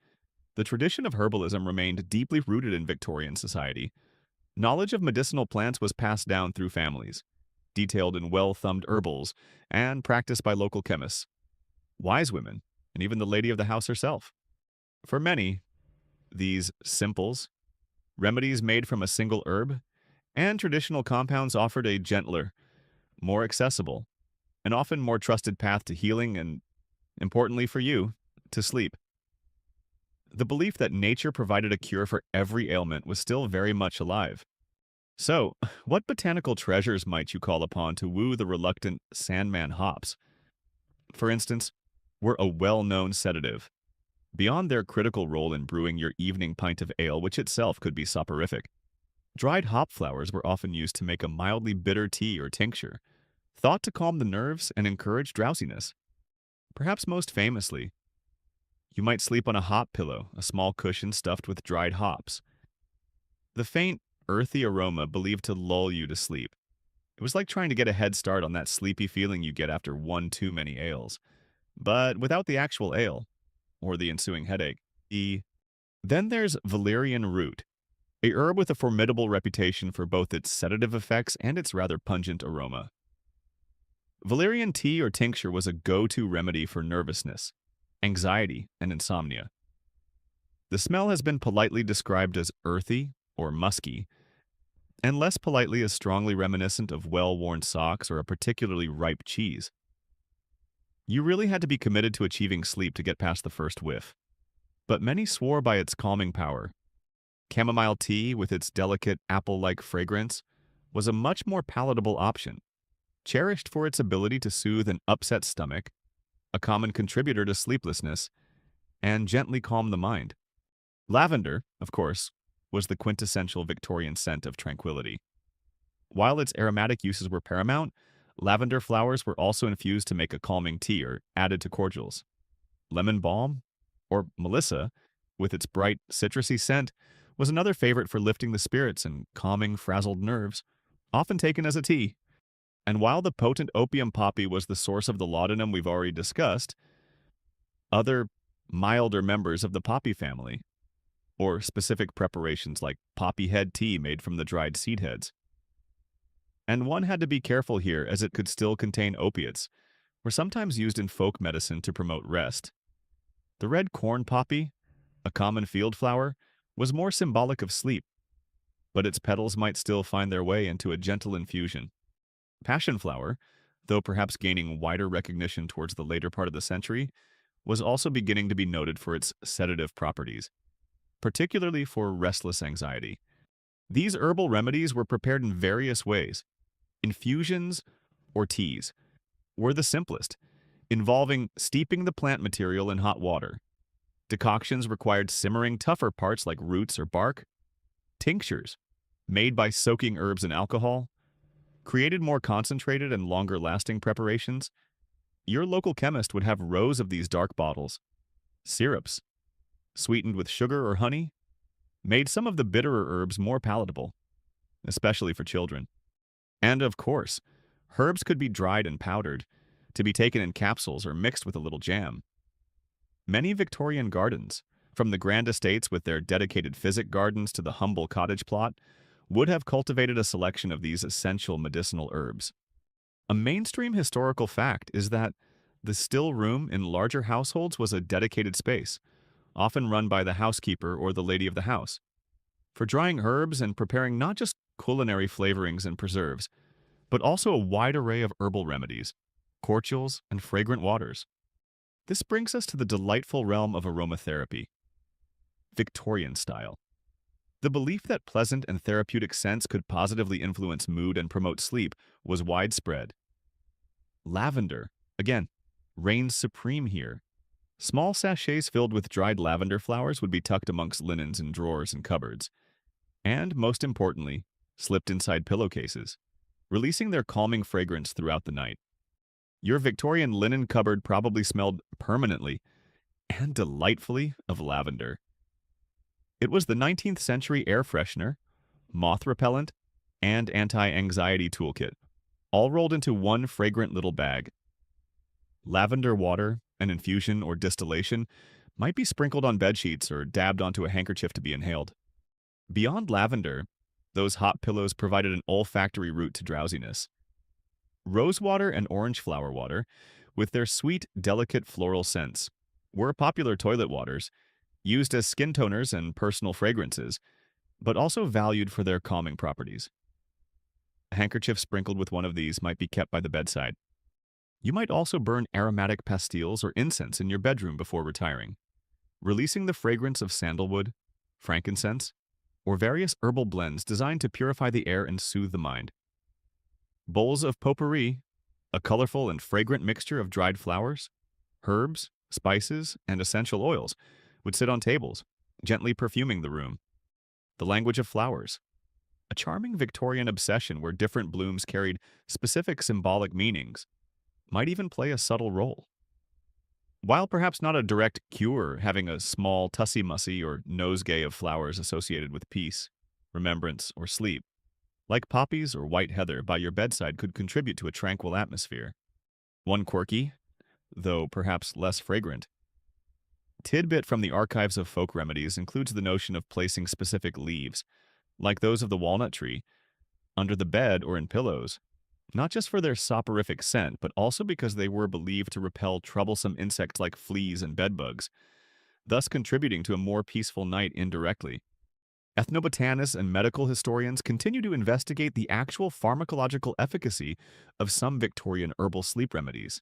Speaker 1: The tradition of herbalism remained deeply rooted in Victorian society. Knowledge of medicinal plants was passed down through families, detailed in well-thumbed herbals, and practiced by local chemists, wise women, and even the lady of the house herself. For many, these simples, remedies made from a single herb, and traditional compounds offered a gentler, more accessible, and often more trusted path to healing and, importantly for you, to sleep. The belief that nature provided a cure for every ailment was still very much alive. So, what botanical treasures might you call upon to woo the reluctant Sandman hops? For instance, were a well-known sedative, beyond their critical role in brewing your evening pint of ale, which itself could be soporific. Dried hop flowers were often used to make a mildly bitter tea or tincture, thought to calm the nerves and encourage drowsiness. Perhaps most famously, you might sleep on a hop pillow, a small cushion stuffed with dried hops. The faint, earthy aroma believed to lull you to sleep. It was like trying to get a head start on that sleepy feeling you get after one too many ales. But without the actual ale, or the ensuing headache. Then there's valerian root, a herb with a formidable reputation for both its sedative effects and its rather pungent aroma. Valerian tea or tincture was a go-to remedy for nervousness, anxiety, and insomnia. The smell has been politely described as earthy or musky, and less politely as strongly reminiscent of well-worn socks or a particularly ripe cheese. You really had to be committed to achieving sleep to get past the first whiff. But many swore by its calming power. Chamomile tea, with its delicate apple-like fragrance, was a much more palatable option, cherished for its ability to soothe an upset stomach, a common contributor to sleeplessness, and gently calm the mind. Lavender, of course, was the quintessential Victorian scent of tranquility. While its aromatic uses were paramount, lavender flowers were also infused to make a calming tea or added to cordials. Lemon balm, or melissa, with its bright, citrusy scent, was another favorite for lifting the spirits and calming frazzled nerves, often taken as a tea. And while the potent opium poppy was the source of the laudanum we've already discussed, other milder members of the poppy family, or specific preparations like poppy head tea made from the dried seed heads. And one had to be careful here as it could still contain opiates, were sometimes used in folk medicine to promote rest. The red corn poppy, a common field flower, was more symbolic of sleep, but its petals might still find their way into a gentle infusion. Passion flower, though perhaps gaining wider recognition towards the later part of the century, was also beginning to be noted for its sedative properties, particularly for restless anxiety. These herbal remedies were prepared in various ways. Infusions, or teas, were the simplest, involving steeping the plant material in hot water. Decoctions required simmering tougher parts like roots or bark. Tinctures, made by soaking herbs in alcohol, created more concentrated and longer-lasting preparations. Your local chemist would have rows of these dark bottles. Syrups, sweetened with sugar or honey, made some of the bitterer herbs more palatable, especially for children. And of course, herbs could be dried and powdered, to be taken in capsules or mixed with a little jam. Many Victorian gardens, from the grand estates with their dedicated physic gardens to the humble cottage plot, would have cultivated a selection of these essential medicinal herbs. A mainstream historical fact is that the still room in larger households was a dedicated space, often run by the housekeeper or the lady of the house, for drying herbs and preparing not just culinary flavorings and preserves, but also a wide array of herbal remedies, cordials, and fragrant waters. This brings us to the delightful realm of aromatherapy, Victorian style. The belief that pleasant and therapeutic scents could positively influence mood and promote sleep was widespread. Lavender, again, reigns supreme here. Small sachets filled with dried lavender flowers would be tucked amongst linens in drawers and cupboards, and, most importantly, slipped inside pillowcases, releasing their calming fragrance throughout the night. Your Victorian linen cupboard probably smelled permanently and delightfully of lavender. It was the 19th century air freshener, moth repellent, and anti-anxiety toolkit, all rolled into one fragrant little bag. Lavender water, an infusion or distillation, might be sprinkled on bed sheets or dabbed onto a handkerchief to be inhaled. Beyond lavender, those hot pillows provided an olfactory route to drowsiness. Rosewater and orange flower water, with their sweet, delicate floral scents, were popular toilet waters, used as skin toners and personal fragrances, but also valued for their calming properties. A handkerchief sprinkled with one of these might be kept by the bedside. You might also burn aromatic pastilles or incense in your bedroom before retiring, releasing the fragrance of sandalwood, frankincense, or various herbal blends designed to purify the air and soothe the mind. Bowls of potpourri, a colorful and fragrant mixture of dried flowers, herbs, spices, and essential oils, would sit on tables, gently perfuming the room. The language of flowers, a charming Victorian obsession where different blooms carried specific symbolic meanings, might even play a subtle role. While perhaps not a direct cure, having a small tussy-mussy or nosegay of flowers associated with peace, remembrance, or sleep, like poppies or white heather by your bedside could contribute to a tranquil atmosphere. One quirky, though perhaps less fragrant, tidbit from the archives of folk remedies includes the notion of placing specific leaves, like those of the walnut tree, under the bed or in pillows, not just for their soporific scent, but also because they were believed to repel troublesome insects like fleas and bedbugs, thus contributing to a more peaceful night indirectly. Ethnobotanists and medical historians continue to investigate the actual pharmacological efficacy of some Victorian herbal sleep remedies,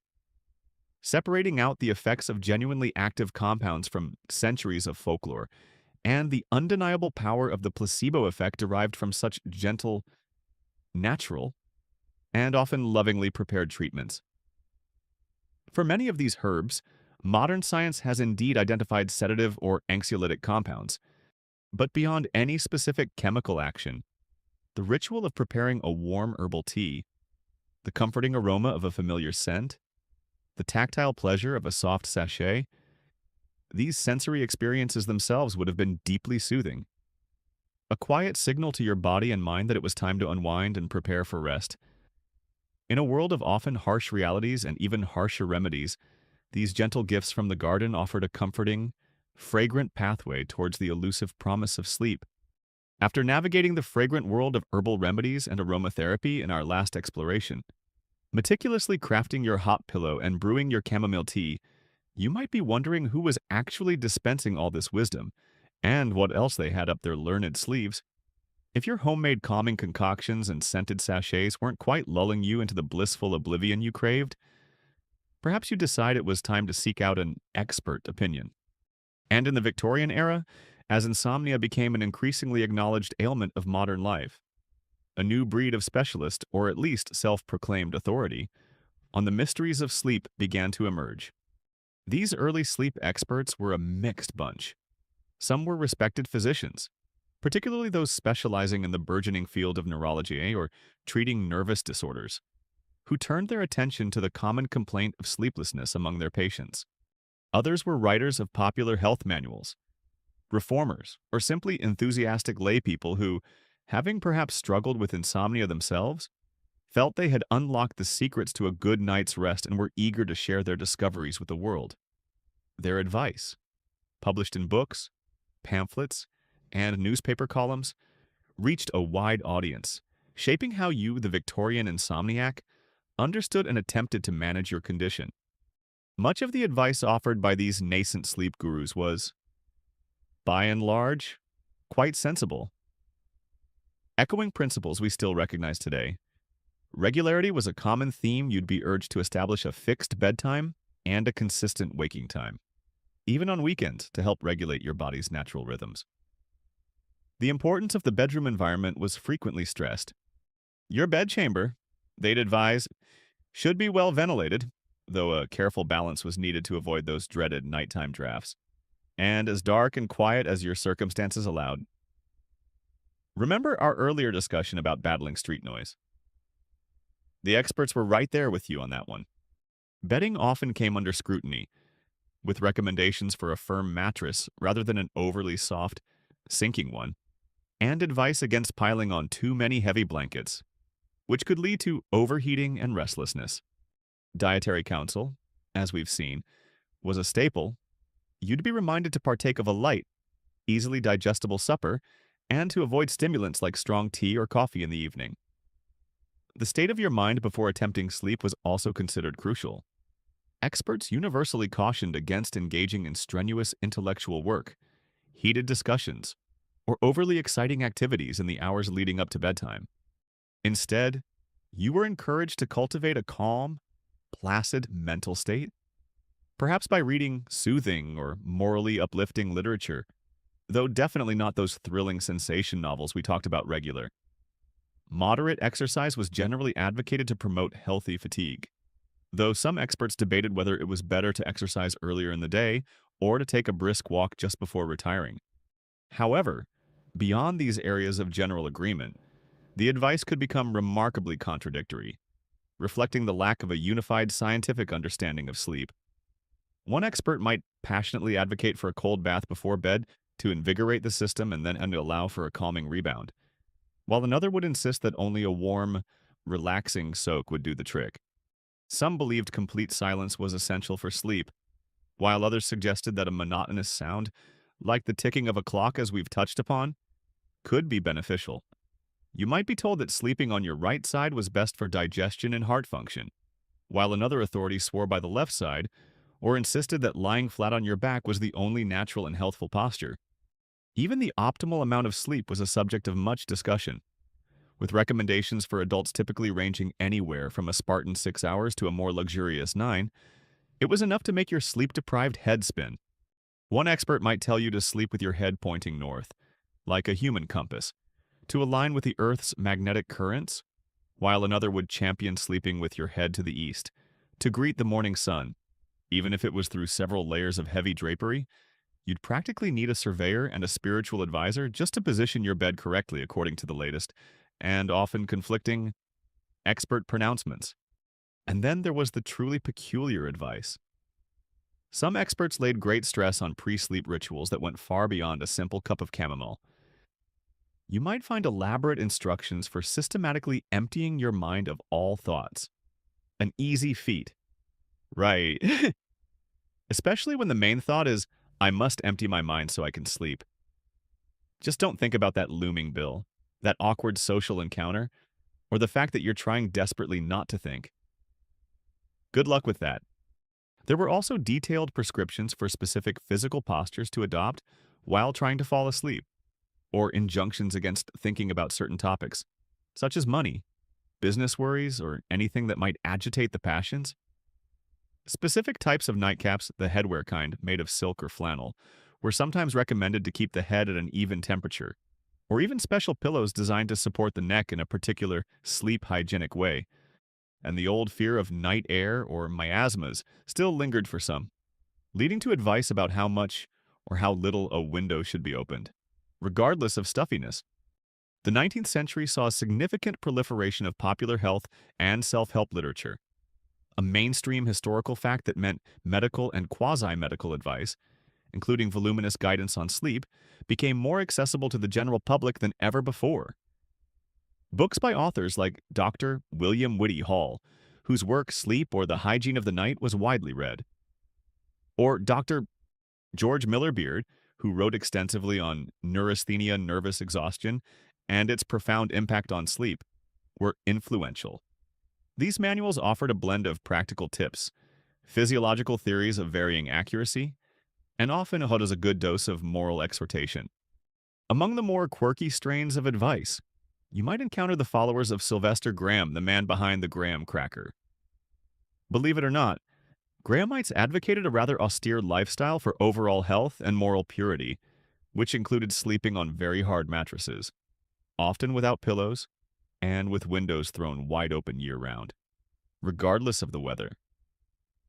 Speaker 1: separating out the effects of genuinely active compounds from centuries of folklore and the undeniable power of the placebo effect derived from such gentle, natural, and often lovingly prepared treatments. For many of these herbs, modern science has indeed identified sedative or anxiolytic compounds, but beyond any specific chemical action, the ritual of preparing a warm herbal tea, the comforting aroma of a familiar scent, the tactile pleasure of a soft sachet, these sensory experiences themselves would have been deeply soothing. A quiet signal to your body and mind that it was time to unwind and prepare for rest. In a world of often harsh realities and even harsher remedies, these gentle gifts from the garden offered a comforting, fragrant pathway towards the elusive promise of sleep. After navigating the fragrant world of herbal remedies and aromatherapy in our last exploration, meticulously crafting your hot pillow and brewing your chamomile tea, you might be wondering who was actually dispensing all this wisdom, and what else they had up their learned sleeves. If your homemade calming concoctions and scented sachets weren't quite lulling you into the blissful oblivion you craved, perhaps you decide it was time to seek out an expert opinion. And in the Victorian era, as insomnia became an increasingly acknowledged ailment of modern life, a new breed of specialist, or at least self-proclaimed authority, on the mysteries of sleep began to emerge. These early sleep experts were a mixed bunch. Some were respected physicians, particularly those specializing in the burgeoning field of neurology or treating nervous disorders, who turned their attention to the common complaint of sleeplessness among their patients. Others were writers of popular health manuals, reformers, or simply enthusiastic laypeople who, having perhaps struggled with insomnia themselves, felt they had unlocked the secrets to a good night's rest and were eager to share their discoveries with the world. Their advice, published in books, pamphlets, and newspaper columns, reached a wide audience, shaping how you, the Victorian insomniac, understood and attempted to manage your condition. Much of the advice offered by these nascent sleep gurus was, by and large, quite sensible. Echoing principles we still recognize today, regularity was a common theme you'd be urged to establish a fixed bedtime and a consistent waking time, even on weekends to help regulate your body's natural rhythms. The importance of the bedroom environment was frequently stressed. Your bedchamber, they'd advise, should be well ventilated, though a careful balance was needed to avoid those dreaded nighttime drafts, and as dark and quiet as your circumstances allowed. Remember our earlier discussion about battling street noise? The experts were right there with you on that one. Bedding often came under scrutiny, with recommendations for a firm mattress rather than an overly soft, sinking one, and advice against piling on too many heavy blankets, which could lead to overheating and restlessness. Dietary counsel, as we've seen, was a staple, you'd be reminded to partake of a light, easily digestible supper and to avoid stimulants like strong tea or coffee in the evening. The state of your mind before attempting sleep was also considered crucial. Experts universally cautioned against engaging in strenuous intellectual work, heated discussions, or overly exciting activities in the hours leading up to bedtime. Instead, you were encouraged to cultivate a calm, placid mental state, perhaps by reading soothing or morally uplifting literature, though definitely not those thrilling sensation novels we talked about regular. Moderate exercise was generally advocated to promote healthy fatigue, though some experts debated whether it was better to exercise earlier in the day or to take a brisk walk just before retiring. However, beyond these areas of general agreement, the advice could become remarkably contradictory, reflecting the lack of a unified scientific understanding of sleep. One expert might passionately advocate for a cold bath before bed to invigorate the system and allow for a calming rebound, while another would insist that only a warm, relaxing soak would do the trick. Some believed complete silence was essential for sleep, while others suggested that a monotonous sound, like the ticking of a clock as we've touched upon, could be beneficial. You might be told that sleeping on your right side was best for digestion and heart function, while another authority swore by the left side or insisted that lying flat on your back was the only natural and healthful posture. Even the optimal amount of sleep was a subject of much discussion, with recommendations for adults typically ranging anywhere from a Spartan 6 hours to a more luxurious 9. It was enough to make your sleep-deprived head spin. One expert might tell you to sleep with your head pointing north, like a human compass, to align with the Earth's magnetic currents, while another would champion sleeping with your head to the east, to greet the morning sun. Even if it was through several layers of heavy drapery, you'd practically need a surveyor and a spiritual advisor just to position your bed correctly according to the latest, and often conflicting, expert pronouncements. And then there was the truly peculiar advice. Some experts laid great stress on pre-sleep rituals that went far beyond a simple cup of chamomile. You might find elaborate instructions for systematically emptying your mind of all thoughts. An easy feat. Right. Especially when the main thought is, I must empty my mind so I can sleep. Just don't think about that looming bill, that awkward social encounter, or the fact that you're trying desperately not to think. Good luck with that. There were also detailed prescriptions for specific physical postures to adopt while trying to fall asleep, or injunctions against thinking about certain topics, such as money, business worries, or anything that might agitate the passions. Specific types of nightcaps, the headwear kind, made of silk or flannel, were sometimes recommended to keep the head at an even temperature, or even special pillows designed to support the neck in a particular sleep-hygienic way. And the old fear of night air or miasmas still lingered for some, leading to advice about how much or how little a window should be opened, regardless of stuffiness. The 19th century saw a significant proliferation of popular health and self-help literature, a mainstream historical fact that meant medical and quasi-medical advice, including voluminous guidance on sleep, became more accessible to the general public than ever before. Books by authors like Dr. William Whitty Hall, whose work Sleep or the Hygiene of the Night was widely read, or Dr. George Miller Beard, who wrote extensively on neurasthenia, nervous exhaustion, and its profound impact on sleep, were influential. These manuals offered a blend of practical tips, physiological theories of varying accuracy, and often a good dose of moral exhortation. Among the more quirky strains of advice, you might encounter the followers of Sylvester Graham, the man behind the graham cracker. Believe it or not, Grahamites advocated a rather austere lifestyle for overall health and moral purity, which included sleeping on very hard mattresses, often without pillows, and with windows thrown wide open year-round, regardless of the weather.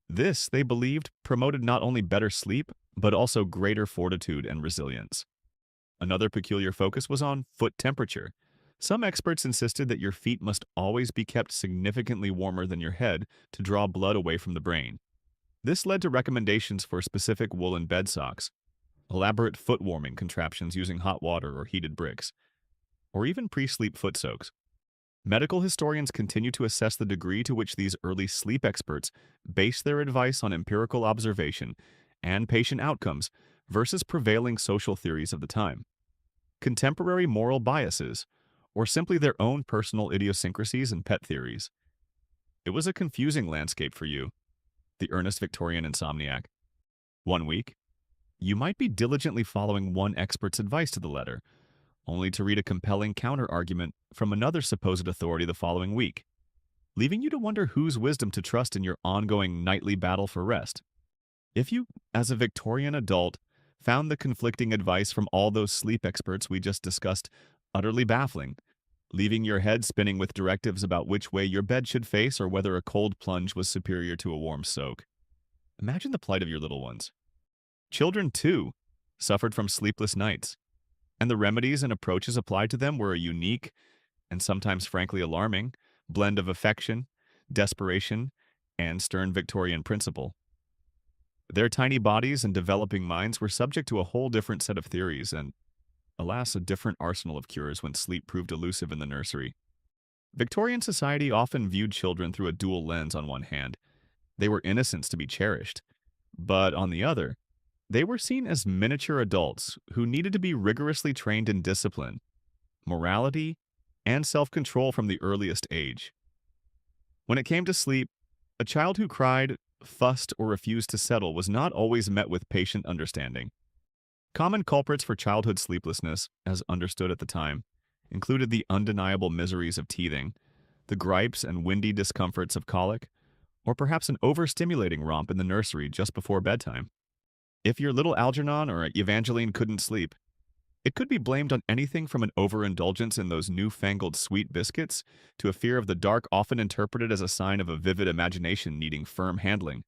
Speaker 1: This, they believed, promoted not only better sleep, but also greater fortitude and resilience. Another peculiar focus was on foot temperature. Some experts insisted that your feet must always be kept significantly warmer than your head to draw blood away from the brain. This led to recommendations for specific woolen bed socks, elaborate foot warming contraptions using hot water or heated bricks, or even pre-sleep foot soaks. Medical historians continue to assess the degree to which these early sleep experts based their advice on empirical observation and patient outcomes versus prevailing social theories of the time, contemporary moral biases, or simply their own personal idiosyncrasies and pet theories. It was a confusing landscape for you, the earnest Victorian insomniac. One week, you might be diligently following one expert's advice to the letter, only to read a compelling counter-argument from another supposed authority the following week, leaving you to wonder whose wisdom to trust in your ongoing nightly battle for rest. If you, as a Victorian adult, found the conflicting advice from all those sleep experts we just discussed utterly baffling, leaving your head spinning with directives about which way your bed should face or whether a cold plunge was superior to a warm soak, imagine the plight of your little ones. Children, too, suffered from sleepless nights, and the remedies and approaches applied to them were a unique, and sometimes frankly alarming, blend of affection, desperation, and stern Victorian principle. Their tiny bodies and developing minds were subject to a whole different set of theories and, alas, a different arsenal of cures when sleep proved elusive in the nursery. Victorian society often viewed children through a dual lens. On one hand, they were innocents to be cherished, but on the other, they were seen as miniature adults who needed to be rigorously trained in discipline, morality, and self-control from the earliest age. When it came to sleep, a child who cried, fussed, or refused to settle was not always met with patient understanding. Common culprits for childhood sleeplessness, as understood at the time, included the undeniable miseries of teething, the gripes and windy discomforts of colic, or perhaps an overstimulating romp in the nursery just before bedtime. If your little Algernon or Evangeline couldn't sleep, it could be blamed on anything from an overindulgence in those newfangled sweet biscuits to a fear of the dark often interpreted as a sign of a vivid imagination needing firm handling,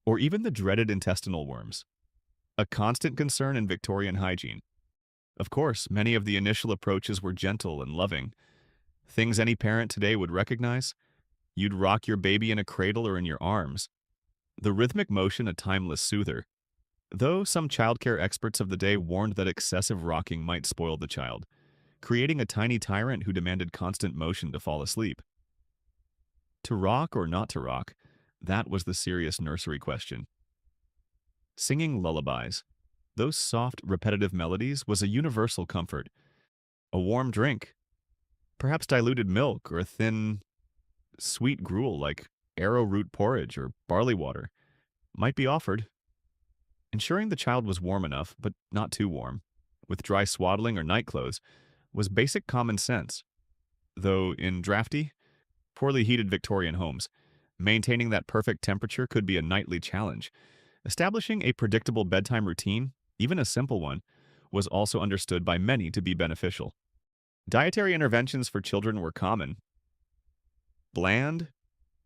Speaker 1: or even the dreaded intestinal worms, a constant concern in Victorian hygiene. Of course, many of the initial approaches were gentle and loving, things any parent today would recognize. You'd rock your baby in a cradle or in your arms, the rhythmic motion a timeless soother, though some childcare experts of the day warned that excessive rocking might spoil the child, creating a tiny tyrant who demanded constant motion to fall asleep. To rock or not to rock, that was the serious nursery question. Singing lullabies, those soft, repetitive melodies, was a universal comfort. A warm drink, perhaps diluted milk or a thin, sweet gruel like arrowroot porridge or barley water, might be offered. Ensuring the child was warm enough, but not too warm, with dry swaddling or nightclothes, was basic common sense. Though in drafty, poorly heated Victorian homes, maintaining that perfect temperature could be a nightly challenge. Establishing a predictable bedtime routine, even a simple one, was also understood by many to be beneficial. Dietary interventions for children were common. Bland,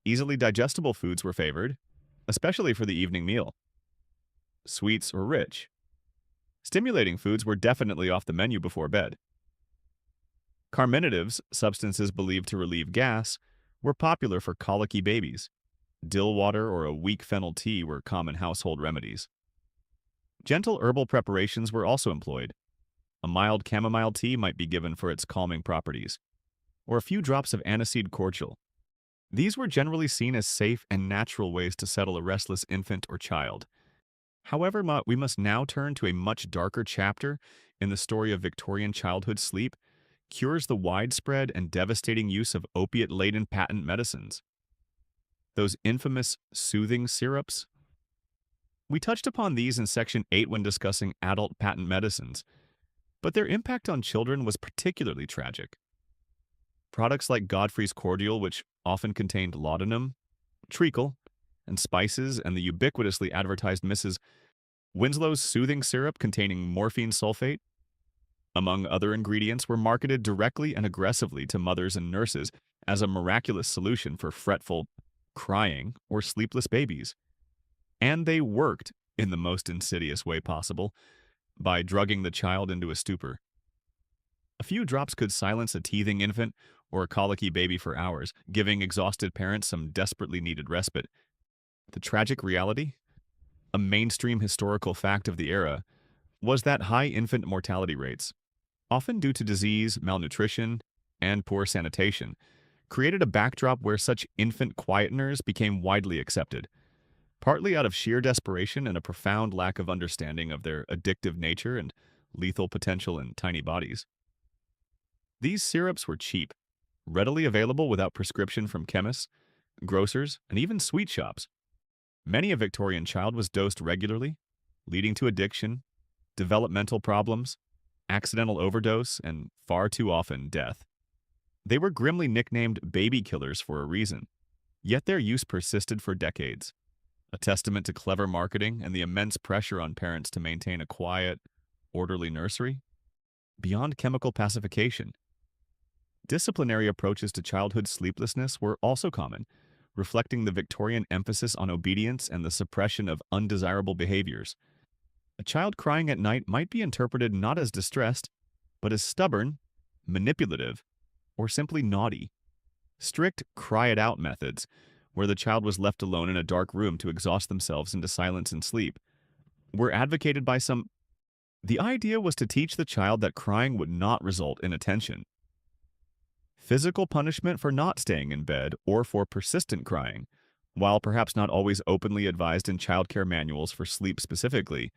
Speaker 1: easily digestible foods were favored, especially for the evening meal. Sweets or rich. Stimulating foods were definitely off the menu before bed. Carminatives, substances believed to relieve gas, were popular for colicky babies. Dill water or a weak fennel tea were common household remedies. Gentle herbal preparations were also employed. A mild chamomile tea might be given for its calming properties, or a few drops of aniseed cordial. These were generally seen as safe and natural ways to settle a restless infant or child. However, we must now turn to a much darker chapter in the story of Victorian childhood sleep, cures the widespread and devastating use of opiate-laden patent medicines. Those infamous soothing syrups. We touched upon these in Section 8 when discussing adult patent medicines, but their impact on children was particularly tragic. Products like Godfrey's cordial, which often contained laudanum, treacle, and spices, and the ubiquitously advertised Mrs. Winslow's soothing syrup containing morphine sulfate, among other ingredients, were marketed directly and aggressively to mothers and nurses as a miraculous solution for fretful, crying, or sleepless babies. And they worked in the most insidious way possible, by drugging the child into a stupor. A few drops could silence a teething infant or a colicky baby for hours, giving exhausted parents some desperately needed respite. The tragic reality, a mainstream historical fact of the era, was that high infant mortality rates, often due to disease, malnutrition, and poor sanitation, created a backdrop where such infant quietners became widely accepted. partly out of sheer desperation and a profound lack of understanding of their addictive nature and lethal potential in tiny bodies. These syrups were cheap, readily available without prescription from chemists, grocers, and even sweet shops. Many a Victorian child was dosed regularly, leading to addiction, developmental problems, accidental overdose, and far too often death. They were grimly nicknamed baby killers for a reason, yet their use persisted for decades, a testament to clever marketing and the immense pressure on parents to maintain a quiet, orderly nursery. Beyond chemical pacification, disciplinary approaches to childhood sleeplessness were also common, reflecting the Victorian emphasis on obedience and the suppression of undesirable behaviors. A child crying at night might be interpreted not as distressed, but as stubborn, manipulative, or simply naughty. Strict cry it out methods, where the child was left alone in a dark room to exhaust themselves into silence and sleep, were advocated by some. The idea was to teach the child that crying would not result in attention. Physical punishment for not staying in bed or for persistent crying, while perhaps not always openly advised in childcare manuals for sleep specifically,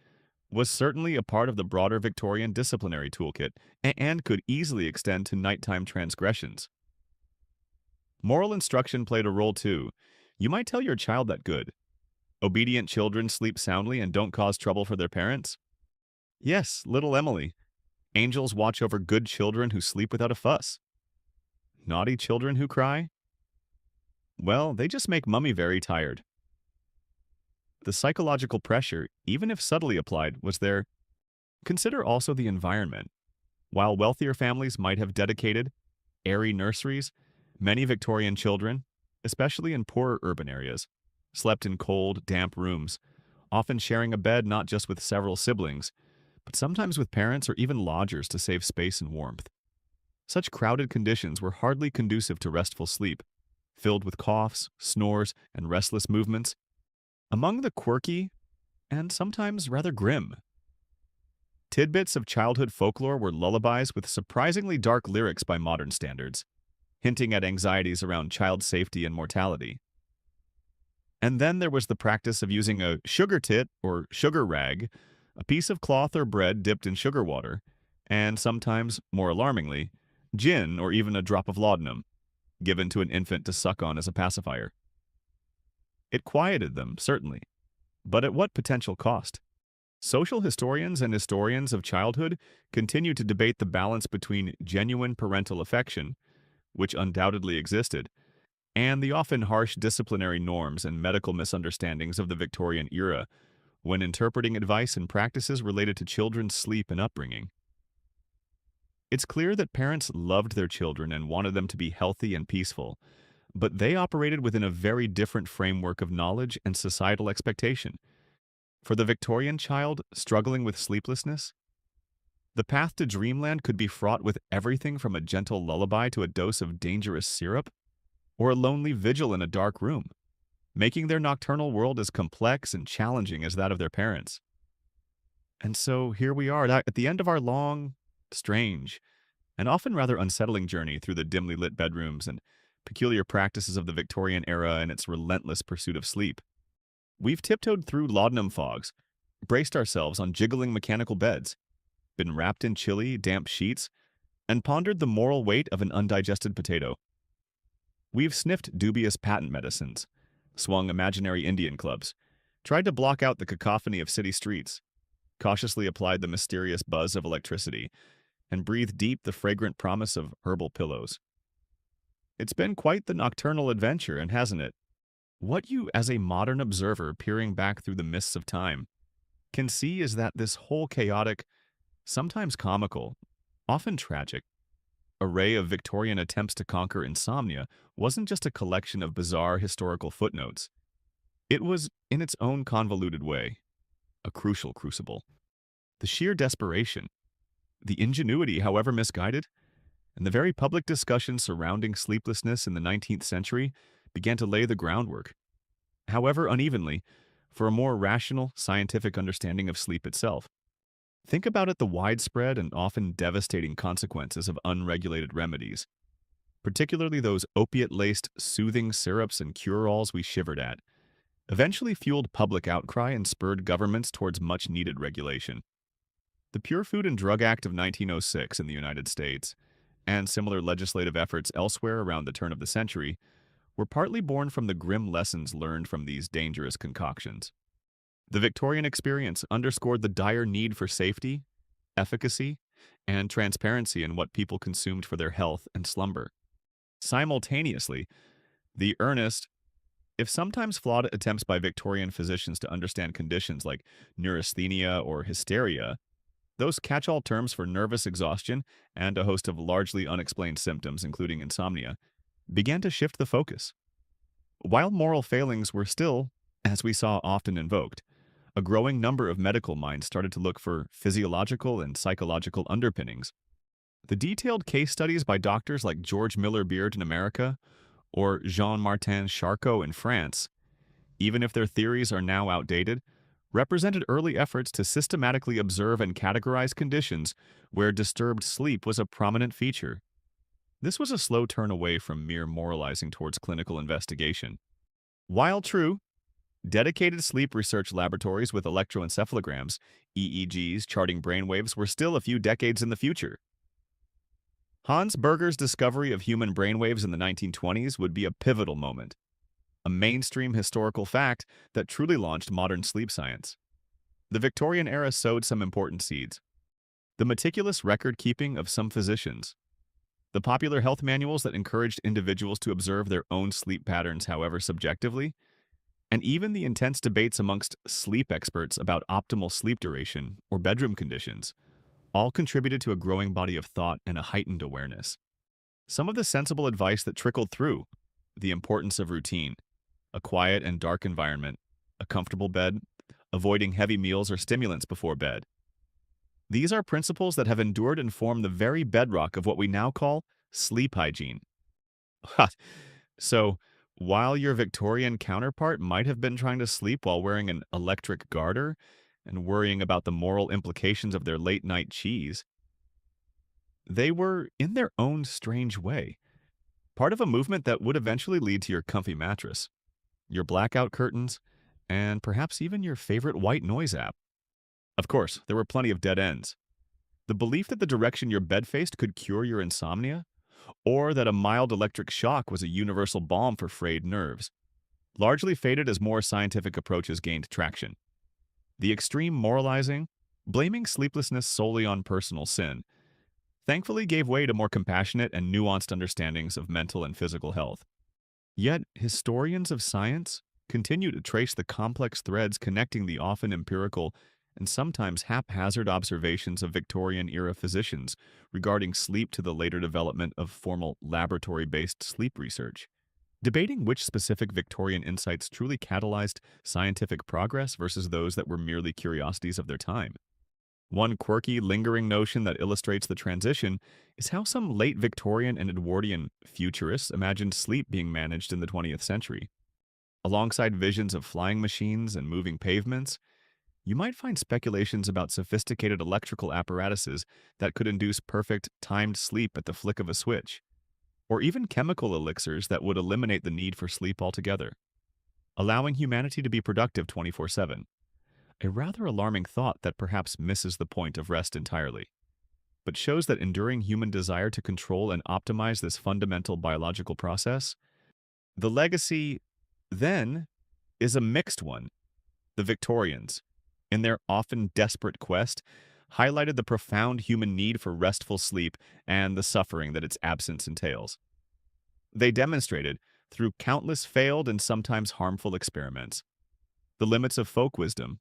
Speaker 1: was certainly a part of the broader Victorian disciplinary toolkit and could easily extend to nighttime transgressions. Moral instruction played a role too. You might tell your child that good. Obedient children sleep soundly and don't cause trouble for their parents. Yes, little Emily. Angels watch over good children who sleep without a fuss. Naughty children who cry? Well, they just make Mummy very tired. The psychological pressure, even if subtly applied, was there. Consider also the environment. While wealthier families might have dedicated, airy nurseries, many Victorian children, especially in poorer urban areas, slept in cold, damp rooms, often sharing a bed not just with several siblings, but sometimes with parents or even lodgers to save space and warmth. Such crowded conditions were hardly conducive to restful sleep, filled with coughs, snores, and restless movements. Among the quirky, and sometimes rather grim, tidbits of childhood folklore were lullabies with surprisingly dark lyrics by modern standards, hinting at anxieties around child safety and mortality. And then there was the practice of using a sugar tit or sugar rag, a piece of cloth or bread dipped in sugar water, and sometimes, more alarmingly, gin or even a drop of laudanum, given to an infant to suck on as a pacifier. It quieted them, certainly, but at what potential cost? Social historians and historians of childhood continue to debate the balance between genuine parental affection, which undoubtedly existed, and the often harsh disciplinary norms and medical misunderstandings of the Victorian era when interpreting advice and practices related to children's sleep and upbringing. It's clear that parents loved their children and wanted them to be healthy and peaceful, but they operated within a very different framework of knowledge and societal expectation. For the Victorian child struggling with sleeplessness, the path to dreamland could be fraught with everything from a gentle lullaby to a dose of dangerous syrup, or a lonely vigil in a dark room, making their nocturnal world as complex and challenging as that of their parents. And so here we are at the end of our long, strange, and often rather unsettling journey through the dimly lit bedrooms and peculiar practices of the Victorian era and its relentless pursuit of sleep. We've tiptoed through laudanum fogs, braced ourselves on jiggling mechanical beds, been wrapped in chilly, damp sheets, and pondered the moral weight of an undigested potato. We've sniffed dubious patent medicines, swung imaginary Indian clubs, tried to block out the cacophony of city streets, cautiously applied the mysterious buzz of electricity, and breathed deep the fragrant promise of herbal pillows. It's been quite the nocturnal adventure, and hasn't it? What you, as a modern observer peering back through the mists of time, can see is that this whole chaotic, sometimes comical, often tragic, array of Victorian attempts to conquer insomnia wasn't just a collection of bizarre historical footnotes. It was, in its own convoluted way, a crucial crucible. The sheer desperation, the ingenuity, however misguided, and the very public discussion surrounding sleeplessness in the 19th century began to lay the groundwork, however unevenly, for a more rational, scientific understanding of sleep itself. Think about the widespread and often devastating consequences of unregulated remedies, particularly those opiate-laced soothing syrups and cure-alls we shivered at, eventually fueled public outcry and spurred governments towards much-needed regulation. The Pure Food and Drug Act of 1906 in the United States, and similar legislative efforts elsewhere around the turn of the century, were partly born from the grim lessons learned from these dangerous concoctions. The Victorian experience underscored the dire need for safety, efficacy, and transparency in what people consumed for their health and slumber. Simultaneously, the earnest, if sometimes flawed attempts by Victorian physicians to understand conditions like neurasthenia or hysteria, those catch-all terms for nervous exhaustion and a host of largely unexplained symptoms, including insomnia, began to shift the focus. While moral failings were still, as we saw, often invoked, a growing number of medical minds started to look for physiological and psychological underpinnings. The detailed case studies by doctors like George Miller Beard in America or Jean-Martin Charcot in France, even if their theories are now outdated, represented early efforts to systematically observe and categorize conditions where disturbed sleep was a prominent feature. This was a slow turn away from mere moralizing towards clinical investigation. While true, dedicated sleep research laboratories with electroencephalograms, EEGs, charting brainwaves were still a few decades in the future. Hans Berger's discovery of human brainwaves in the 1920s would be a pivotal moment, a mainstream historical fact that truly launched modern sleep science. The Victorian era sowed some important seeds. The meticulous record-keeping of some physicians, the popular health manuals that encouraged individuals to observe their own sleep patterns, however subjectively, and even the intense debates amongst sleep experts about optimal sleep duration or bedroom conditions, all contributed to a growing body of thought and a heightened awareness. Some of the sensible advice that trickled through: the importance of routine, a quiet and dark environment, a comfortable bed, avoiding heavy meals or stimulants before bed. These are principles that have endured and form the very bedrock of what we now call sleep hygiene. So, while your Victorian counterpart might have been trying to sleep while wearing an electric garter and worrying about the moral implications of their late-night cheese, they were, in their own strange way, part of a movement that would eventually lead to your comfy mattress, your blackout curtains, and perhaps even your favorite white noise app. Of course, there were plenty of dead ends. The belief that the direction your bed faced could cure your insomnia, or that a mild electric shock was a universal balm for frayed nerves, largely faded as more scientific approaches gained traction. The extreme moralizing, blaming sleeplessness solely on personal sin, thankfully gave way to more compassionate and nuanced understandings of mental and physical health. Yet, historians of science continue to trace the complex threads connecting the often empirical and sometimes haphazard observations of Victorian-era physicians regarding sleep to the later development of formal laboratory-based sleep research, debating which specific Victorian insights truly catalyzed scientific progress versus those that were merely curiosities of their time. One quirky, lingering notion that illustrates the transition is how some late Victorian and Edwardian futurists imagined sleep being managed in the 20th century. Alongside visions of flying machines and moving pavements, you might find speculations about sophisticated electrical apparatuses that could induce perfect, timed sleep at the flick of a switch, or even chemical elixirs that would eliminate the need for sleep altogether, allowing humanity to be productive 24/7. A rather alarming thought that perhaps misses the point of rest entirely, but shows that enduring human desire to control and optimize this fundamental biological process. The legacy, then, is a mixed one. The Victorians, in their often desperate quest, highlighted the profound human need for restful sleep and the suffering that its absence entails. They demonstrated, through countless failed and sometimes harmful experiments, the limits of folk wisdom,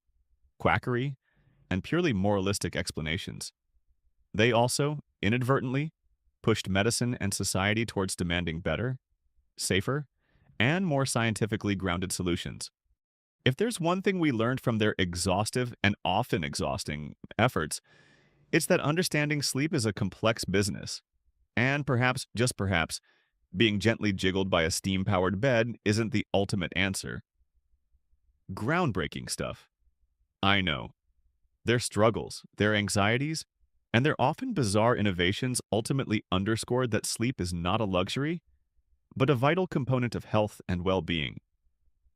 Speaker 1: quackery, and purely moralistic explanations. They also, inadvertently, pushed medicine and society towards demanding better, safer, and more scientifically grounded solutions. If there's one thing we learned from their exhaustive and often exhausting efforts, it's that understanding sleep is a complex business, and perhaps, just perhaps, being gently jiggled by a steam-powered bed isn't the ultimate answer. Groundbreaking stuff. I know. Their struggles, their anxieties, and their often bizarre innovations ultimately underscored that sleep is not a luxury, but a vital component of health and well-being.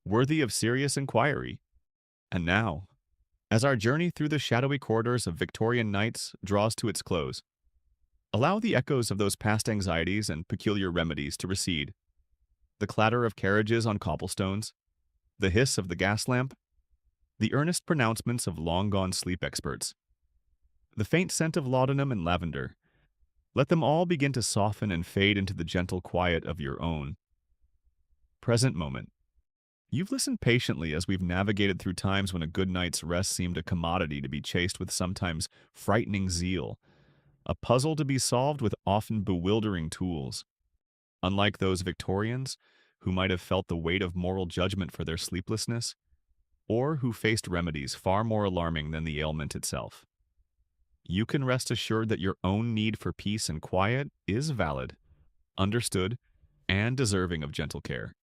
Speaker 1: worthy of serious inquiry. And now, as our journey through the shadowy corridors of Victorian nights draws to its close, allow the echoes of those past anxieties and peculiar remedies to recede. The clatter of carriages on cobblestones, the hiss of the gas lamp, the earnest pronouncements of long-gone sleep experts, the faint scent of laudanum and lavender. Let them all begin to soften and fade into the gentle quiet of your own present moment. You've listened patiently as we've navigated through times when a good night's rest seemed a commodity to be chased with sometimes frightening zeal, a puzzle to be solved with often bewildering tools. Unlike those Victorians, who might have felt the weight of moral judgment for their sleeplessness, or who faced remedies far more alarming than the ailment itself. You can rest assured that your own need for peace and quiet is valid, understood, and deserving of gentle care.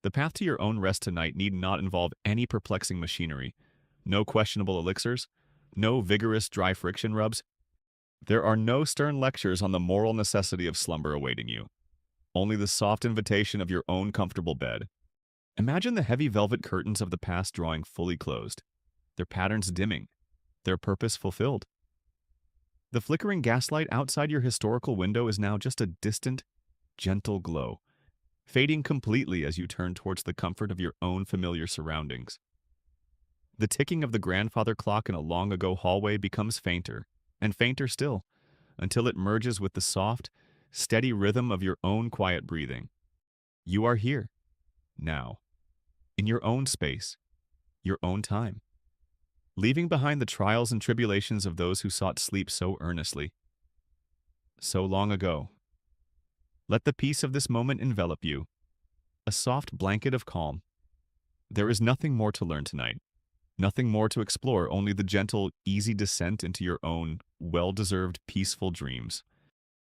Speaker 1: The path to your own rest tonight need not involve any perplexing machinery, no questionable elixirs, no vigorous dry friction rubs. There are no stern lectures on the moral necessity of slumber awaiting you, only the soft invitation of your own comfortable bed. Imagine the heavy velvet curtains of the past drawing fully closed, their patterns dimming, their purpose fulfilled. The flickering gaslight outside your historical window is now just a distant, gentle glow, fading completely as you turn towards the comfort of your own familiar surroundings. The ticking of the grandfather clock in a long-ago hallway becomes fainter, and fainter still, until it merges with the soft, steady rhythm of your own quiet breathing. You are here, now, in your own space, your own time, leaving behind the trials and tribulations of those who sought sleep so earnestly, so long ago. Let the peace of this moment envelop you, a soft blanket of calm. There is nothing more to learn tonight, nothing more to explore, only the gentle, easy descent into your own, well-deserved, peaceful dreams.